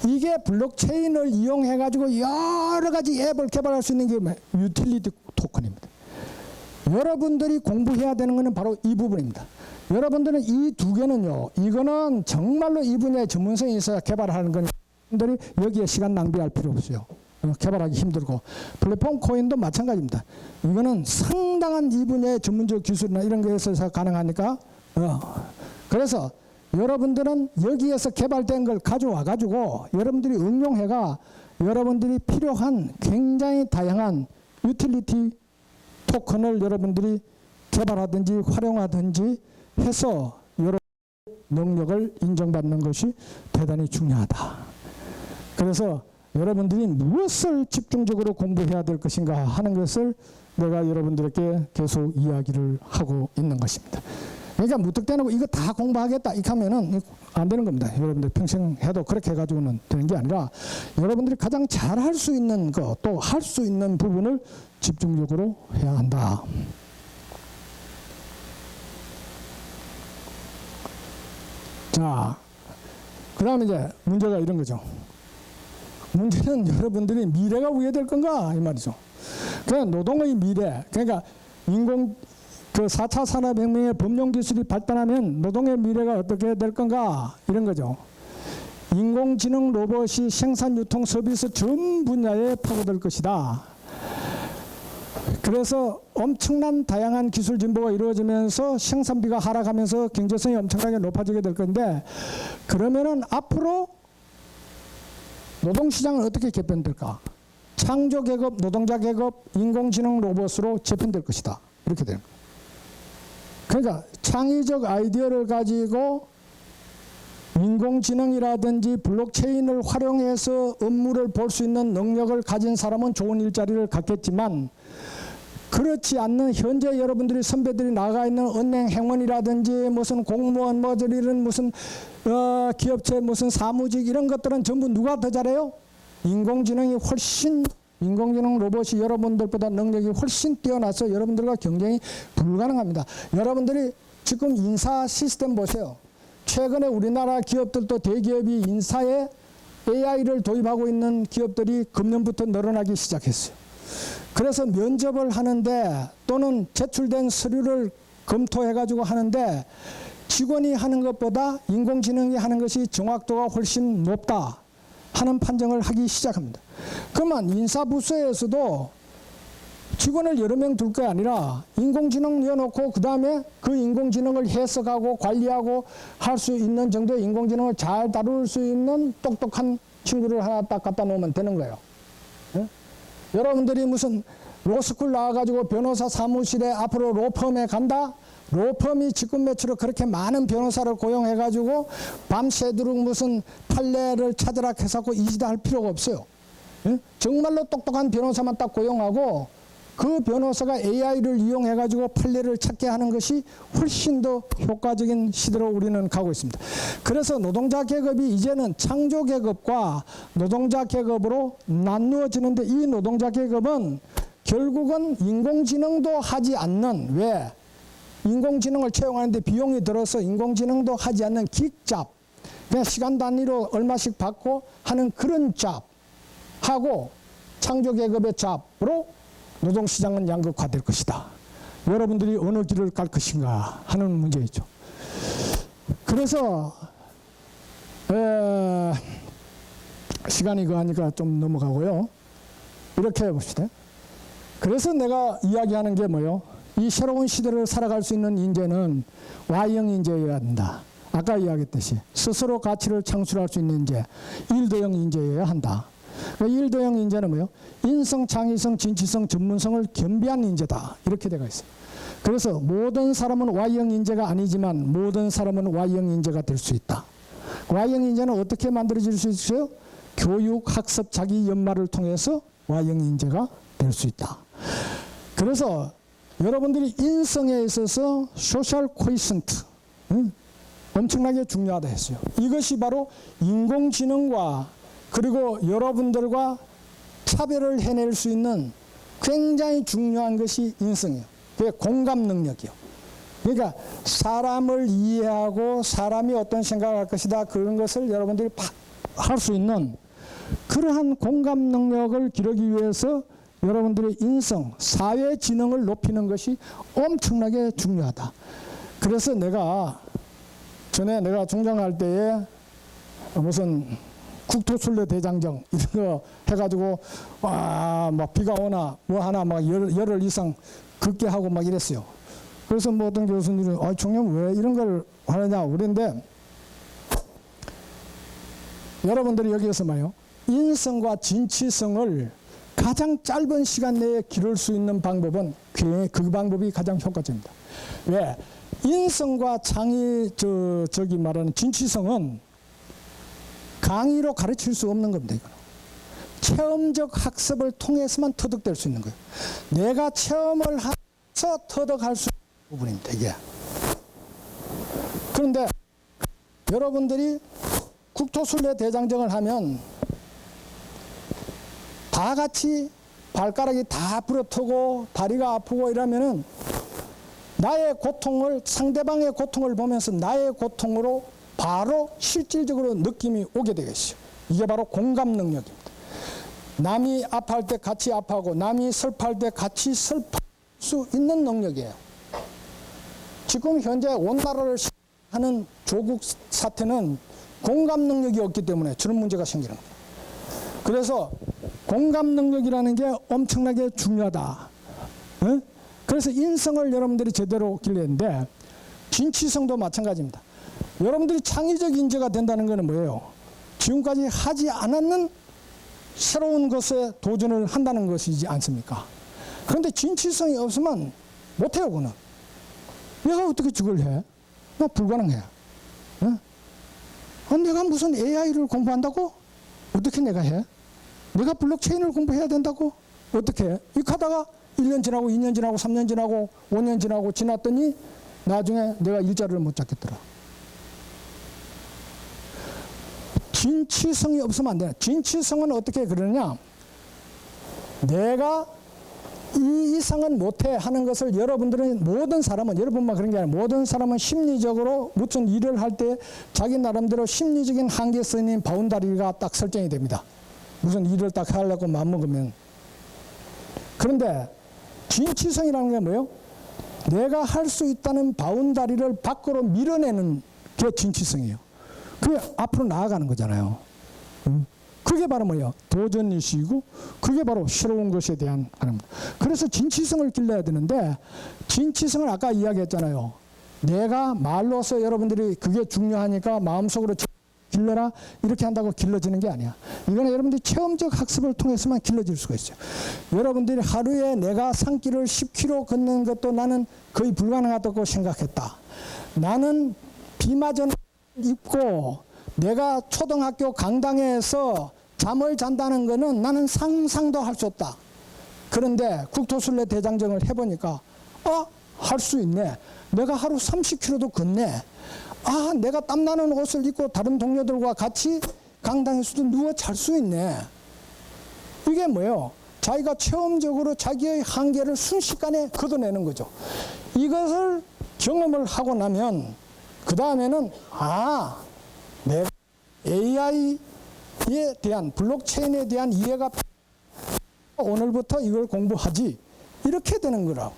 이게 블록체인을 이용해 가지고 여러 가지 앱을 개발할 수 있는 게 유틸리티 토큰입니다. 여러분들이 공부해야 되는 것은 바로 이 부분입니다. 여러분들은 이 두 개는요, 이거는 정말로 이 분야의 전문성이 있어야 개발하는 거니 여러분들이 여기에 시간 낭비할 필요 없어요. 개발하기 힘들고 플랫폼 코인도 마찬가지입니다. 이거는 상당한 이 분야의 전문적 기술이나 이런 거에 있어서 가능하니까 그래서 여러분들은 여기에서 개발된 걸 가져와 가지고 여러분들이 응용해가 여러분들이 필요한 굉장히 다양한 유틸리티 토큰을 여러분들이 개발하든지 활용하든지 해서 여러분의 능력을 인정받는 것이 대단히 중요하다. 그래서 여러분들이 무엇을 집중적으로 공부해야 될 것인가 하는 것을 내가 여러분들에게 계속 이야기를 하고 있는 것입니다. 그러니까 무턱대고 이거 다 공부하겠다 이렇게 하면은 안 되는 겁니다. 여러분들 평생 해도 그렇게 해가지고는 되는 게 아니라 여러분들이 가장 잘 할 수 있는 것, 또 할 수 있는 부분을 집중적으로 해야 한다. 자, 그 다음에 이제 문제가 이런 거죠. 문제는 여러분들이 미래가 어떻게 될 건가 이 말이죠. 그러니까 노동의 미래, 그러니까 인공 4차 산업혁명의 법령기술이 발달하면 노동의 미래가 어떻게 될 건가 이런 거죠. 인공지능 로봇이 생산, 유통, 서비스 전 분야에 파고들 것이다. 그래서 엄청난 다양한 기술 진보가 이루어지면서 생산비가 하락하면서 경제성이 엄청나게 높아지게 될 건데 그러면은 앞으로 노동시장은 어떻게 개편될까? 창조계급, 노동자 계급, 인공지능 로봇으로 재편될 것이다. 이렇게 되는 거예요. 그러니까 창의적 아이디어를 가지고 인공지능이라든지 블록체인을 활용해서 업무를 볼 수 있는 능력을 가진 사람은 좋은 일자리를 갖겠지만 그렇지 않는 현재 여러분들이 선배들이 나가 있는 은행 행원이라든지 무슨 공무원 이런 무슨 기업체 무슨 사무직 이런 것들은 전부 누가 더 잘해요? 인공지능 로봇이 여러분들보다 능력이 훨씬 뛰어나서 여러분들과 경쟁이 불가능합니다. 여러분들이 지금 인사 시스템 보세요. 최근에 우리나라 기업들도 대기업이 인사에 AI를 도입하고 있는 기업들이 금년부터 늘어나기 시작했어요. 그래서 면접을 하는데 또는 제출된 서류를 검토해가지고 하는데 직원이 하는 것보다 인공지능이 하는 것이 정확도가 훨씬 높다 하는 판정을 하기 시작합니다. 그러면 인사부서에서도 직원을 여러 명 둘 게 아니라 인공지능 넣어놓고 그 다음에 그 인공지능을 해석하고 관리하고 할 수 있는 정도의 인공지능을 잘 다룰 수 있는 똑똑한 친구를 하나 딱 갖다 놓으면 되는 거예요. 예? 여러분들이 무슨 로스쿨 나와가지고 변호사 사무실에 앞으로 로펌에 간다? 로펌이 직급 매출로 그렇게 많은 변호사를 고용해가지고 밤새도록 무슨 판례를 찾으라 해서 이 짓 할 필요가 없어요. 예? 정말로 똑똑한 변호사만 딱 고용하고 그 변호사가 AI를 이용해가지고 판례를 찾게 하는 것이 훨씬 더 효과적인 시대로 우리는 가고 있습니다. 그래서 노동자 계급이 이제는 창조 계급과 노동자 계급으로 나누어지는데 이 노동자 계급은 결국은 인공지능도 하지 않는 왜? 인공지능을 채용하는데 비용이 들어서 인공지능도 하지 않는 긱잡 그냥 시간 단위로 얼마씩 받고 하는 그런 잡하고 창조계급의 잡으로 노동시장은 양극화될 것이다. 여러분들이 어느 길을 갈 것인가 하는 문제이죠. 그래서 시간이 그하니까 좀 넘어가고요. 이렇게 해봅시다. 그래서 내가 이야기하는 게 뭐요? 이 새로운 시대를 살아갈 수 있는 인재는 Y형 인재여야 한다. 아까 이야기했듯이 스스로 가치를 창출할 수 있는 인재, 일도형 인재여야 한다. 일도형 인재는 뭐요? 인성, 창의성, 진취성, 전문성을 겸비한 인재다. 이렇게 되어 있어요. 그래서 모든 사람은 Y형 인재가 아니지만 모든 사람은 Y형 인재가 될 수 있다. Y형 인재는 어떻게 만들어질 수 있어요? 교육, 학습, 자기 연마를 통해서 Y형 인재가 될 수 있다. 그래서 여러분들이 인성에 있어서 소셜 코이센트 엄청나게 중요하다 했어요. 이것이 바로 인공지능과 그리고 여러분들과 차별을 해낼 수 있는 굉장히 중요한 것이 인성이에요. 그게 공감 능력이요. 그러니까 사람을 이해하고 사람이 어떤 생각을 할 것이다 그런 것을 여러분들이 할 수 있는 그러한 공감 능력을 기르기 위해서 여러분들의 인성, 사회 지능을 높이는 것이 엄청나게 중요하다. 그래서 전에 내가 중장할 때에 무슨 국토순례 대장정 이런 거 해가지고 막 비가 오나 뭐 하나 막 열흘 이상 걷게 하고 막 이랬어요. 그래서 뭐 어떤 교수님이 총장 왜 이런 걸 하느냐 그랬는데 여러분들이 여기에서 말이요 인성과 진취성을 가장 짧은 시간 내에 기를 수 있는 방법은 그 방법이 가장 효과적입니다. 왜? 인성과 저기 말하는 진취성은 강의로 가르칠 수 없는 겁니다. 이거는. 체험적 학습을 통해서만 터득될 수 있는 거예요. 내가 체험을 해서 터득할 수 있는 부분입니다. 이게. 그런데 여러분들이 국토순례 대장정을 하면 다 같이 발가락이 다 부러뜨고 다리가 아프고 이러면은 나의 고통을 상대방의 고통을 보면서 나의 고통으로 바로 실질적으로 느낌이 오게 되겠어요. 이게 바로 공감 능력입니다. 남이 아파할 때 같이 아파하고 남이 슬퍼할 때 같이 슬퍼할 수 있는 능력이에요. 지금 현재 온 나라를 하는 조국 사태는 공감 능력이 없기 때문에 저런 문제가 생기는 겁니다. 그래서 공감 능력이라는 게 엄청나게 중요하다. 네? 그래서 인성을 여러분들이 제대로 길러야하는데 진취성도 마찬가지입니다. 여러분들이 창의적 인재가 된다는 것은 뭐예요? 지금까지 하지 않았는 새로운 것에 도전을 한다는 것이지 않습니까? 그런데 진취성이 없으면 못해요. 그는 내가 어떻게 저걸 해? 나 불가능해. 내가 무슨 AI를 공부한다고? 어떻게 내가 해? 내가 블록체인을 공부해야 된다고? 어떻게 해? 이렇게 하다가 1년 지나고 2년 지나고 3년 지나고 5년 지나고 지났더니 나중에 내가 일자리를 못 잡겠더라. 진취성이 없으면 안 돼요. 진취성은 어떻게 그러느냐? 내가 이 이상은 못해 하는 것을 여러분들은, 모든 사람은, 여러분만 그런 게 아니라 모든 사람은 심리적으로 무슨 일을 할 때 자기 나름대로 심리적인 한계선인 바운다리가 딱 설정이 됩니다. 무슨 일을 딱 하려고 마음먹으면. 그런데 진취성이라는 게 뭐예요? 내가 할 수 있다는 바운다리를 밖으로 밀어내는 게 진취성이에요. 그게 앞으로 나아가는 거잖아요. 그게 바로 뭐예요? 도전의식이고, 그게 바로 새로운 것에 대한 하나입니다. 그래서 진취성을 길러야 되는데, 진취성을 아까 이야기했잖아요. 내가 말로서 여러분들이 그게 중요하니까 마음속으로 길러라 이렇게 한다고 길러지는 게 아니야. 이거는 여러분들이 체험적 학습을 통해서만 길러질 수가 있어요. 여러분들이 하루에 내가 산길을 10km 걷는 것도 나는 거의 불가능하다고 생각했다. 나는 비마전 입고 내가 초등학교 강당에서 잠을 잔다는 거는 나는 상상도 할 수 없다. 그런데 국토순례 대장정을 해보니까 할 수 있네. 내가 하루 30km도 걷네. 내가 땀나는 옷을 입고 다른 동료들과 같이 강당에서도 누워 잘 수 있네. 이게 뭐예요? 자기가 체험적으로 자기의 한계를 순식간에 걷어내는 거죠. 이것을 경험을 하고 나면 그 다음에는 내가 AI에 대한, 블록체인에 대한 이해가 오늘부터 이걸 공부하지, 이렇게 되는 거라고.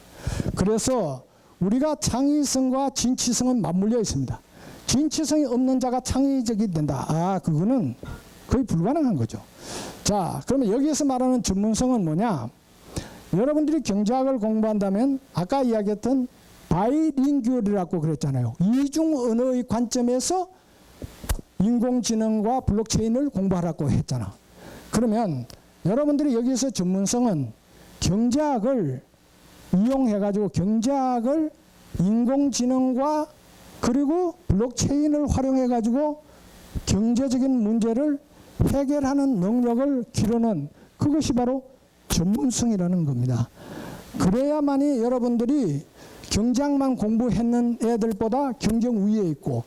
그래서 우리가 창의성과 진취성은 맞물려 있습니다. 진취성이 없는 자가 창의적이 된다. 그거는 거의 불가능한 거죠. 자, 그러면 여기에서 말하는 전문성은 뭐냐? 여러분들이 경제학을 공부한다면 아까 이야기했던 바이링구얼이라고 그랬잖아요. 이중 언어의 관점에서 인공지능과 블록체인을 공부하라고 했잖아. 그러면 여러분들이 여기서 전문성은 경제학을 이용해가지고, 경제학을 인공지능과 그리고 블록체인을 활용해가지고 경제적인 문제를 해결하는 능력을 기르는, 그것이 바로 전문성이라는 겁니다. 그래야만이 여러분들이 경제학만 공부했는 애들보다 경쟁 우위에 있고,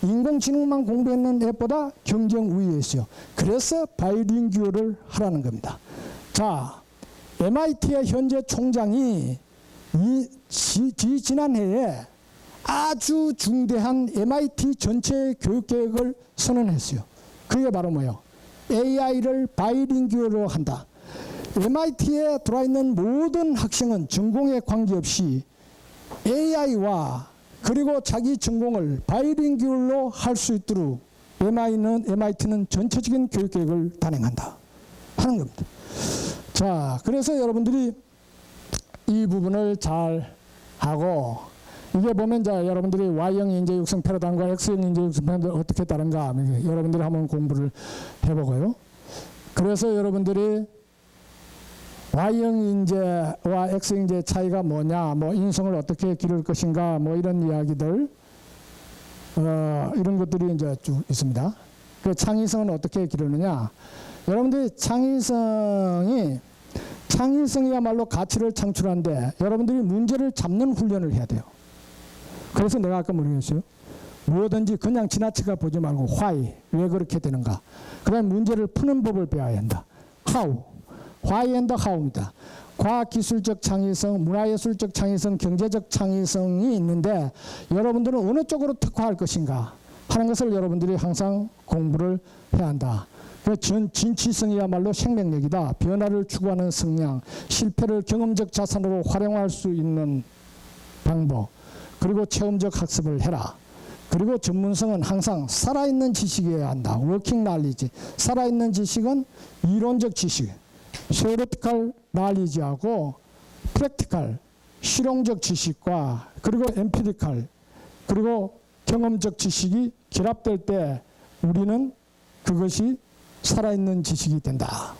인공지능만 공부했는 애보다 경쟁 우위에 있어요. 그래서 바이링구얼을 하라는 겁니다. 자, MIT의 현재 총장이 지난해에 아주 중대한 MIT 전체 교육계획을 선언했어요. 그게 바로 뭐예요? AI를 바이링구얼로 한다. MIT에 들어와 있는 모든 학생은 전공에 관계없이 AI와 그리고 자기 전공을 바이링구얼로 할 수 있도록 MIT는 전체적인 교육계획을 단행한다 하는 겁니다. 자, 그래서 여러분들이 이 부분을 잘 하고, 이게 보면 여러분들이 Y형 인재 육성 패러다임과 X형 인재 육성 패러다임 어떻게 다른가, 여러분들이 한번 공부를 해보고요. 그래서 여러분들이 Y형 인재와 X형 인재의 차이가 뭐냐, 인성을 어떻게 기를 것인가, 이런 이야기들, 이런 것들이 이제 쭉 있습니다. 그 창의성은 어떻게 기르느냐? 여러분들이 창의성이야말로 가치를 창출하는데, 여러분들이 문제를 잡는 훈련을 해야 돼요. 그래서 내가 아까 모르겠어요. 뭐든지 그냥 지나치게 보지 말고 why, 왜 그렇게 되는가. 그 다음에 문제를 푸는 법을 배워야 한다. how, why and how입니다. 과학기술적 창의성, 문화예술적 창의성, 경제적 창의성이 있는데, 여러분들은 어느 쪽으로 특화할 것인가 하는 것을 여러분들이 항상 공부를 해야 한다. 진취성이야말로 생명력이다. 변화를 추구하는 성향, 실패를 경험적 자산으로 활용할 수 있는 방법, 그리고 체험적 학습을 해라. 그리고 전문성은 항상 살아있는 지식이어야 한다. 워킹 날리지. 살아있는 지식은 이론적 지식, theoretical knowledge하고 practical, 실용적 지식과 그리고 empirical, 그리고 경험적 지식이 결합될 때 우리는 그것이 살아있는 지식이 된다.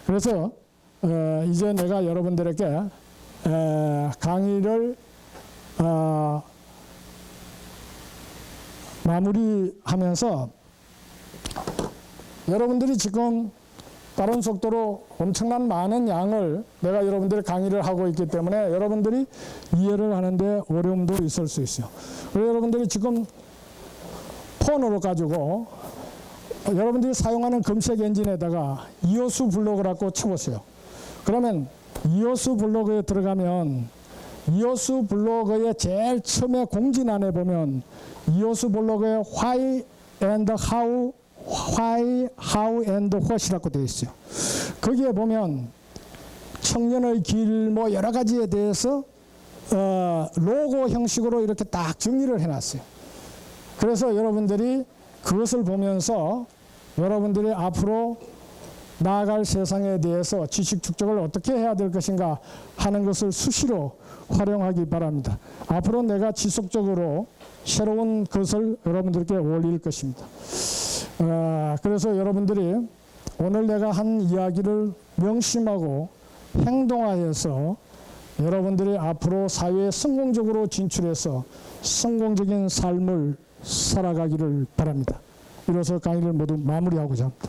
그래서 이제 내가 여러분들에게 강의를 마무리하면서, 여러분들이 지금 빠른 속도로 엄청난 많은 양을 내가 여러분들의 강의를 하고 있기 때문에 여러분들이 이해를 하는데 어려움도 있을 수 있어요. 그래서 여러분들이 지금 폰으로 가지고 여러분들이 사용하는 검색 엔진에다가 이호수 블로그라고 쳐보세요. 그러면 이호수 블로그에 들어가면 이호수 블로그의 제일 처음에 공지란에 보면 이호수 블로그의 why and how and what이라고 되어 있어요. 거기에 보면 청년의 길 뭐 여러 가지에 대해서 로고 형식으로 이렇게 딱 정리를 해놨어요. 그래서 여러분들이 그것을 보면서 여러분들이 앞으로 나아갈 세상에 대해서 지식 축적을 어떻게 해야 될 것인가 하는 것을 수시로 활용하기 바랍니다. 앞으로 내가 지속적으로 새로운 것을 여러분들께 올릴 것입니다. 그래서 여러분들이 오늘 내가 한 이야기를 명심하고 행동하여서 여러분들이 앞으로 사회에 성공적으로 진출해서 성공적인 삶을 살아가기를 바랍니다. 이로써 강의를 모두 마무리하고자 합니다.